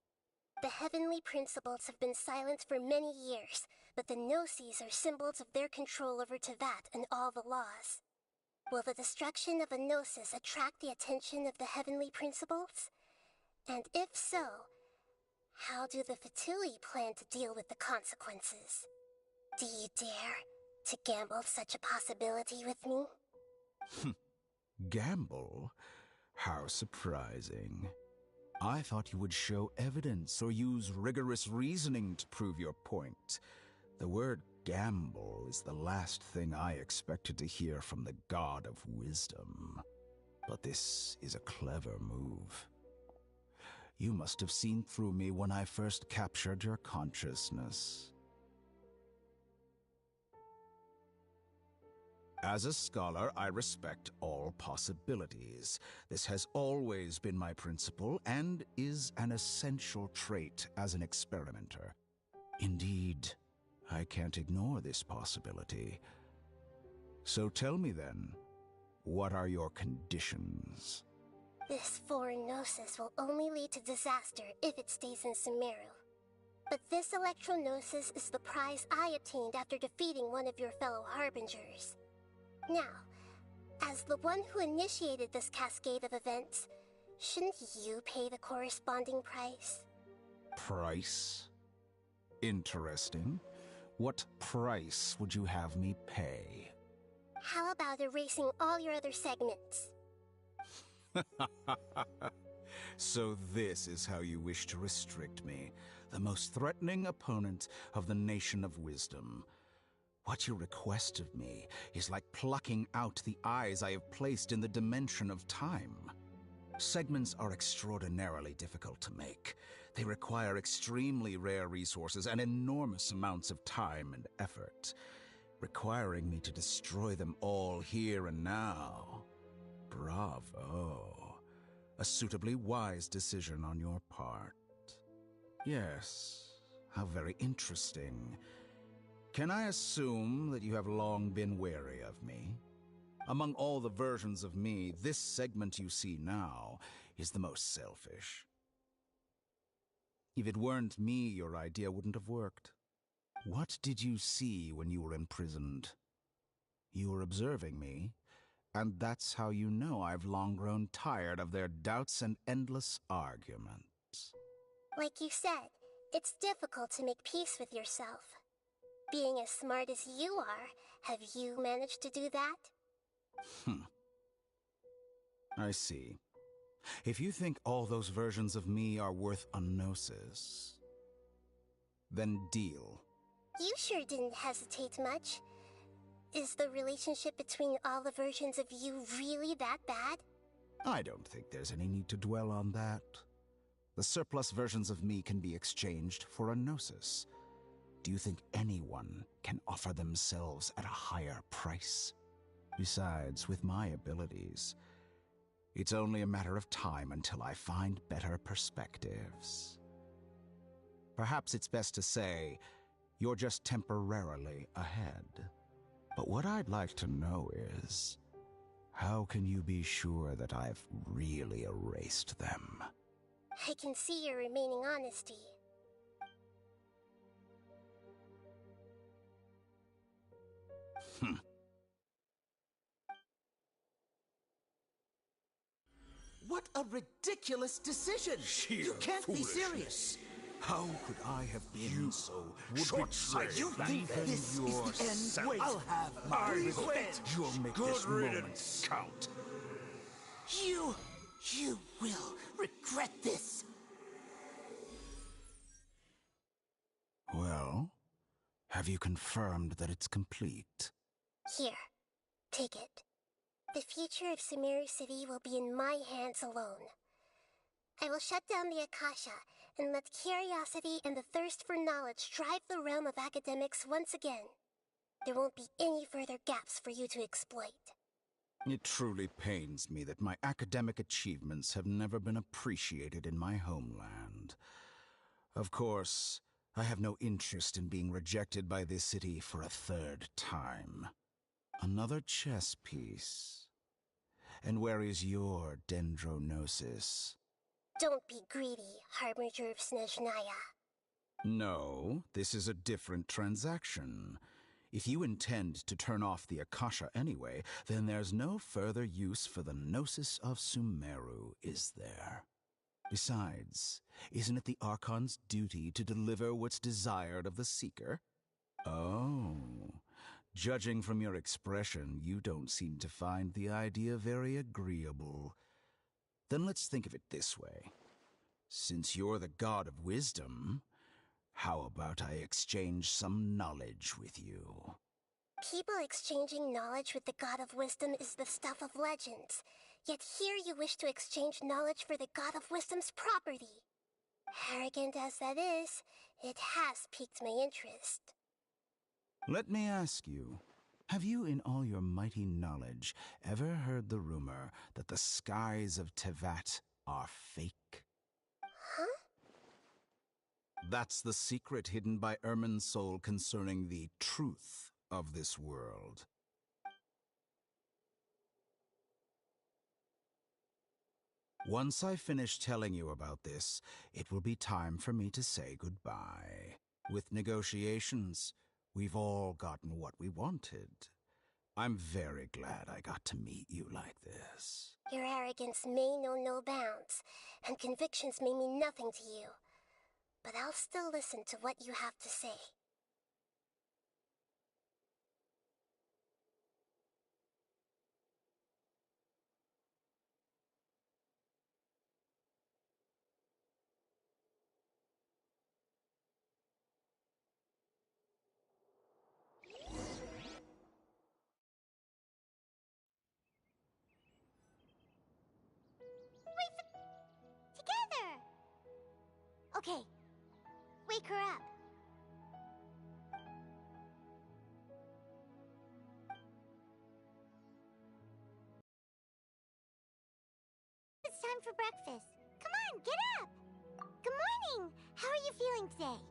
The heavenly principles have been silent for many years, but the Gnosis are symbols of their control over Tevat and all the laws. Will the destruction of a Gnosis attract the attention of the heavenly principles? And if so, how do the Fatui plan to deal with the consequences? Do you dare to gamble such a possibility with me? Gamble? How surprising. I thought you would show evidence or use rigorous reasoning to prove your point. The word gamble is the last thing I expected to hear from the God of Wisdom. But this is a clever move. You must have seen through me when I first captured your consciousness. As a scholar, I respect all possibilities. This has always been my principle and is an essential trait as an experimenter. Indeed, I can't ignore this possibility. So tell me then, what are your conditions? This foreign Gnosis will only lead to disaster if it stays in Sumeru. But this Electro-Gnosis is the prize I obtained after defeating one of your fellow Harbingers. Now, as the one who initiated this cascade of events, shouldn't you pay the corresponding price? Price? Interesting. What price would you have me pay? How about erasing all your other segments? So this is how you wish to restrict me, the most threatening opponent of the Nation of Wisdom. What you request of me is like plucking out the eyes I have placed in the dimension of time. Segments are extraordinarily difficult to make. They require extremely rare resources and enormous amounts of time and effort, requiring me to destroy them all here and now. Bravo. A suitably wise decision on your part. Yes, how very interesting. Can I assume that you have long been wary of me? Among all the versions of me, this segment you see now is the most selfish. If it weren't me, your idea wouldn't have worked. What did you see when you were imprisoned? You were observing me, and that's how you know I've long grown tired of their doubts and endless arguments. Like you said, it's difficult to make peace with yourself. Being as smart as you are, have you managed to do that? I see. If you think all those versions of me are worth a gnosis, then deal. You sure didn't hesitate much. Is the relationship between all the versions of you really that bad? I don't think there's any need to dwell on that. The surplus versions of me can be exchanged for a gnosis. Do you think anyone can offer themselves at a higher price? Besides, with my abilities, it's only a matter of time until I find better perspectives. Perhaps it's best to say, you're just temporarily ahead. But what I'd like to know is, how can you be sure that I've really erased them? I can see your remaining honesty. What a ridiculous decision! You can't be serious! How could I have been so short-sighted? You think this is the end? Wait, I'll have my revenge! You'll make Good this moment riddance. count. You will regret this! Well, have you confirmed that it's complete? Here, take it. The future of Sumeru City will be in my hands alone. I will shut down the Akasha and let curiosity and the thirst for knowledge drive the realm of academics once again. There won't be any further gaps for you to exploit. It truly pains me that my academic achievements have never been appreciated in my homeland. Of course, I have no interest in being rejected by this city for a third time. Another chess piece. And where is your dendrognosis? Don't be greedy, Harbinger of Snezhnaya. No, this is a different transaction. If you intend to turn off the Akasha anyway, then there's no further use for the Gnosis of Sumeru, is there? Besides, isn't it the Archon's duty to deliver what's desired of the Seeker? Oh, judging from your expression, you don't seem to find the idea very agreeable. Then let's think of it this way. Since you're the god of wisdom, how about I exchange some knowledge with you? People exchanging knowledge with the god of wisdom is the stuff of legends. Yet here you wish to exchange knowledge for the god of wisdom's property. Arrogant as that is, it has piqued my interest. Let me ask you, have you in all your mighty knowledge ever heard the rumor that the skies of Tevat are fake? Huh? That's the secret hidden by Irminsul concerning the truth of this world. Once I finish telling you about this, it will be time for me to say goodbye. With negotiations, we've all gotten what we wanted. I'm very glad I got to meet you like this. Your arrogance may know no bounds, and convictions may mean nothing to you. But I'll still listen to what you have to say. Together! Okay. Wake her up. It's time for breakfast. Come on, get up! Good morning! How are you feeling today?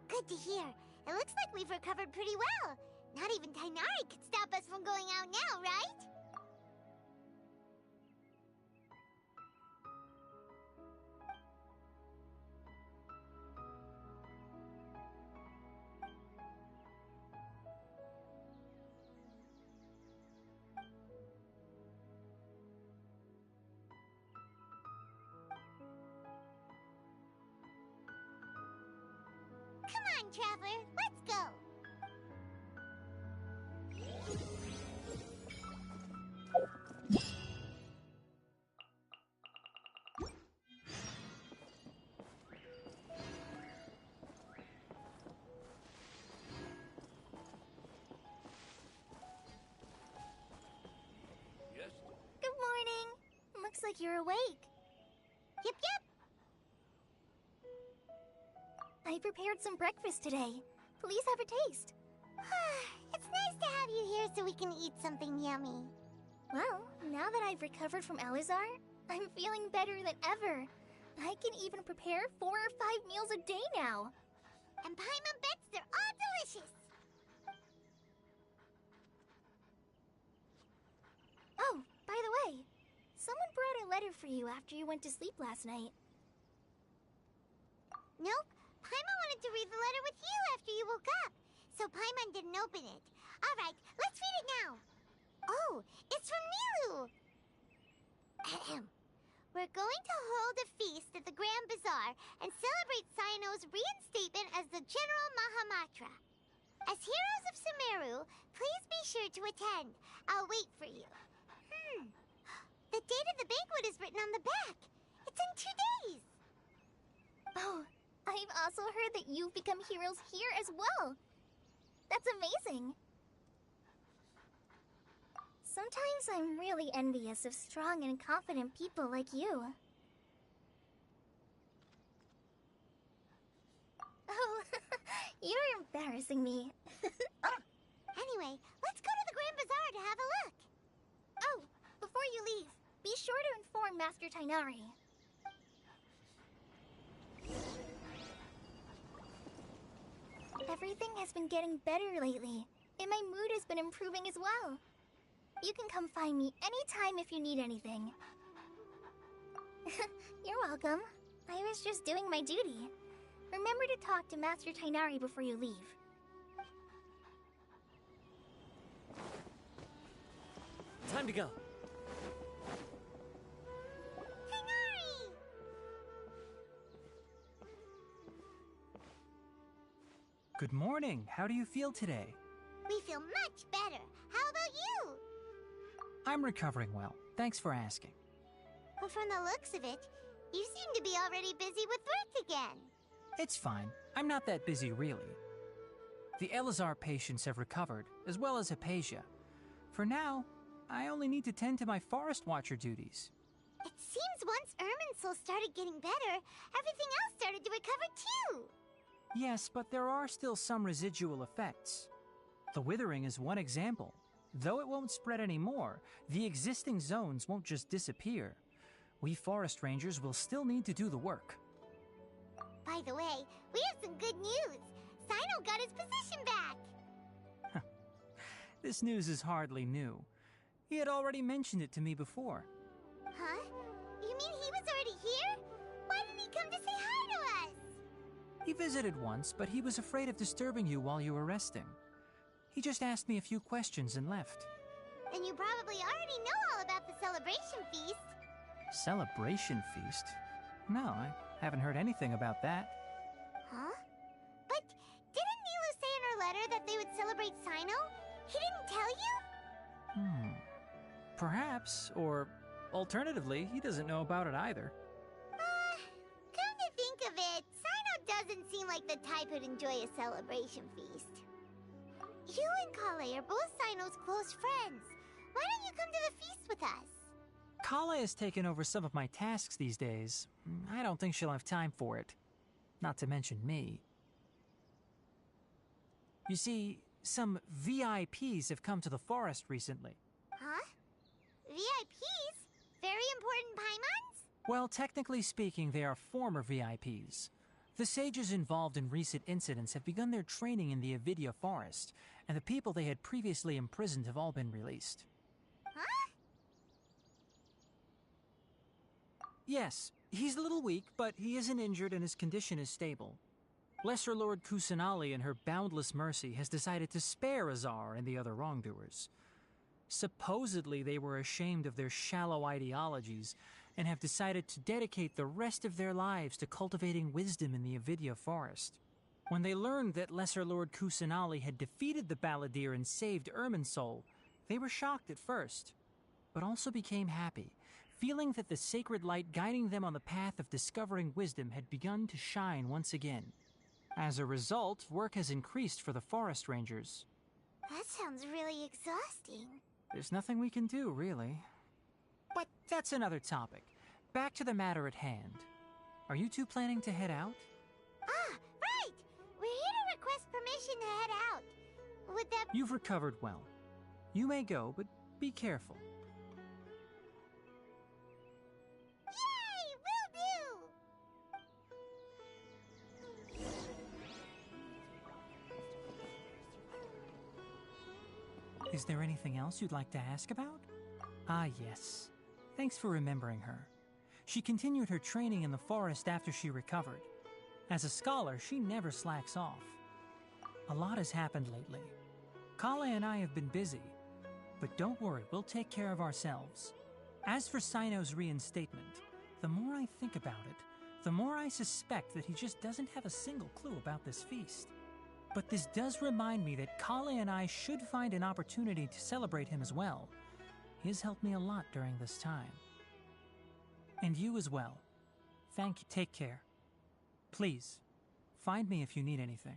Good to hear. It looks like we've recovered pretty well. Not even Tainari could stop us from going out now, right? Come on, Traveler, let's go! Yes? Good morning. Looks like you're awake. Yep, yep. I prepared some breakfast today. Please have a taste. It's nice to have you here so we can eat something yummy. Well, now that I've recovered from Alizar, I'm feeling better than ever. I can even prepare 4 or 5 meals a day now. And Paimon bets they're all delicious. Oh, by the way, someone brought a letter for you after you went to sleep last night. Nope. Paimon wanted to read the letter with you after you woke up, so Paimon didn't open it. All right, let's read it now. Oh, it's from Nilu. Ahem. We're going to hold a feast at the Grand Bazaar and celebrate Cyano's reinstatement as the General Mahamatra. As heroes of Sumeru, please be sure to attend. I'll wait for you. The date of the banquet is written on the back. It's in 2 days. Oh, I've also heard that you've become heroes here as well. That's amazing. Sometimes I'm really envious of strong and confident people like you. Oh, you're embarrassing me. Anyway, let's go to the Grand Bazaar to have a look. Oh, before you leave, be sure to inform Master Tainari. Everything has been getting better lately, and my mood has been improving as well. You can come find me anytime if you need anything. You're welcome. I was just doing my duty. Remember to talk to Master Tainari before you leave. Time to go. Tainari! Good morning. How do you feel today? We feel much better. How about you? I'm recovering well. Thanks for asking. Well, from the looks of it, you seem to be already busy with work again. It's fine. I'm not that busy, really. The Elazar patients have recovered, as well as Hypatia. For now, I only need to tend to my Forest Watcher duties. It seems once Irminsul started getting better, everything else started to recover too. Yes, but there are still some residual effects. The withering is one example. Though it won't spread anymore, the existing zones won't just disappear. We forest rangers will still need to do the work. By the way, we have some good news. Sino got his position back. This news is hardly new. He had already mentioned it to me before. Huh? You mean he was already here? Why didn't he come to say hi to us? He visited once, but he was afraid of disturbing you while you were resting. He just asked me a few questions and left. Then you probably already know all about the celebration feast. Celebration feast? No, I haven't heard anything about that. Huh? But didn't Nilu say in her letter that they would celebrate Sino? He didn't tell you? Perhaps, or alternatively, he doesn't know about it either. Come to think of it, Sino doesn't seem like the type who'd enjoy a celebration feast. You and Kale are both Sino's close friends. Why don't you come to the feast with us? Kala has taken over some of my tasks these days. I don't think she'll have time for it. Not to mention me. You see, some VIPs have come to the forest recently. Huh? VIPs? Very important Paimons? Well, technically speaking, they are former VIPs. The sages involved in recent incidents have begun their training in the Avidya forest, and the people they had previously imprisoned have all been released. Huh? Yes, he's a little weak, but he isn't injured and his condition is stable. Lesser Lord Kusanali, in her boundless mercy, has decided to spare Azar and the other wrongdoers. Supposedly, they were ashamed of their shallow ideologies and have decided to dedicate the rest of their lives to cultivating wisdom in the Avidya forest. When they learned that Lesser Lord Kusanali had defeated the Balladeer and saved Irminsul, they were shocked at first, but also became happy, feeling that the sacred light guiding them on the path of discovering wisdom had begun to shine once again. As a result, work has increased for the forest rangers. That sounds really exhausting. There's nothing we can do, really. But that's another topic. Back to the matter at hand. Are you two planning to head out? Ah, right! We're here to request permission to head out. Would that... You've recovered well. You may go, but be careful. Yay! Will do! Is there anything else you'd like to ask about? Ah, yes. Thanks for remembering her. She continued her training in the forest after she recovered. As a scholar, she never slacks off. A lot has happened lately. Kale and I have been busy, but don't worry, we'll take care of ourselves. As for Sino's reinstatement, the more I think about it, the more I suspect that he just doesn't have a single clue about this feast. But this does remind me that Kale and I should find an opportunity to celebrate him as well. He has helped me a lot during this time. And you as well. Thank you. Take care. Please, find me if you need anything.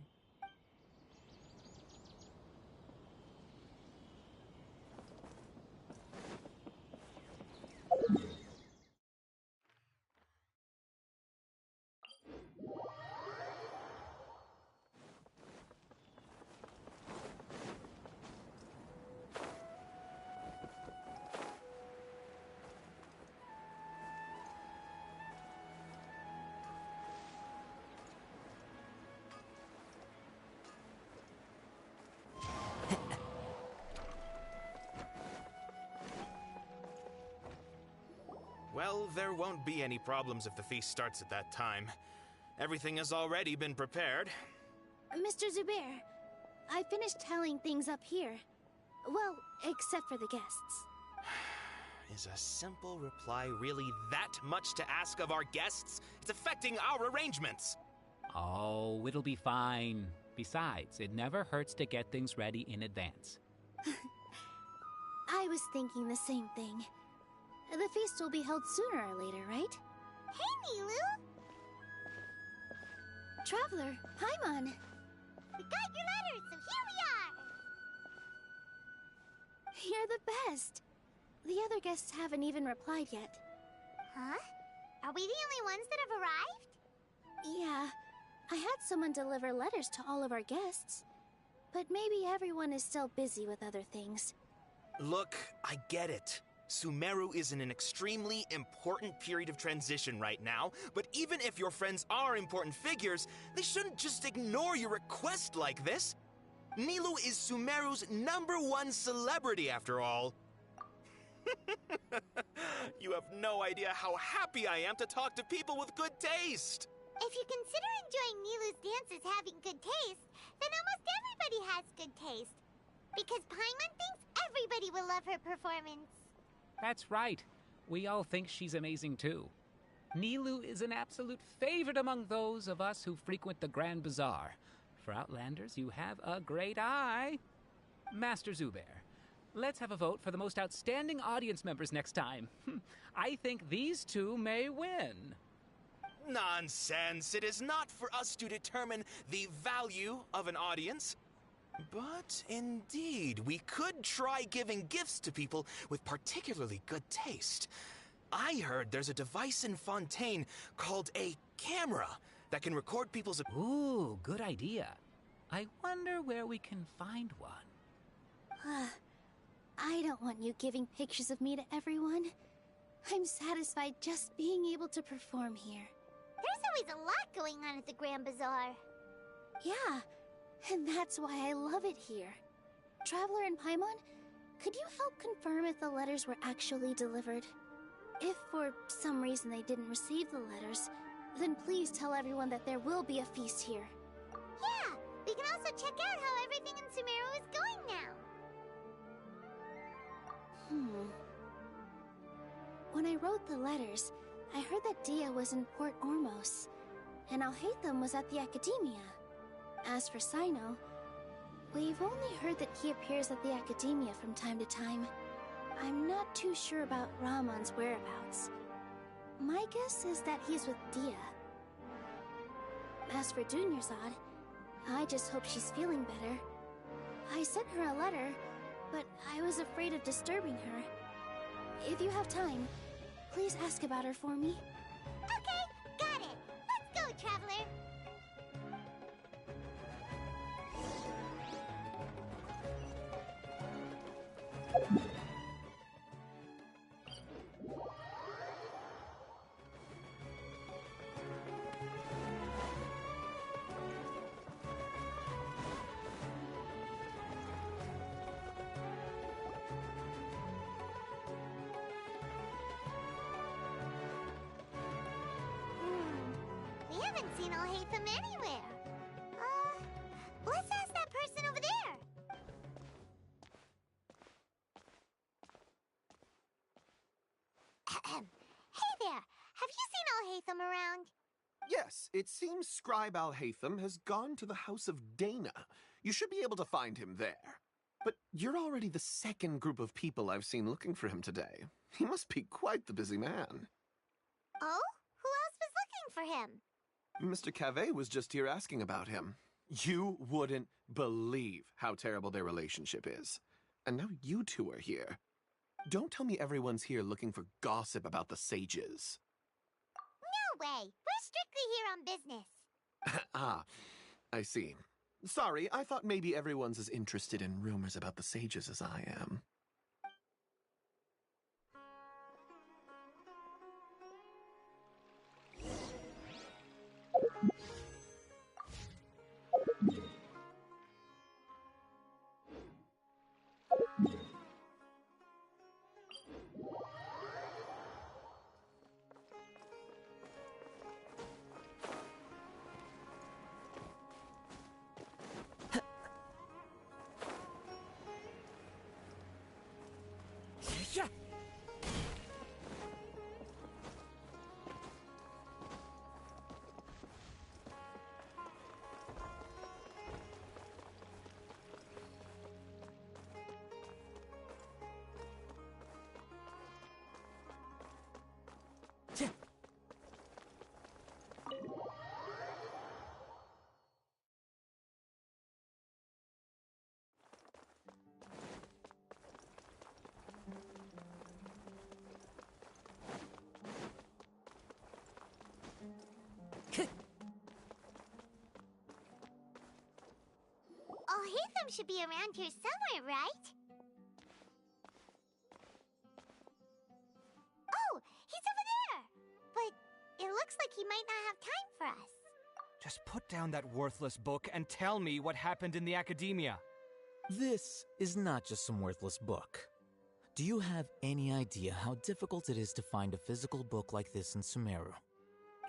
Well, there won't be any problems if the feast starts at that time. Everything has already been prepared. Mr. Zubair, I finished tallying things up here. Well, except for the guests. Is a simple reply really that much to ask of our guests? It's affecting our arrangements. Oh, it'll be fine. Besides, it never hurts to get things ready in advance. I was thinking the same thing. The feast will be held sooner or later, right? Hey, Nilu! Traveler, Paimon! We got your letters, so here we are! You're the best! The other guests haven't even replied yet. Huh? Are we the only ones that have arrived? Yeah, I had someone deliver letters to all of our guests. But maybe everyone is still busy with other things. Look, I get it. Sumeru is in an extremely important period of transition right now, but even if your friends are important figures, they shouldn't just ignore your request like this. Nilou is Sumeru's #1 celebrity, after all. You have no idea how happy I am to talk to people with good taste. If you consider enjoying Nilu's dances having good taste, then almost everybody has good taste. Because Paimon thinks everybody will love her performance. That's right. We all think she's amazing too. Nilou is an absolute favorite among those of us who frequent the Grand Bazaar. For Outlanders, you have a great eye. Master Zubair, let's have a vote for the most outstanding audience members next time. I think these two may win. Nonsense. It is not for us to determine the value of an audience. But indeed, we could try giving gifts to people with particularly good taste. I heard there's a device in Fontaine called a camera that can record people's... Ooh, good idea. I wonder where we can find one. I don't want you giving pictures of me to everyone. I'm satisfied just being able to perform here. There's always a lot going on at the Grand Bazaar. Yeah, and that's why I love it here. Traveler and Paimon, could you help confirm if the letters were actually delivered? If for some reason they didn't receive the letters, then please tell everyone that there will be a feast here. Yeah, we can also check out how everything in Sumeru is going now. When I wrote the letters, I heard that Dia was in Port Ormos, and Alhaitham was at the Academia. As for Sino, we've only heard that he appears at the Academia from time to time. I'm not too sure about Ramon's whereabouts. My guess is that he's with Dia. As for Dunyarzad, I just hope she's feeling better. I sent her a letter, but I was afraid of disturbing her. If you have time, please ask about her for me. Okay, got it. Let's go, Traveler. We haven't seen Alhaitham anywhere. Let's ask that person over there. Hey there, have you seen Alhaitham around? Yes, it seems Scribe Alhaitham has gone to the House of Dana. You should be able to find him there. But you're already the second group of people I've seen looking for him today. He must be quite the busy man. Oh? Who else was looking for him? Mr. Cave was just here asking about him. You wouldn't believe how terrible their relationship is. And now you two are here. Don't tell me everyone's here looking for gossip about the sages. No way! We're strictly here on business. Ah, I see. Sorry, I thought maybe everyone's as interested in rumors about the sages as I am. Hatham should be around here somewhere, right? Oh, he's over there! But it looks like he might not have time for us. Just put down that worthless book and tell me what happened in the academia. This is not just some worthless book. Do you have any idea how difficult it is to find a physical book like this in Sumeru?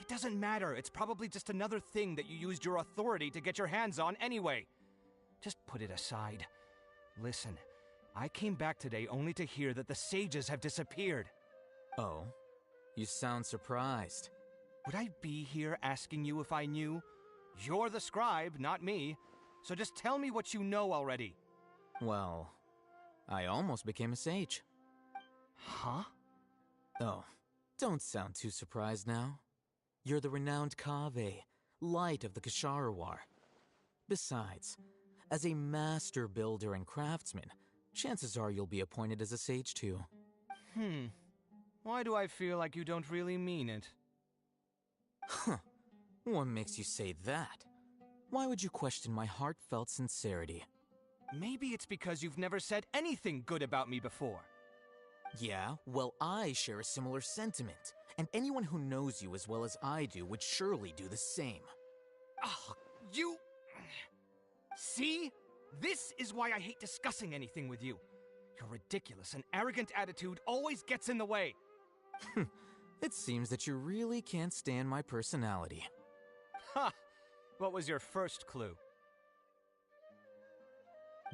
It doesn't matter. It's probably just another thing that you used your authority to get your hands on anyway. Just put it aside. Listen, I came back today only to hear that the sages have disappeared. Oh? You sound surprised. Would I be here asking you if I knew? You're the scribe, not me. So just tell me what you know already. Well, I almost became a sage. Huh? Oh, don't sound too surprised now. You're the renowned Kaveh, light of the Ksharawar. Besides, as a master builder and craftsman, chances are you'll be appointed as a sage too. Why do I feel like you don't really mean it? Huh. What makes you say that? Why would you question my heartfelt sincerity? Maybe it's because you've never said anything good about me before. Yeah, well, I share a similar sentiment, and anyone who knows you as well as I do would surely do the same. Oh, you... See? This is why I hate discussing anything with you. Your ridiculous and arrogant attitude always gets in the way. It seems that you really can't stand my personality. Ha! What was your first clue?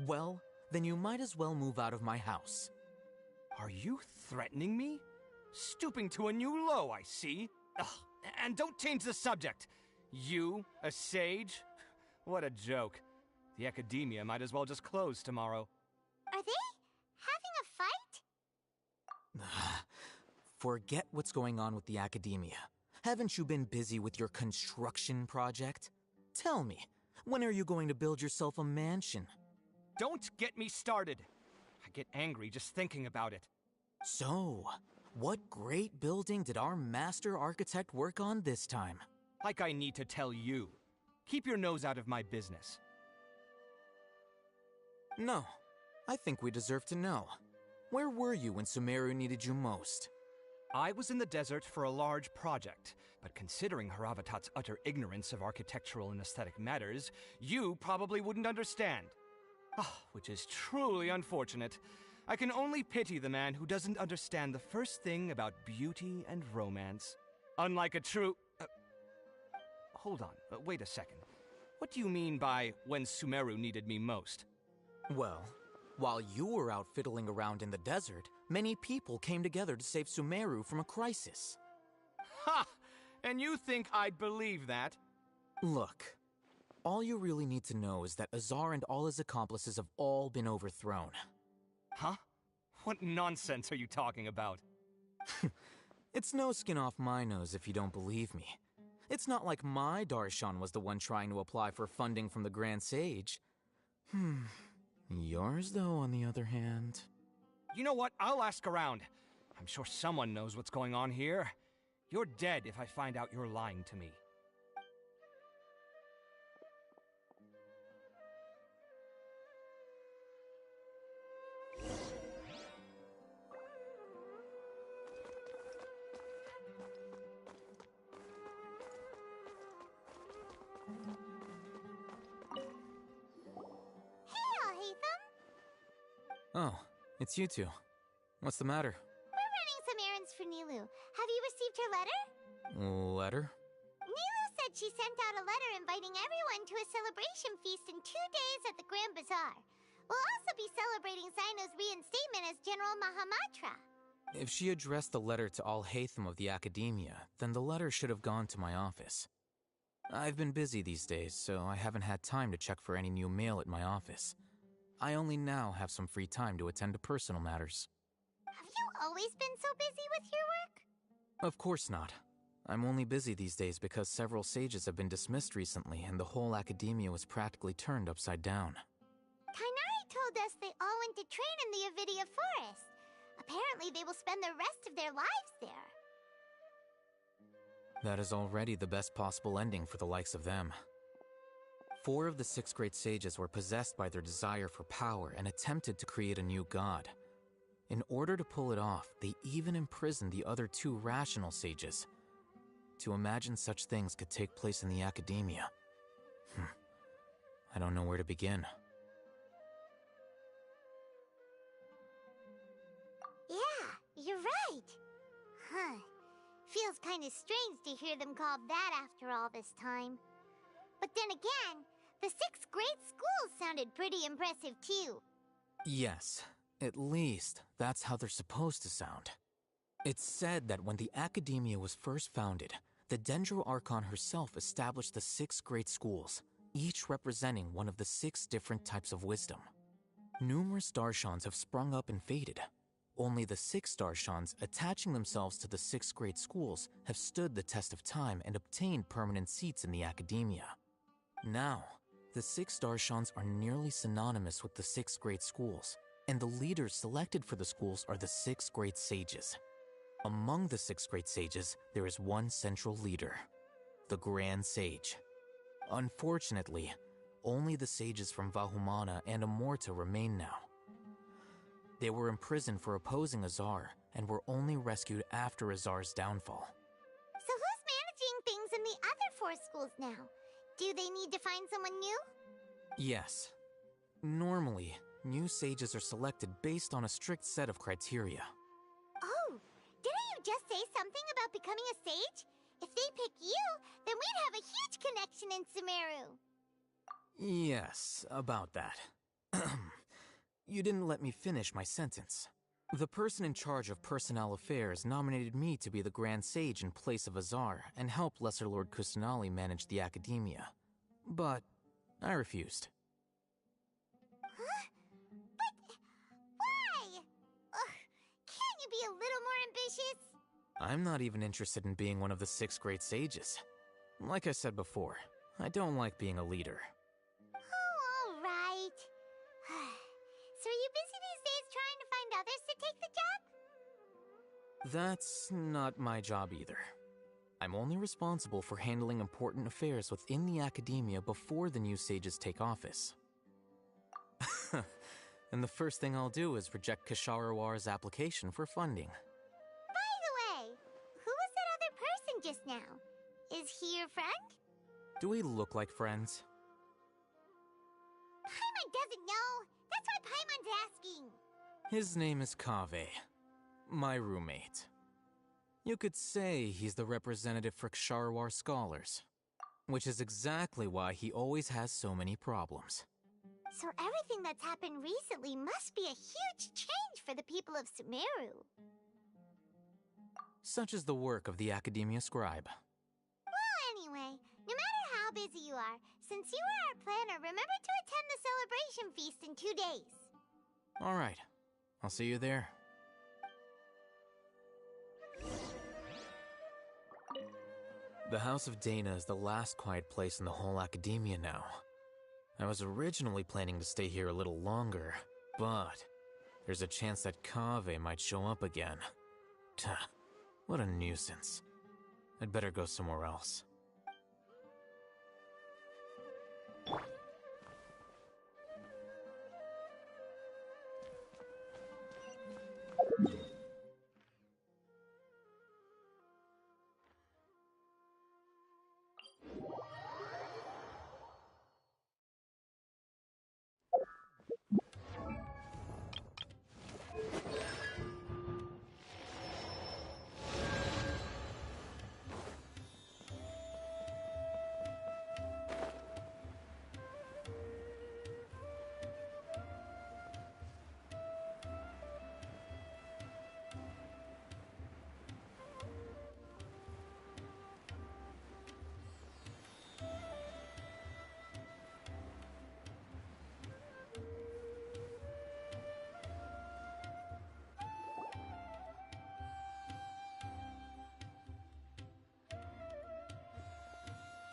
Well, then you might as well move out of my house. Are you threatening me? Stooping to a new low, I see. Ugh, and don't change the subject. You, a sage? What a joke. The academia might as well just close tomorrow. Are they having a fight? Forget what's going on with the academia. Haven't you been busy with your construction project? Tell me, when are you going to build yourself a mansion? Don't get me started. I get angry just thinking about it. So, what great building did our master architect work on this time? Like I need to tell you. Keep your nose out of my business. No, I think we deserve to know. Where were you when Sumeru needed you most? I was in the desert for a large project, but considering Haravatat's utter ignorance of architectural and aesthetic matters, you probably wouldn't understand. Which is truly unfortunate. I can only pity the man who doesn't understand the first thing about beauty and romance. Unlike a true... hold on, wait a second. What do you mean by when Sumeru needed me most? Well, while you were out fiddling around in the desert, many people came together to save Sumeru from a crisis. Ha! And you think I'd believe that? Look, all you really need to know is that Azar and all his accomplices have all been overthrown. Huh? What nonsense are you talking about? It's no skin off my nose if you don't believe me. It's not like my Darshan was the one trying to apply for funding from the Grand Sage. Yours, though, on the other hand... You know what? I'll ask around. I'm sure someone knows what's going on here. You're dead if I find out you're lying to me. Oh, it's you two. What's the matter? We're running some errands for Nilou. Have you received her letter? Letter? Nilou said she sent out a letter inviting everyone to a celebration feast in 2 days at the Grand Bazaar. We'll also be celebrating Zaino's reinstatement as General Mahamatra. If she addressed the letter to all Hatham of the Academia, then the letter should have gone to my office. I've been busy these days, so I haven't had time to check for any new mail at my office. I only now have some free time to attend to personal matters. Have you always been so busy with your work? Of course not. I'm only busy these days because several sages have been dismissed recently and the whole academia was practically turned upside down. Kainari told us they all went to train in the Avidia Forest. Apparently they will spend the rest of their lives there. That is already the best possible ending for the likes of them. 4 of the 6 great sages were possessed by their desire for power and attempted to create a new god. In order to pull it off, they even imprisoned the other 2 rational sages. To imagine such things could take place in the academia. I don't know where to begin. Yeah, you're right. Huh. Feels kind of strange to hear them called that after all this time. But then again, the 6 great schools sounded pretty impressive too. Yes, at least that's how they're supposed to sound. It's said that when the academia was first founded, the Dendro Archon herself established the 6 great schools, each representing one of the 6 different types of wisdom. Numerous Darshans have sprung up and faded. Only the 6 Darshans attaching themselves to the 6 great schools have stood the test of time and obtained permanent seats in the academia. Now, the 6 Darshans are nearly synonymous with the 6 great schools, and the leaders selected for the schools are the 6 great sages. Among the 6 great sages, there is one central leader, the Grand Sage. Unfortunately, only the sages from Vahumana and Amorta remain now. They were imprisoned for opposing Azar and were only rescued after Azar's downfall. So who's managing things in the other 4 schools now? Do they need to find someone new? Yes. Normally, new sages are selected based on a strict set of criteria. Oh, didn't you just say something about becoming a sage? If they pick you, then we'd have a huge connection in Sumeru. Yes, about that. You didn't let me finish my sentence. The person in charge of personnel affairs nominated me to be the Grand Sage in place of Azar and help Lesser Lord Kusanali manage the academia. But I refused. Huh? But why? Ugh, can't you be a little more ambitious? I'm not even interested in being one of the 6 great sages. Like I said before, I don't like being a leader. Oh, all right. So are you busy these days trying to find others to take the job? That's not my job either. I'm only responsible for handling important affairs within the academia before the new sages take office. And the first thing I'll do is reject Kasharawar's application for funding. By the way, who was that other person just now? Is he your friend? Do we look like friends? Paimon doesn't know. That's why Paimon's asking. His name is Kaveh, my roommate. You could say he's the representative for Ksharawar scholars, which is exactly why he always has so many problems. So everything that's happened recently must be a huge change for the people of Sumeru. Such is the work of the Academia Scribe. Well, anyway, no matter how busy you are, since you are our planner, remember to attend the celebration feast in 2 days. All right, I'll see you there. The House of Dana is the last quiet place in the whole academia now. I was originally planning to stay here a little longer, but there's a chance that Kaveh might show up again. Tuh, what a nuisance. I'd better go somewhere else.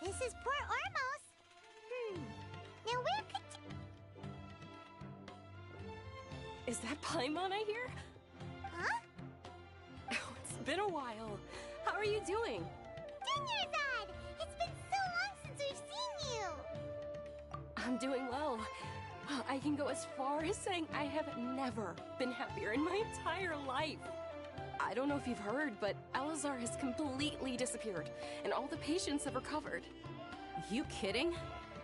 This is Port Ormos. Now where could... Is that Paimon I hear? Huh? Oh, it's been a while. How are you doing? Dunyarzad! It's been so long since we've seen you! I'm doing well. I can go as far as saying I have never been happier in my entire life. I don't know if you've heard, but Elazar has completely disappeared, and all the patients have recovered. You kidding?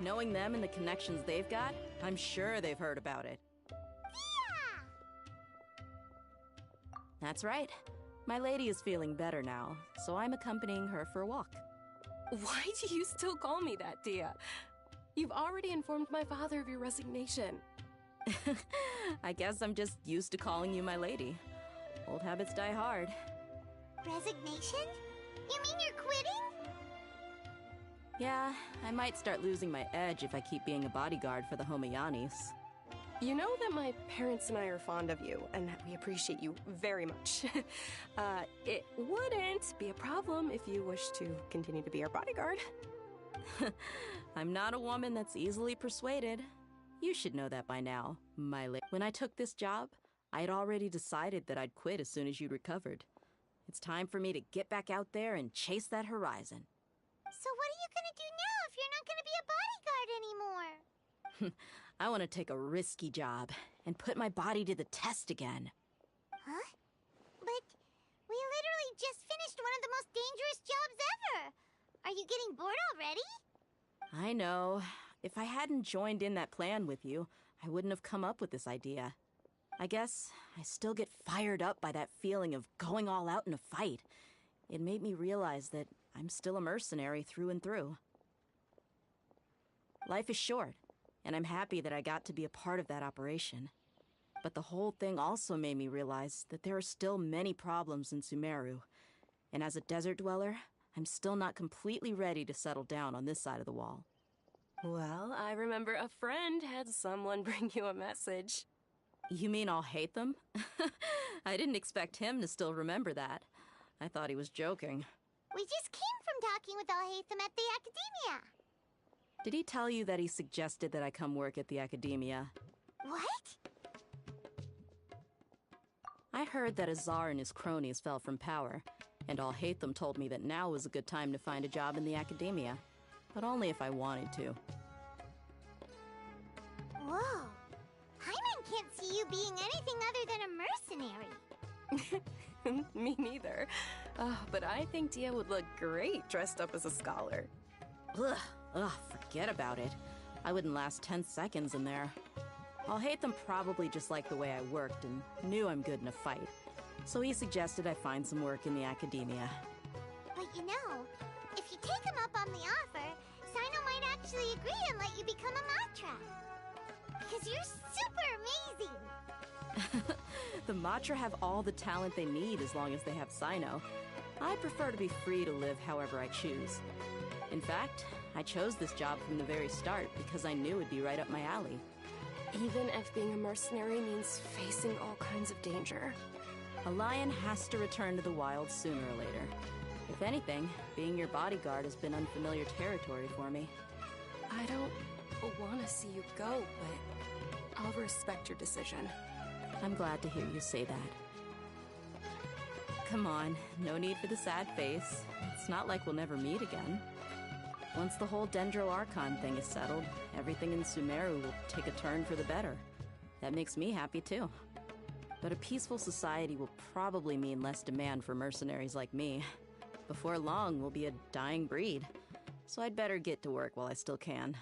Knowing them and the connections they've got, I'm sure they've heard about it. Yeah! That's right. My lady is feeling better now, so I'm accompanying her for a walk. Why do you still call me that, Dia? You've already informed my father of your resignation. I guess I'm just used to calling you my lady. Old habits die hard. Resignation? You mean you're quitting? Yeah, I might start losing my edge if I keep being a bodyguard for the Homayanis. You know that my parents and I are fond of you, and that we appreciate you very much. It wouldn't be a problem if you wish to continue to be our bodyguard. I'm not a woman that's easily persuaded. You should know that by now, my lady. When I took this job, I had already decided that I'd quit as soon as you'd recovered. It's time for me to get back out there and chase that horizon. So what are you gonna do now if you're not gonna be a bodyguard anymore? I want to take a risky job and put my body to the test again. Huh? But we literally just finished one of the most dangerous jobs ever! Are you getting bored already? I know. If I hadn't joined in that plan with you, I wouldn't have come up with this idea. I guess I still get fired up by that feeling of going all out in a fight. It made me realize that I'm still a mercenary through and through. Life is short, and I'm happy that I got to be a part of that operation. But the whole thing also made me realize that there are still many problems in Sumeru. And as a desert dweller, I'm still not completely ready to settle down on this side of the wall. Well, I remember a friend had someone bring you a message. You mean I'll hate them? I didn't expect him to still remember that. I thought he was joking. We just came from talking with Alhaitham at the Academia. Did he tell you that he suggested that I come work at the Academia? What? I heard that Azar and his cronies fell from power, and Alhaitham told me that now was a good time to find a job in the Academia, but only if I wanted to. Whoa. Paimon can't see you being anything other than a mercenary. Me neither. But I think Dia would look great dressed up as a scholar. Ugh, forget about it. I wouldn't last 10 seconds in there. Alhaitham probably just liked the way I worked and knew I'm good in a fight. So he suggested I find some work in the Academia. But you know, if you take him up on the offer, Sino might actually agree and let you become a Matra. Because you're super amazing! The Matra have all the talent they need as long as they have Sino. I prefer to be free to live however I choose. In fact, I chose this job from the very start because I knew it'd be right up my alley. Even if being a mercenary means facing all kinds of danger. A lion has to return to the wild sooner or later. If anything, being your bodyguard has been unfamiliar territory for me. I don't want to see you go, but I'll respect your decision. I'm glad to hear you say that. Come on, no need for the sad face. It's not like we'll never meet again. Once the whole Dendro Archon thing is settled, everything in Sumeru will take a turn for the better. That makes me happy too. But a peaceful society will probably mean less demand for mercenaries like me. Before long, we'll be a dying breed. So I'd better get to work while I still can.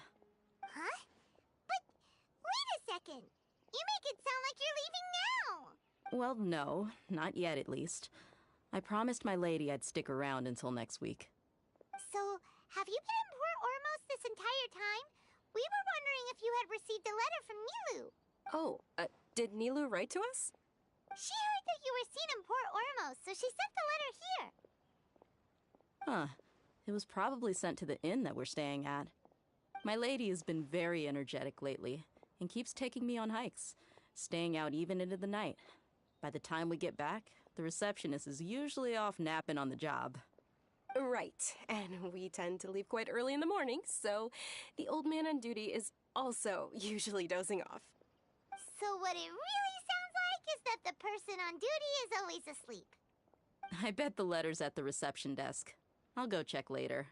Huh? But wait a second! You make it sound like you're leaving now! Well, no, not yet at least. I promised my lady I'd stick around until next week. So, have you been in Port Ormos this entire time? We were wondering if you had received a letter from Nilu. Oh, did Nilu write to us? She heard that you were seen in Port Ormos, so she sent the letter here. Huh. It was probably sent to the inn that we're staying at. My lady has been very energetic lately, and keeps taking me on hikes, staying out even into the night. By the time we get back, the receptionist is usually off napping on the job. Right, and we tend to leave quite early in the morning, so the old man on duty is also usually dozing off. So what it really sounds like is that the person on duty is always asleep. I bet the letter's at the reception desk. I'll go check later.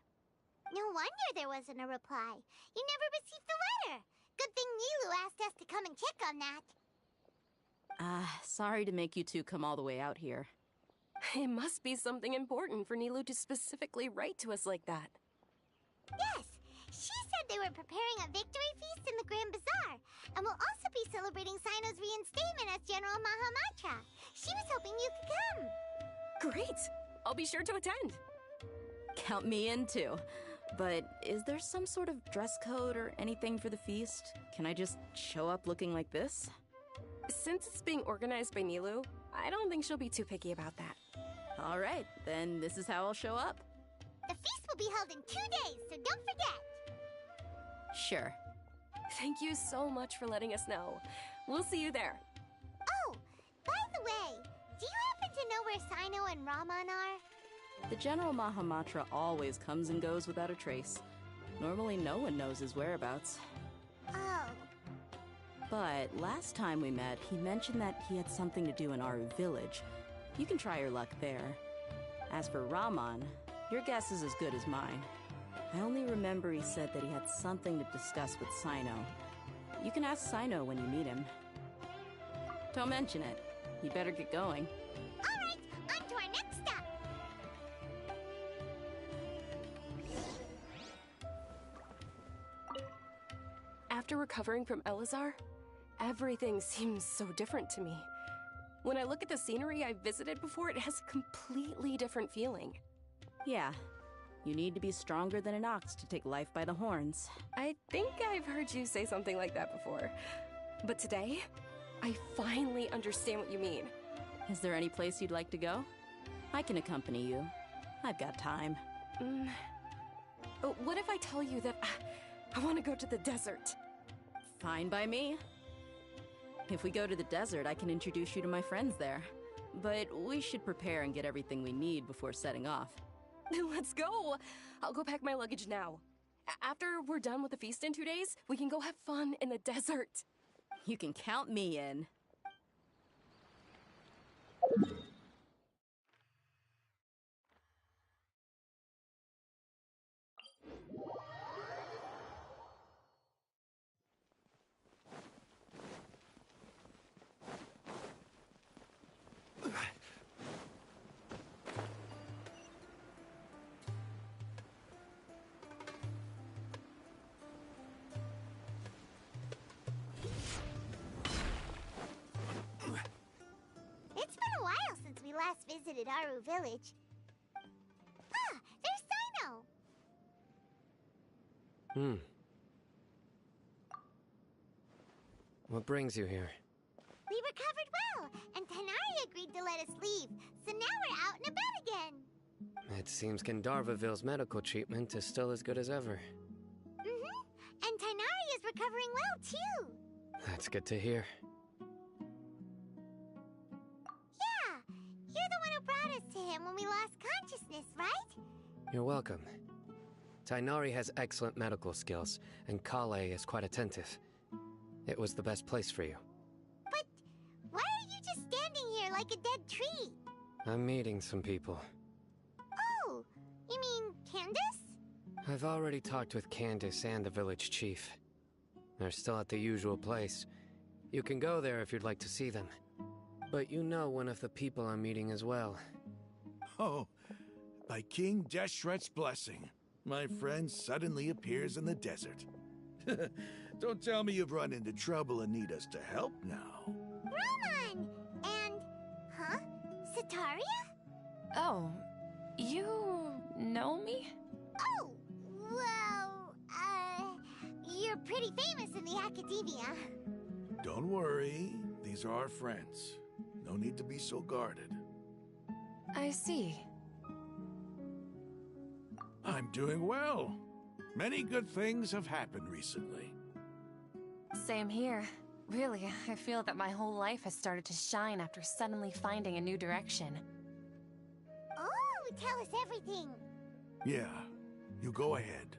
No wonder there wasn't a reply. You never received the letter. Good thing Nilu asked us to come and check on that. Sorry to make you two come all the way out here. It must be something important for Nilu to specifically write to us like that. Yes, she said they were preparing a victory feast in the Grand Bazaar, and will also be celebrating Sino's reinstatement as General Mahamatra. She was hoping you could come. Great! I'll be sure to attend. Count me in too. But is there some sort of dress code or anything for the feast? Can I just show up looking like this? Since it's being organized by Nilu, I don't think she'll be too picky about that. All right, then this is how I'll show up. The feast will be held in 2 days, so don't forget. Sure. Thank you so much for letting us know. We'll see you there. Oh, by the way, do you happen to know where Sino and Raman are? The General Mahamatra always comes and goes without a trace. Normally no one knows his whereabouts. Oh. But last time we met, he mentioned that he had something to do in Aru village. You can try your luck there. As for Raman, your guess is as good as mine. I only remember he said that he had something to discuss with Sino. You can ask Sino when you meet him. Don't mention it. You better get going. All right, on to our next stop. After recovering from Elazar, everything seems so different to me. When I look at the scenery I've visited before, it has a completely different feeling. Yeah. You need to be stronger than an ox to take life by the horns. I think I've heard you say something like that before. But today, I finally understand what you mean. Is there any place you'd like to go? I can accompany you. I've got time. What if I tell you that I want to go to the desert? Fine by me. If we go to the desert, I can introduce you to my friends there. But we should prepare and get everything we need before setting off. Let's go! I'll go pack my luggage now. After we're done with the feast in 2 days, we can go have fun in the desert. You can count me in. It's been a while since we last visited Aru village. Ah, there's Sino! What brings you here? We recovered well, and Tanari agreed to let us leave, so now we're out and about again. It seems Gandharvaville's medical treatment is still as good as ever. And Tanari is recovering well, too. That's good to hear. Yeah, you're the one who brought us to him when we lost consciousness, right? You're welcome. Tainari has excellent medical skills, and Kale is quite attentive. It was the best place for you. But why are you just standing here like a dead tree? I'm meeting some people. Oh, you mean Candace? I've already talked with Candace and the village chief. They're still at the usual place. You can go there if you'd like to see them. But you know one of the people I'm meeting as well. Oh, by King Deshret's blessing, my friend suddenly appears in the desert. Don't tell me you've run into trouble and need us to help now. Roman! And... huh? Sataria? Oh, you know me? Oh, well, you're pretty famous in the academia. Don't worry, these are our friends. No need to be so guarded. I see. I'm doing well. Many good things have happened recently. Same here. Really, I feel that my whole life has started to shine after suddenly finding a new direction. Oh, tell us everything. Yeah, you go ahead.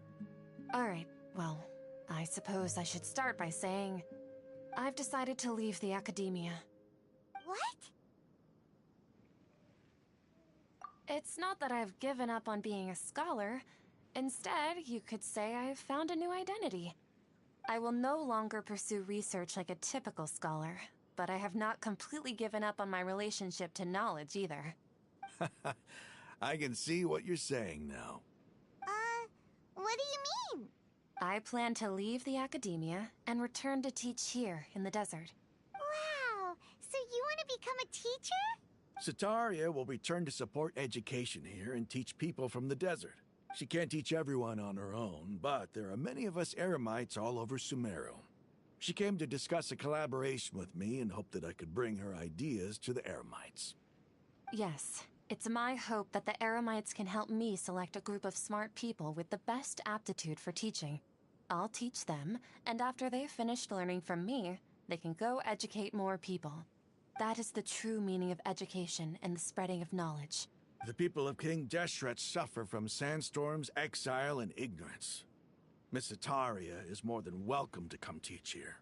Alright, well, I suppose I should start by saying I've decided to leave the academia. What? It's not that I've given up on being a scholar. Instead, you could say I've found a new identity. I will no longer pursue research like a typical scholar, but I have not completely given up on my relationship to knowledge either. I can see what you're saying now. What do you mean? I plan to leave the academia and return to teach here in the desert. Wow, so you want to become a teacher? Sataria will return to support education here and teach people from the desert. She can't teach everyone on her own, but there are many of us Eremites all over Sumeru. She came to discuss a collaboration with me and hoped that I could bring her ideas to the Eremites. Yes, it's my hope that the Eremites can help me select a group of smart people with the best aptitude for teaching. I'll teach them, and after they've finished learning from me, they can go educate more people. That is the true meaning of education and the spreading of knowledge. The people of King Deshret suffer from sandstorms, exile, and ignorance. Miss Ataria is more than welcome to come teach here.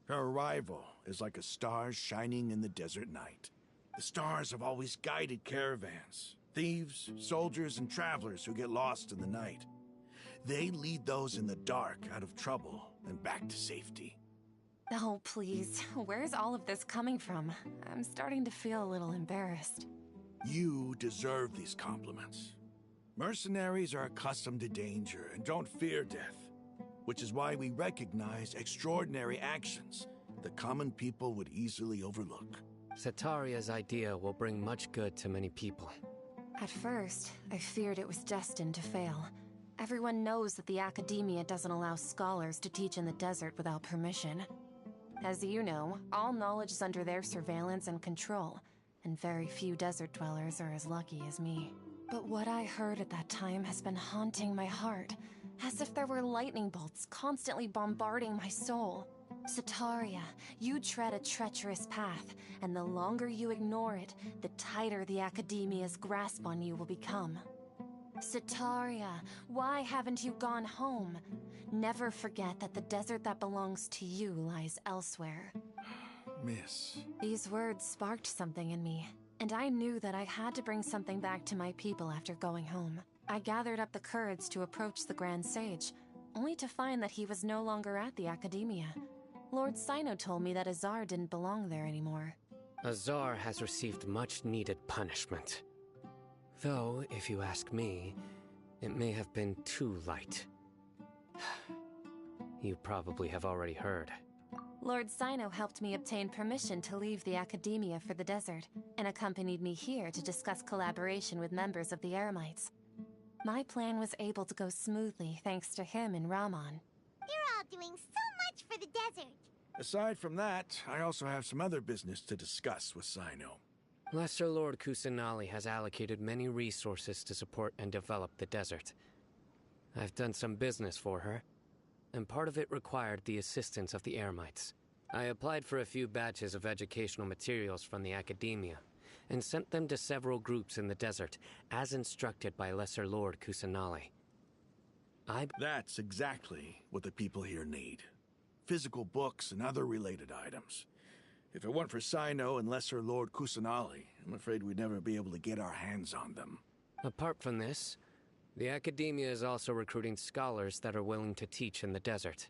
Her arrival is like a star shining in the desert night. The stars have always guided caravans, thieves, soldiers, and travelers who get lost in the night. They lead those in the dark out of trouble and back to safety. Oh, please. Where's all of this coming from? I'm starting to feel a little embarrassed. You deserve these compliments. Mercenaries are accustomed to danger and don't fear death, which is why we recognize extraordinary actions that common people would easily overlook. Sataria's idea will bring much good to many people. At first, I feared it was destined to fail. Everyone knows that the academia doesn't allow scholars to teach in the desert without permission. As you know, all knowledge is under their surveillance and control, and very few desert dwellers are as lucky as me. But what I heard at that time has been haunting my heart, as if there were lightning bolts constantly bombarding my soul. Sataria, you tread a treacherous path, and the longer you ignore it, the tighter the academia's grasp on you will become. Sataria, why haven't you gone home? Never forget that the desert that belongs to you lies elsewhere. Miss. These words sparked something in me, and I knew that I had to bring something back to my people after going home. I gathered up the courage to approach the Grand Sage, only to find that he was no longer at the academia. Lord Sino told me that Azar didn't belong there anymore. Azar has received much-needed punishment. Though, if you ask me, it may have been too light. You probably have already heard. Lord Sino helped me obtain permission to leave the academia for the desert, and accompanied me here to discuss collaboration with members of the Eremites. My plan was able to go smoothly thanks to him and Rahman. You're all doing so much for the desert. Aside from that, I also have some other business to discuss with Sino. Lesser Lord Kusanali has allocated many resources to support and develop the desert. I've done some business for her, and part of it required the assistance of the Eremites. I applied for a few batches of educational materials from the academia, and sent them to several groups in the desert, as instructed by Lesser Lord Kusanali. That's exactly what the people here need. Physical books and other related items. If it weren't for Sino and Lesser Lord Kusanali, I'm afraid we'd never be able to get our hands on them. Apart from this, the academia is also recruiting scholars that are willing to teach in the desert.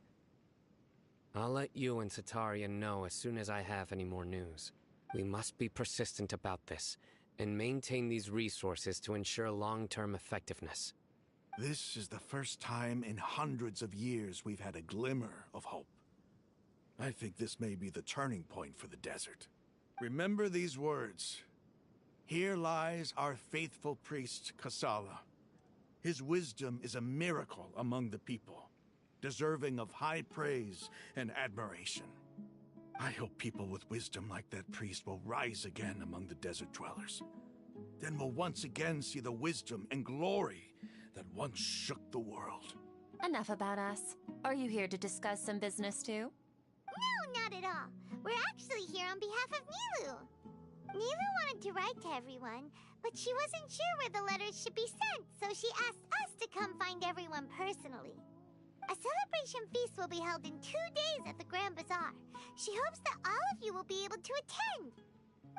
I'll let you and Sataria know as soon as I have any more news. We must be persistent about this, and maintain these resources to ensure long-term effectiveness. This is the first time in hundreds of years we've had a glimmer of hope. I think this may be the turning point for the desert. Remember these words. Here lies our faithful priest, Kasala. His wisdom is a miracle among the people, deserving of high praise and admiration. I hope people with wisdom like that priest will rise again among the desert dwellers. Then we'll once again see the wisdom and glory that once shook the world. Enough about us. Are you here to discuss some business too? No, not at all. We're actually here on behalf of Nilu. Nilu wanted to write to everyone, but she wasn't sure where the letters should be sent, so she asked us to come find everyone personally. A celebration feast will be held in 2 days at the Grand Bazaar. She hopes that all of you will be able to attend.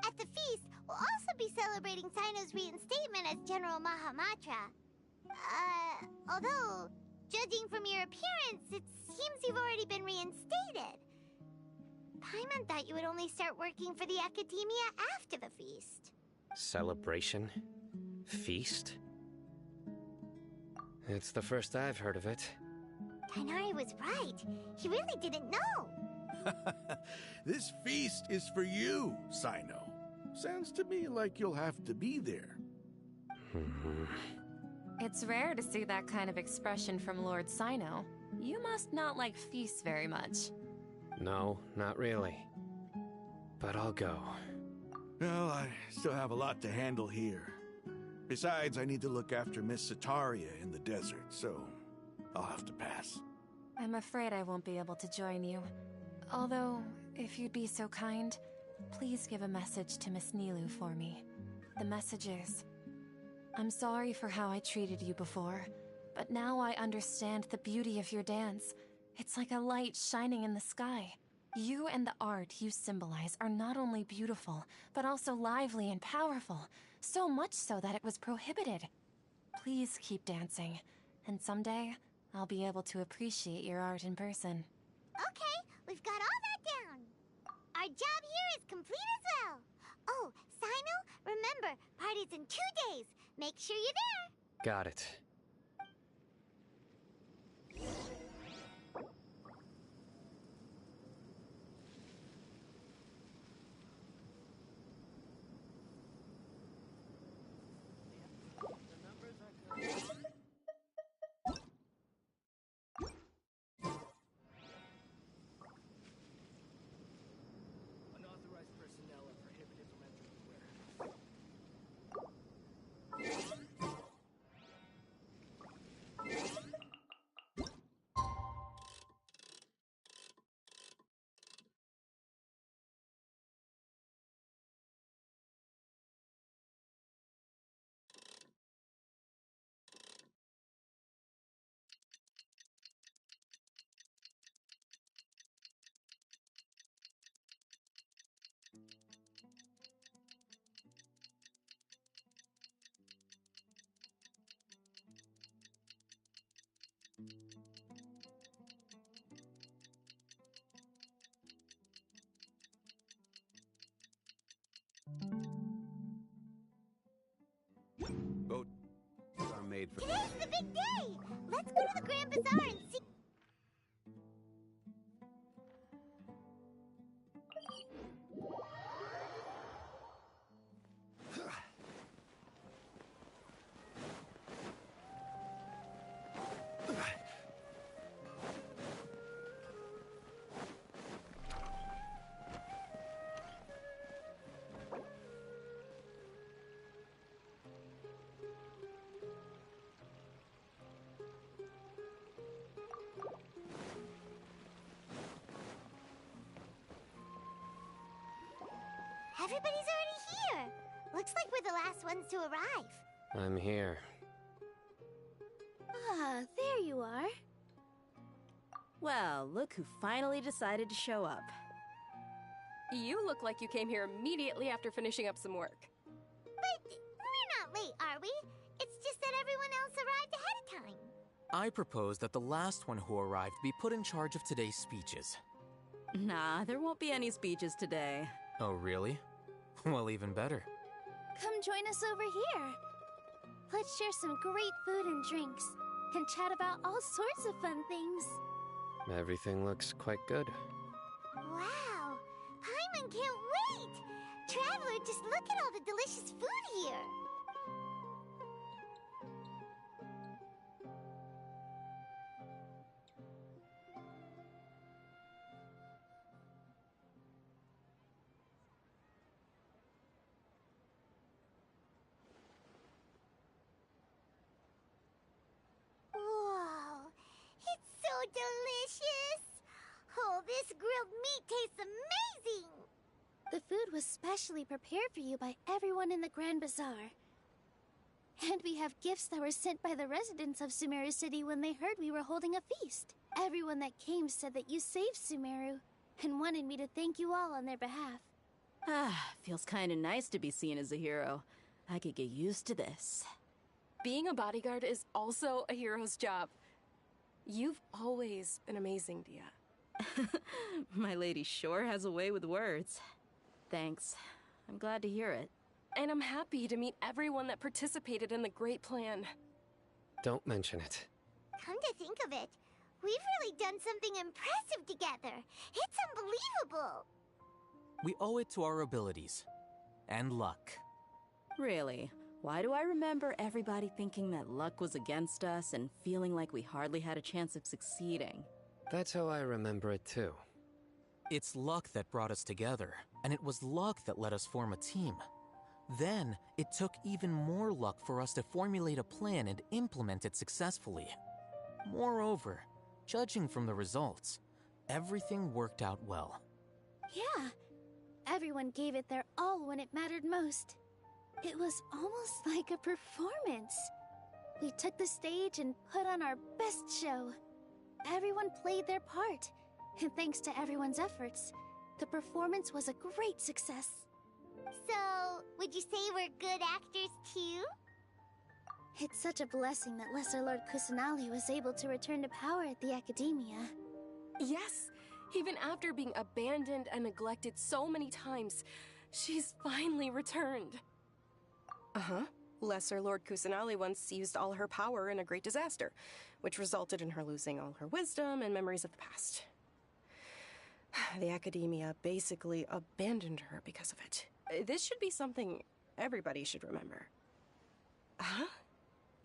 At the feast, we'll also be celebrating Sino's reinstatement as General Mahamatra. Although, judging from your appearance, it seems you've already been reinstated. Paimon thought you would only start working for the Academia after the feast. Celebration? Feast? It's the first I've heard of it. Tighnari was right. He really didn't know. This feast is for you, Sino. Sounds to me like you'll have to be there. It's rare to see that kind of expression from Lord Sino. You must not like feasts very much. No, not really. But I'll go. Well, I still have a lot to handle here. Besides, I need to look after Miss Sataria in the desert, so I'll have to pass. I'm afraid I won't be able to join you. Although, if you'd be so kind, please give a message to Miss Nilu for me. The message is, I'm sorry for how I treated you before, but now I understand the beauty of your dance. It's like a light shining in the sky. You and the art you symbolize are not only beautiful, but also lively and powerful, so much so that it was prohibited. Please keep dancing, and someday, I'll be able to appreciate your art in person. Okay, we've got all that down. Our job here is complete as well. Oh, Sino, remember, party's in 2 days. Make sure you're there. Got it. Unauthorized personnel are prohibited from entering the warehouse. Boats are made for... Today's the big day! Let's go to the Grand Bazaar and see... Everybody's already here. Looks like we're the last ones to arrive. I'm here. Ah, there you are. Well, look who finally decided to show up. You look like you came here immediately after finishing up some work. But we're not late, are we? It's just that everyone else arrived ahead of time. I propose that the last one who arrived be put in charge of today's speeches. Nah, there won't be any speeches today. Oh, really? Well, even better. Come join us over here. Let's share some great food and drinks, and chat about all sorts of fun things. Everything looks quite good. Wow! Paimon can't wait! Traveler, just look at all the delicious food here! Whoa! It's so delicious! Oh, this grilled meat tastes amazing! The food was specially prepared for you by everyone in the Grand Bazaar. And we have gifts that were sent by the residents of Sumeru City when they heard we were holding a feast. Everyone that came said that you saved Sumeru and wanted me to thank you all on their behalf. Ah, feels kinda nice to be seen as a hero. I could get used to this. Being a bodyguard is also a hero's job. You've always been amazing, Dia. My lady sure has a way with words. Thanks. I'm glad to hear it. And I'm happy to meet everyone that participated in the great plan. Don't mention it. Come to think of it, we've really done something impressive together. It's unbelievable. We owe it to our abilities. And luck. Really? Why do I remember everybody thinking that luck was against us and feeling like we hardly had a chance of succeeding? That's how I remember it too. It's luck that brought us together, and it was luck that let us form a team. Then, it took even more luck for us to formulate a plan and implement it successfully. Moreover, judging from the results, everything worked out well. Yeah, everyone gave it their all when it mattered most. It was almost like a performance. We took the stage and put on our best show. Everyone played their part, and thanks to everyone's efforts, the performance was a great success. So, would you say we're good actors too? It's such a blessing that Lesser Lord Kusanali was able to return to power at the Academia. Yes, even after being abandoned and neglected so many times, she's finally returned. Uh-huh. Lesser Lord Kusanali once used all her power in a great disaster, which resulted in her losing all her wisdom and memories of the past. The Academia basically abandoned her because of it. This should be something everybody should remember. Huh?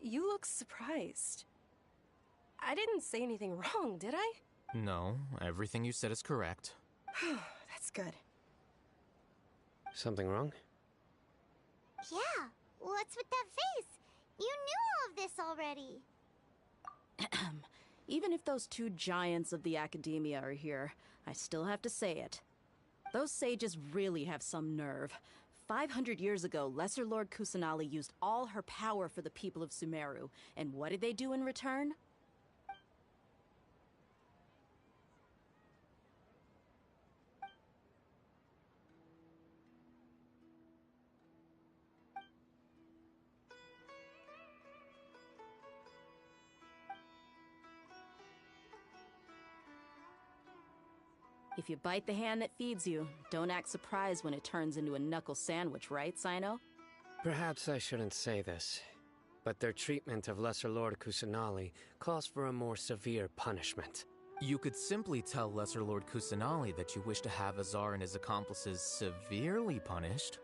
You look surprised. I didn't say anything wrong, did I? No, everything you said is correct. That's good. Something wrong? Yeah, what's with that face? You knew all of this already. Even if those two giants of the Academia are here, I still have to say it. Those sages really have some nerve. 500 years ago, Lesser Lord Kusanali used all her power for the people of Sumeru, and what did they do in return? If you bite the hand that feeds you, don't act surprised when it turns into a knuckle sandwich, right, Sino? Perhaps I shouldn't say this, but their treatment of Lesser Lord Kusanali calls for a more severe punishment. You could simply tell Lesser Lord Kusanali that you wish to have Azar and his accomplices severely punished.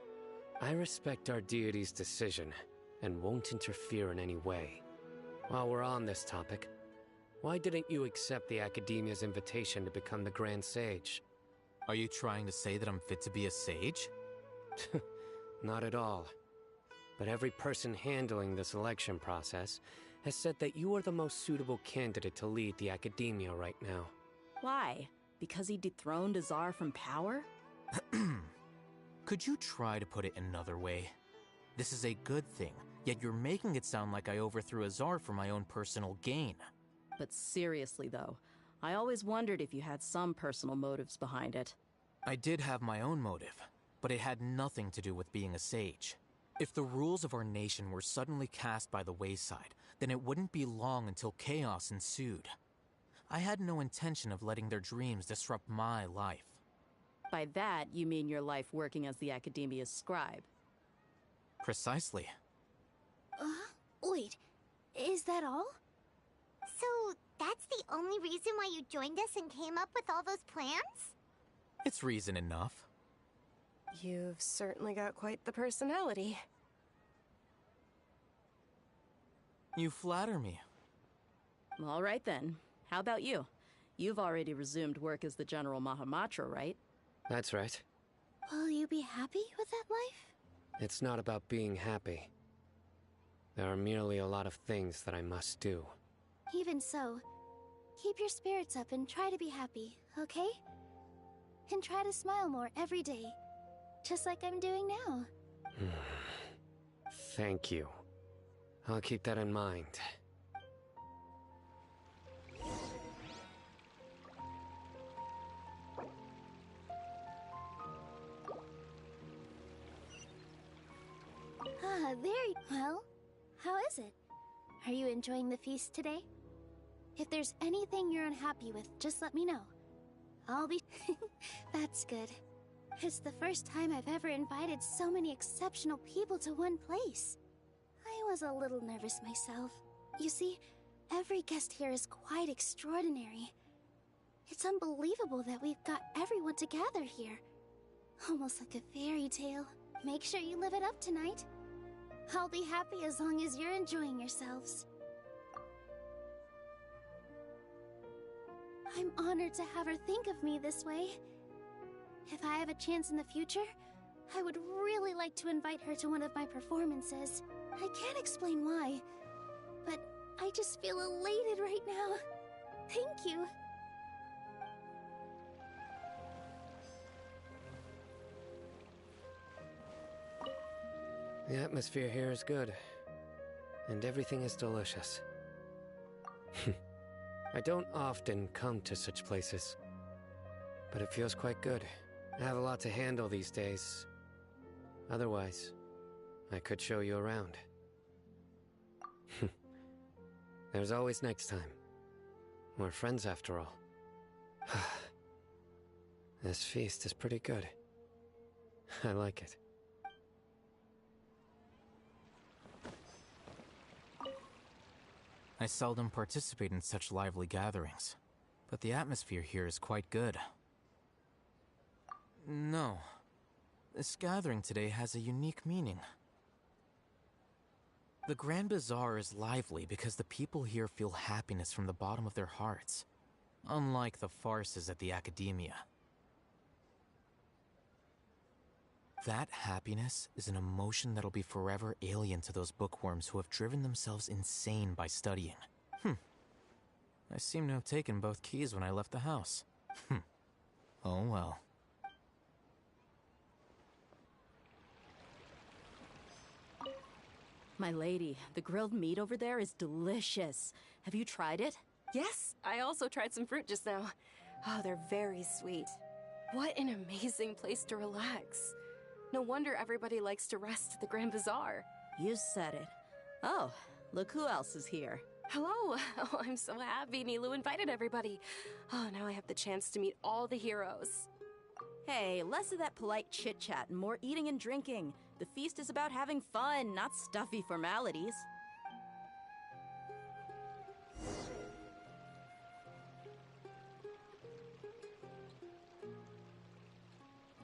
I respect our deity's decision, and won't interfere in any way. While we're on this topic, why didn't you accept the Academia's invitation to become the Grand Sage? Are you trying to say that I'm fit to be a sage? Not at all. But every person handling the selection process has said that you are the most suitable candidate to lead the Academia right now. Why? Because he dethroned Azar from power? Could you try to put it another way? This is a good thing, yet you're making it sound like I overthrew Azar for my own personal gain. But seriously, though, I always wondered if you had some personal motives behind it. I did have my own motive, but it had nothing to do with being a sage. If the rules of our nation were suddenly cast by the wayside, then it wouldn't be long until chaos ensued. I had no intention of letting their dreams disrupt my life. By that, you mean your life working as the Academia's scribe? Precisely. Wait, is that all? So, that's the only reason why you joined us and came up with all those plans? It's reason enough. You've certainly got quite the personality. You flatter me. All right then. How about you? You've already resumed work as the General Mahamatra, right? That's right. Will you be happy with that life? It's not about being happy. There are merely a lot of things that I must do. Even so, keep your spirits up and try to be happy, okay? And try to smile more every day. just like I'm doing now. Thank you. I'll keep that in mind. Ah, well. How is it? Are you enjoying the feast today? If there's anything you're unhappy with, just let me know. I'll be... That's good. It's the first time I've ever invited so many exceptional people to one place. I was a little nervous myself. You see, every guest here is quite extraordinary. It's unbelievable that we've got everyone together here. Almost like a fairy tale. Make sure you live it up tonight. I'll be happy as long as you're enjoying yourselves. I'm honored to have her think of me this way. If I have a chance in the future, I would really like to invite her to one of my performances. I can't explain why, but I just feel elated right now. Thank you. The atmosphere here is good, and everything is delicious. I don't often come to such places, but it feels quite good. I have a lot to handle these days. Otherwise, I could show you around. There's always next time. We're friends after all. This feast is pretty good. I like it. I seldom participate in such lively gatherings, but the atmosphere here is quite good. No. This gathering today has a unique meaning. The Grand Bazaar is lively because the people here feel happiness from the bottom of their hearts, unlike the farces at the Academia. That happiness is an emotion that'll be forever alien to those bookworms who have driven themselves insane by studying. I seem to have taken both keys when I left the house. Oh well. My lady, the grilled meat over there is delicious. Have you tried it? Yes, I also tried some fruit just now. Oh, they're very sweet. What an amazing place to relax. No wonder everybody likes to rest at the Grand Bazaar. You said it. Oh, look who else is here. Hello! Oh, I'm so happy Nilou invited everybody. Oh, now I have the chance to meet all the heroes. Hey, less of that polite chit-chat and more eating and drinking. The feast is about having fun, not stuffy formalities.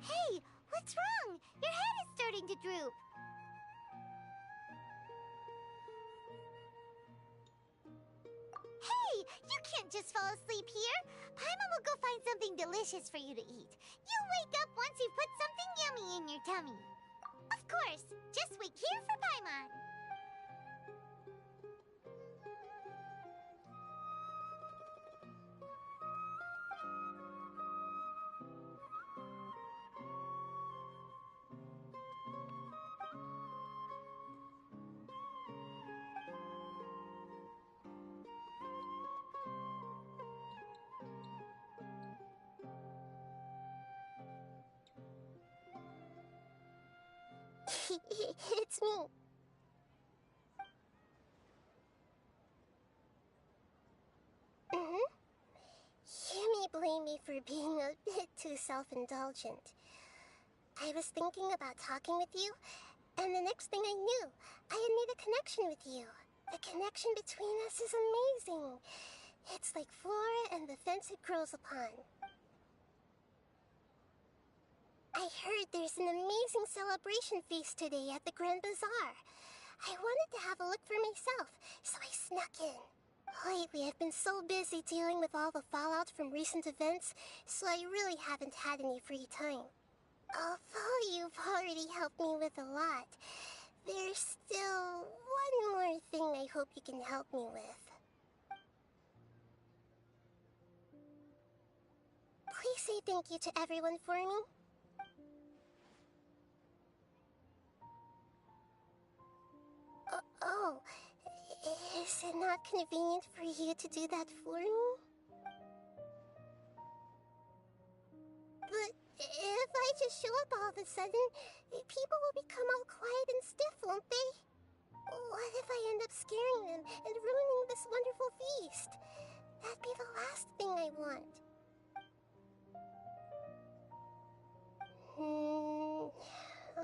Hey, what's wrong? Your head is starting to droop. Hey, you can't just fall asleep here. Paimon will go find something delicious for you to eat. You'll wake up once you've put something yummy in your tummy. Of course, just wait here for Paimon. It's me. You may blame me for being a bit too self-indulgent. I was thinking about talking with you, and the next thing I knew, I had made a connection with you. The connection between us is amazing. It's like flora and the fence it grows upon. I heard there's an amazing celebration feast today at the Grand Bazaar. I wanted to have a look for myself, so I snuck in. Lately, I've been so busy dealing with all the fallout from recent events, so I really haven't had any free time. Although you've already helped me with a lot, there's still one more thing I hope you can help me with. Please say thank you to everyone for me. Oh, is it not convenient for you to do that for me? But if I just show up all of a sudden, people will become all quiet and stiff, won't they? What if I end up scaring them and ruining this wonderful feast? That'd be the last thing I want.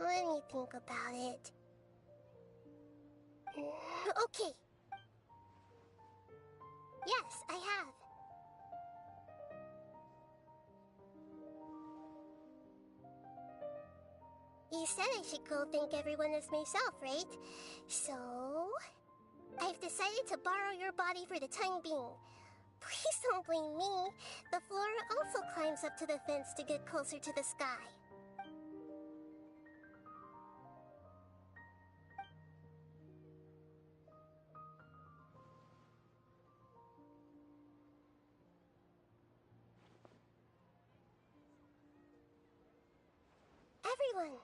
Let me think about it. Okay. Yes, I have. You said I should go thank everyone as myself, right? So, I've decided to borrow your body for the time being. Please don't blame me. The flora also climbs up to the fence to get closer to the sky. Everyone!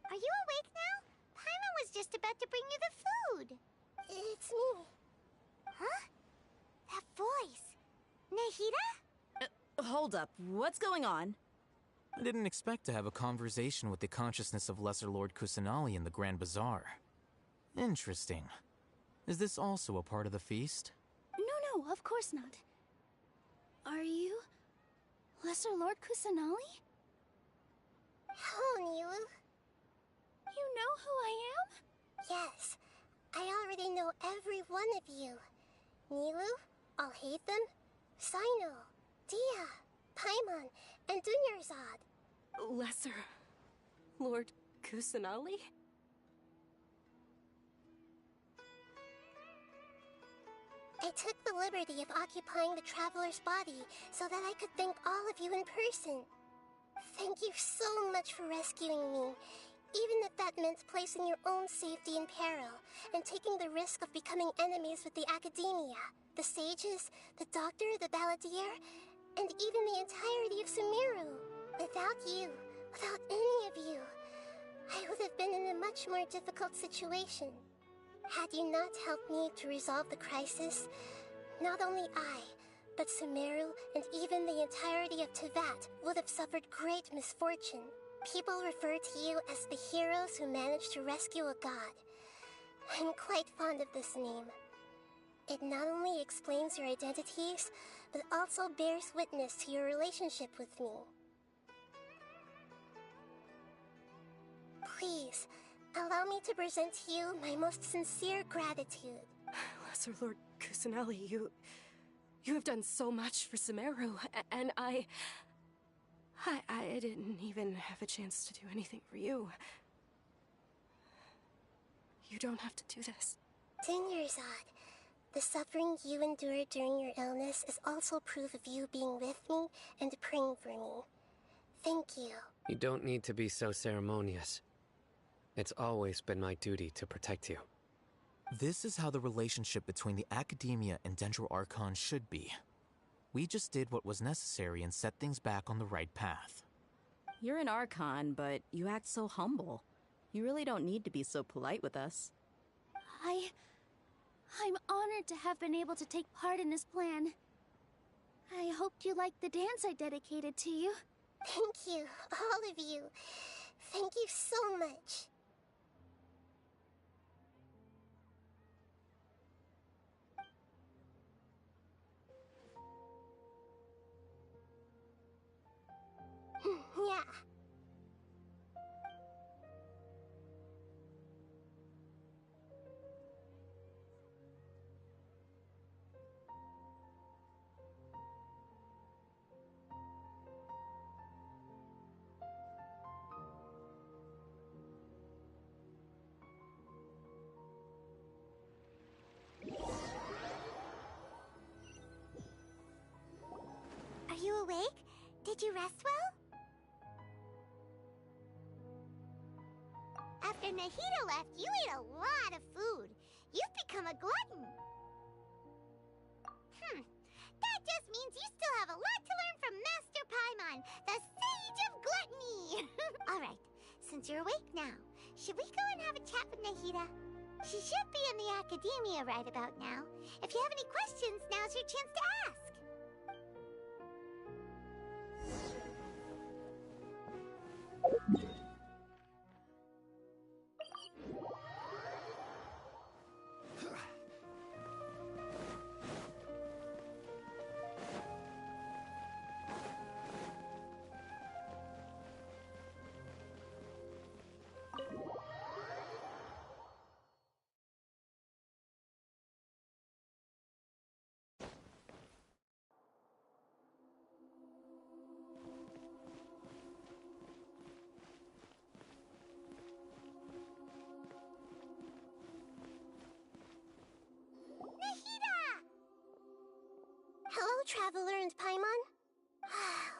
Are you awake now? Paimon was just about to bring you the food. It's me. Huh? That voice. Nahida? Hold up. What's going on? I didn't expect to have a conversation with the consciousness of Lesser Lord Kusanali in the Grand Bazaar. Interesting. Is this also a part of the feast? No, of course not. Are you Lesser Lord Kusanali? Oh, Nilu. You know who I am? Yes, I already know every one of you. Nilu, Alhaitham, Sino, Dia, Paimon, and Dunyarzad. Lesser Lord Kusanali? I took the liberty of occupying the traveler's body so that I could thank all of you in person. Thank you so much for rescuing me, even if that meant placing your own safety in peril and taking the risk of becoming enemies with the Academia, the sages, the doctor, the balladeer, and even the entirety of Sumeru. Without you, without any of you, I would have been in a much more difficult situation. Had you not helped me to resolve the crisis, not only I, but Sumeru and even the entirety of Tevat would have suffered great misfortune. People refer to you as the heroes who managed to rescue a god. I'm quite fond of this name. It not only explains your identities, but also bears witness to your relationship with me. Please, allow me to present to you my most sincere gratitude. Lesser Lord Kusanali, you have done so much for Sumeru, and I didn't even have a chance to do anything for you. You don't have to do this. Dunyarzad, the suffering you endured during your illness is also proof of you being with me and praying for me. Thank you. You don't need to be so ceremonious. It's always been my duty to protect you. This is how the relationship between the Academia and Dendro Archon should be. We just did what was necessary and set things back on the right path. You're an Archon, but you act so humble. You really don't need to be so polite with us. I'm honored to have been able to take part in this plan. I hoped you liked the dance I dedicated to you. Thank you, all of you. Thank you so much. Yeah. Are you awake? Did you rest well? After Nahida left, you ate a lot of food. You've become a glutton. That just means you still have a lot to learn from Master Paimon, the Sage of Gluttony. All right, since you're awake now, should we go and have a chat with Nahida? She should be in the academia right about now. If you have any questions, now's your chance to ask. Hello, Traveler and Paimon.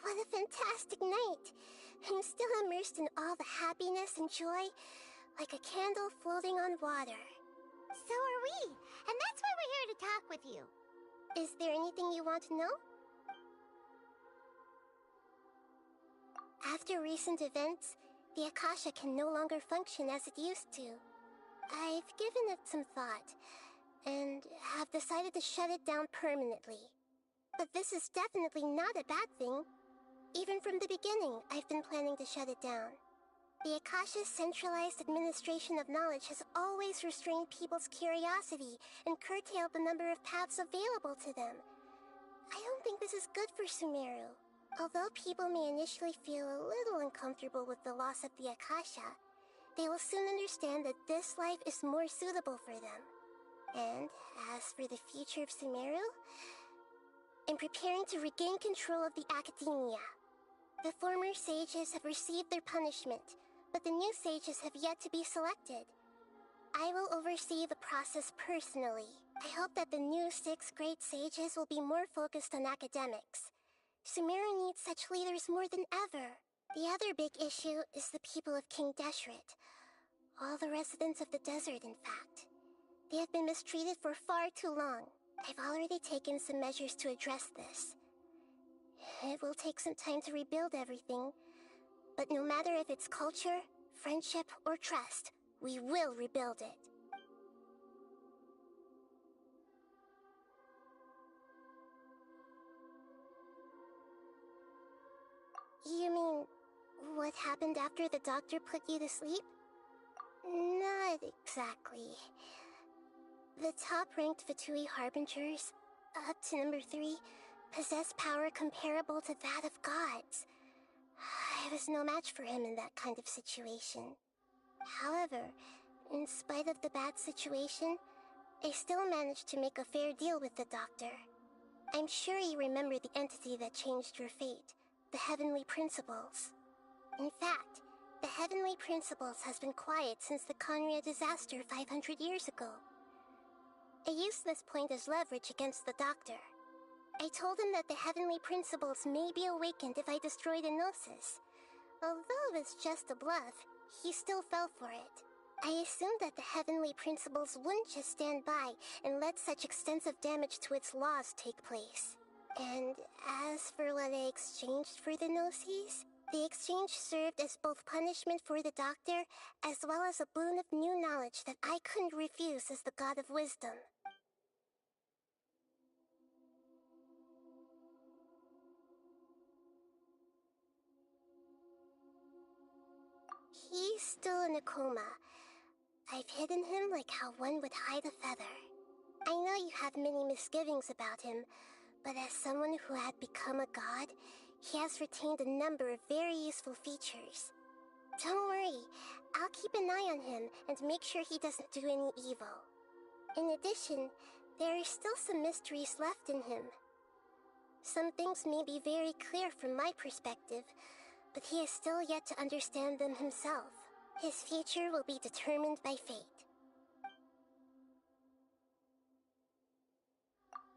What a fantastic night. I'm still immersed in all the happiness and joy, like a candle floating on water. So are we, and that's why we're here to talk with you. Is there anything you want to know? After recent events, the Akasha can no longer function as it used to. I've given it some thought, and have decided to shut it down permanently. But this is definitely not a bad thing. Even from the beginning, I've been planning to shut it down. The Akasha's centralized administration of knowledge has always restrained people's curiosity and curtailed the number of paths available to them. I don't think this is good for Sumeru. Although people may initially feel a little uncomfortable with the loss of the Akasha, they will soon understand that this life is more suitable for them. And as for the future of Sumeru, I'm preparing to regain control of the academia. The former sages have received their punishment, but the new sages have yet to be selected. I will oversee the process personally. I hope that the new 6 great sages will be more focused on academics. Sumeru needs such leaders more than ever. The other big issue is the people of King Deshret. All the residents of the desert, in fact. They have been mistreated for far too long. I've already taken some measures to address this. It will take some time to rebuild everything, but no matter if it's culture, friendship, or trust, we will rebuild it. You mean, what happened after the doctor put you to sleep? Not exactly. The top-ranked Fatui Harbingers, up to number 3, possess power comparable to that of gods. I was no match for him in that kind of situation. However, in spite of the bad situation, I still managed to make a fair deal with the doctor. I'm sure you remember the entity that changed your fate, the Heavenly Principles. In fact, the Heavenly Principles has been quiet since the Conria disaster 500 years ago. I used this point as leverage against the doctor. I told him that the Heavenly Principles may be awakened if I destroy the Gnosis. Although it was just a bluff, he still fell for it. I assumed that the Heavenly Principles wouldn't just stand by and let such extensive damage to its laws take place. And as for what I exchanged for the Gnosis, the exchange served as both punishment for the doctor, as well as a boon of new knowledge that I couldn't refuse as the God of Wisdom. He's still in a coma. I've hidden him like how one would hide a feather. I know you have many misgivings about him, but as someone who had become a god, he has retained a number of very useful features. Don't worry, I'll keep an eye on him and make sure he doesn't do any evil. In addition, there are still some mysteries left in him. Some things may be very clear from my perspective, but he is still yet to understand them himself. His future will be determined by fate.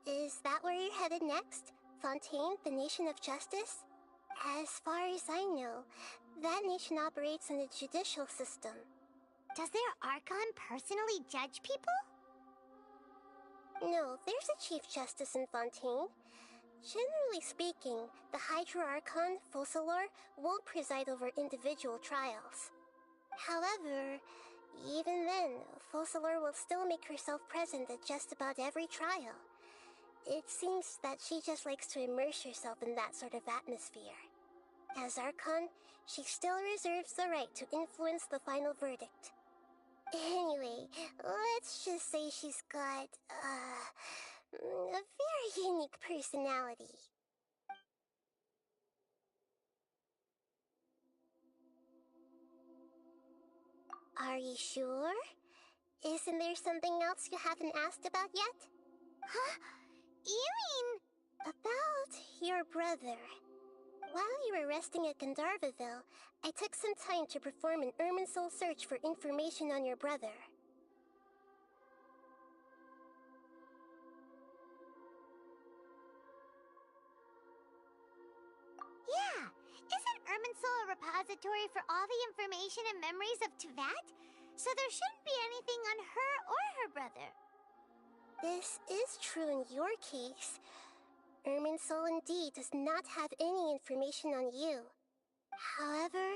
Is that where you're headed next? Fontaine, the Nation of Justice? As far as I know, that nation operates in a judicial system. Does their Archon personally judge people? No, there's a Chief Justice in Fontaine. Generally speaking, the Hydra Archon, Focalor, won't preside over individual trials. However, even then, Focalor will still make herself present at just about every trial. It seems that she just likes to immerse herself in that sort of atmosphere. As Archon, she still reserves the right to influence the final verdict. Anyway, let's just say she's got, a very unique personality. Are you sure? Isn't there something else you haven't asked about yet? Huh? You mean... About your brother. While you were resting at Gandharvaville, I took some time to perform an Irminsul search for information on your brother. Yeah! Isn't Irminsul a repository for all the information and memories of Teyvat? So there shouldn't be anything on her or her brother. This is true in your case. Irminsul indeed does not have any information on you. However,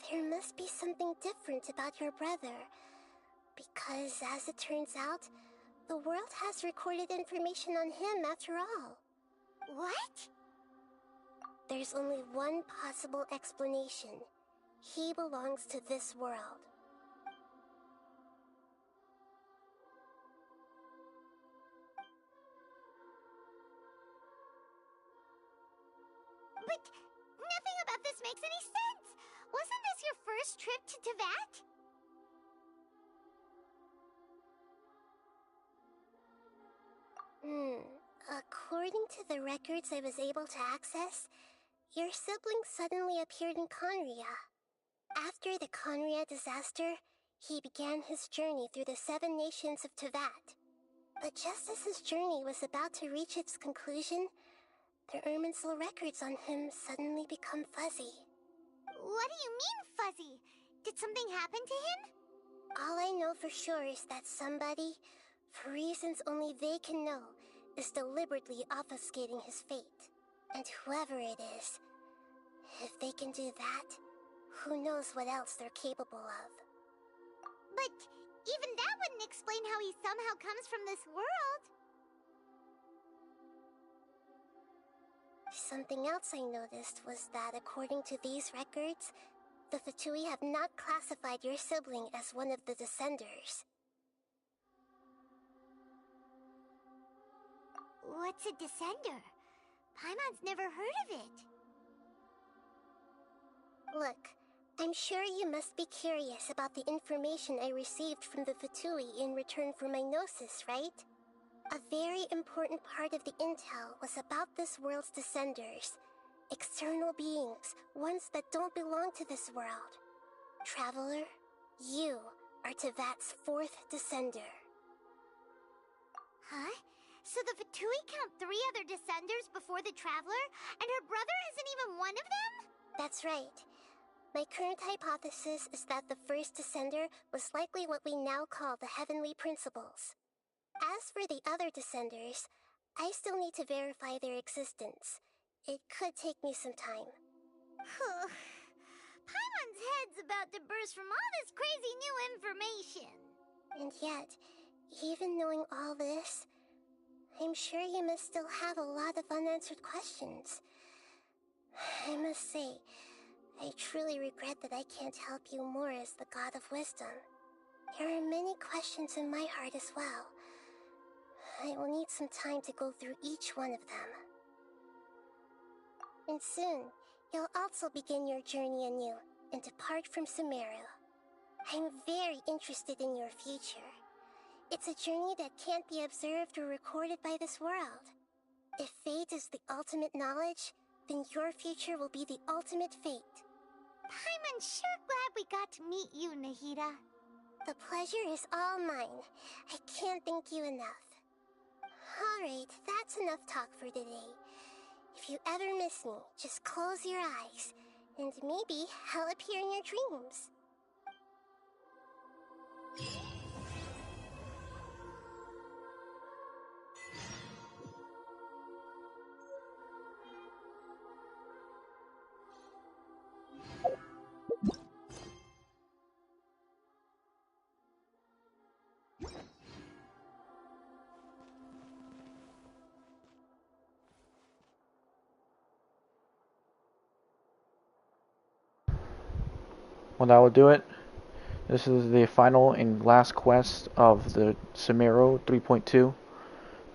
there must be something different about your brother. Because, as it turns out, the world has recorded information on him after all. What? There's only one possible explanation. He belongs to this world. But nothing about this makes any sense! Wasn't this your first trip to Teyvat? According to the records I was able to access, your sibling suddenly appeared in Conria. After the Conria disaster, he began his journey through the 7 nations of Teyvat. But just as his journey was about to reach its conclusion, the Irminsul records on him suddenly become fuzzy. What do you mean, fuzzy? Did something happen to him? All I know for sure is that somebody, for reasons only they can know, is deliberately obfuscating his fate. And whoever it is, if they can do that, who knows what else they're capable of. But even that wouldn't explain how he somehow comes from this world. Something else I noticed was that according to these records, the Fatui have not classified your sibling as one of the Descenders. What's a Descender? Paimon's never heard of it. Look, I'm sure you must be curious about the information I received from the Fatui in return for my gnosis, right? A very important part of the intel was about this world's Descenders. External beings, ones that don't belong to this world. Traveler, you are Teyvat's 4th Descender. Huh? So the Fatui count 3 other Descenders before the Traveler, and her brother isn't even one of them? That's right. My current hypothesis is that the first Descender was likely what we now call the Heavenly Principles. As for the other Descenders, I still need to verify their existence. It could take me some time. Paimon's head's about to burst from all this crazy new information. And yet, even knowing all this, I'm sure you must still have a lot of unanswered questions. I must say, I truly regret that I can't help you more as the God of Wisdom. There are many questions in my heart as well. I will need some time to go through each one of them. And soon, you'll also begin your journey anew and depart from Sumeru. I'm very interested in your future. It's a journey that can't be observed or recorded by this world. If fate is the ultimate knowledge, then your future will be the ultimate fate. Paimon's sure glad we got to meet you, Nahida. The pleasure is all mine. I can't thank you enough. Alright, that's enough talk for today. If you ever miss me, just close your eyes, and maybe I'll appear in your dreams. well, that will do it. This is the final and last quest of the Sumeru 3.2.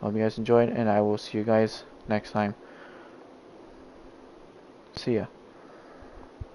Hope you guys enjoyed, and I will see you guys next time. See ya.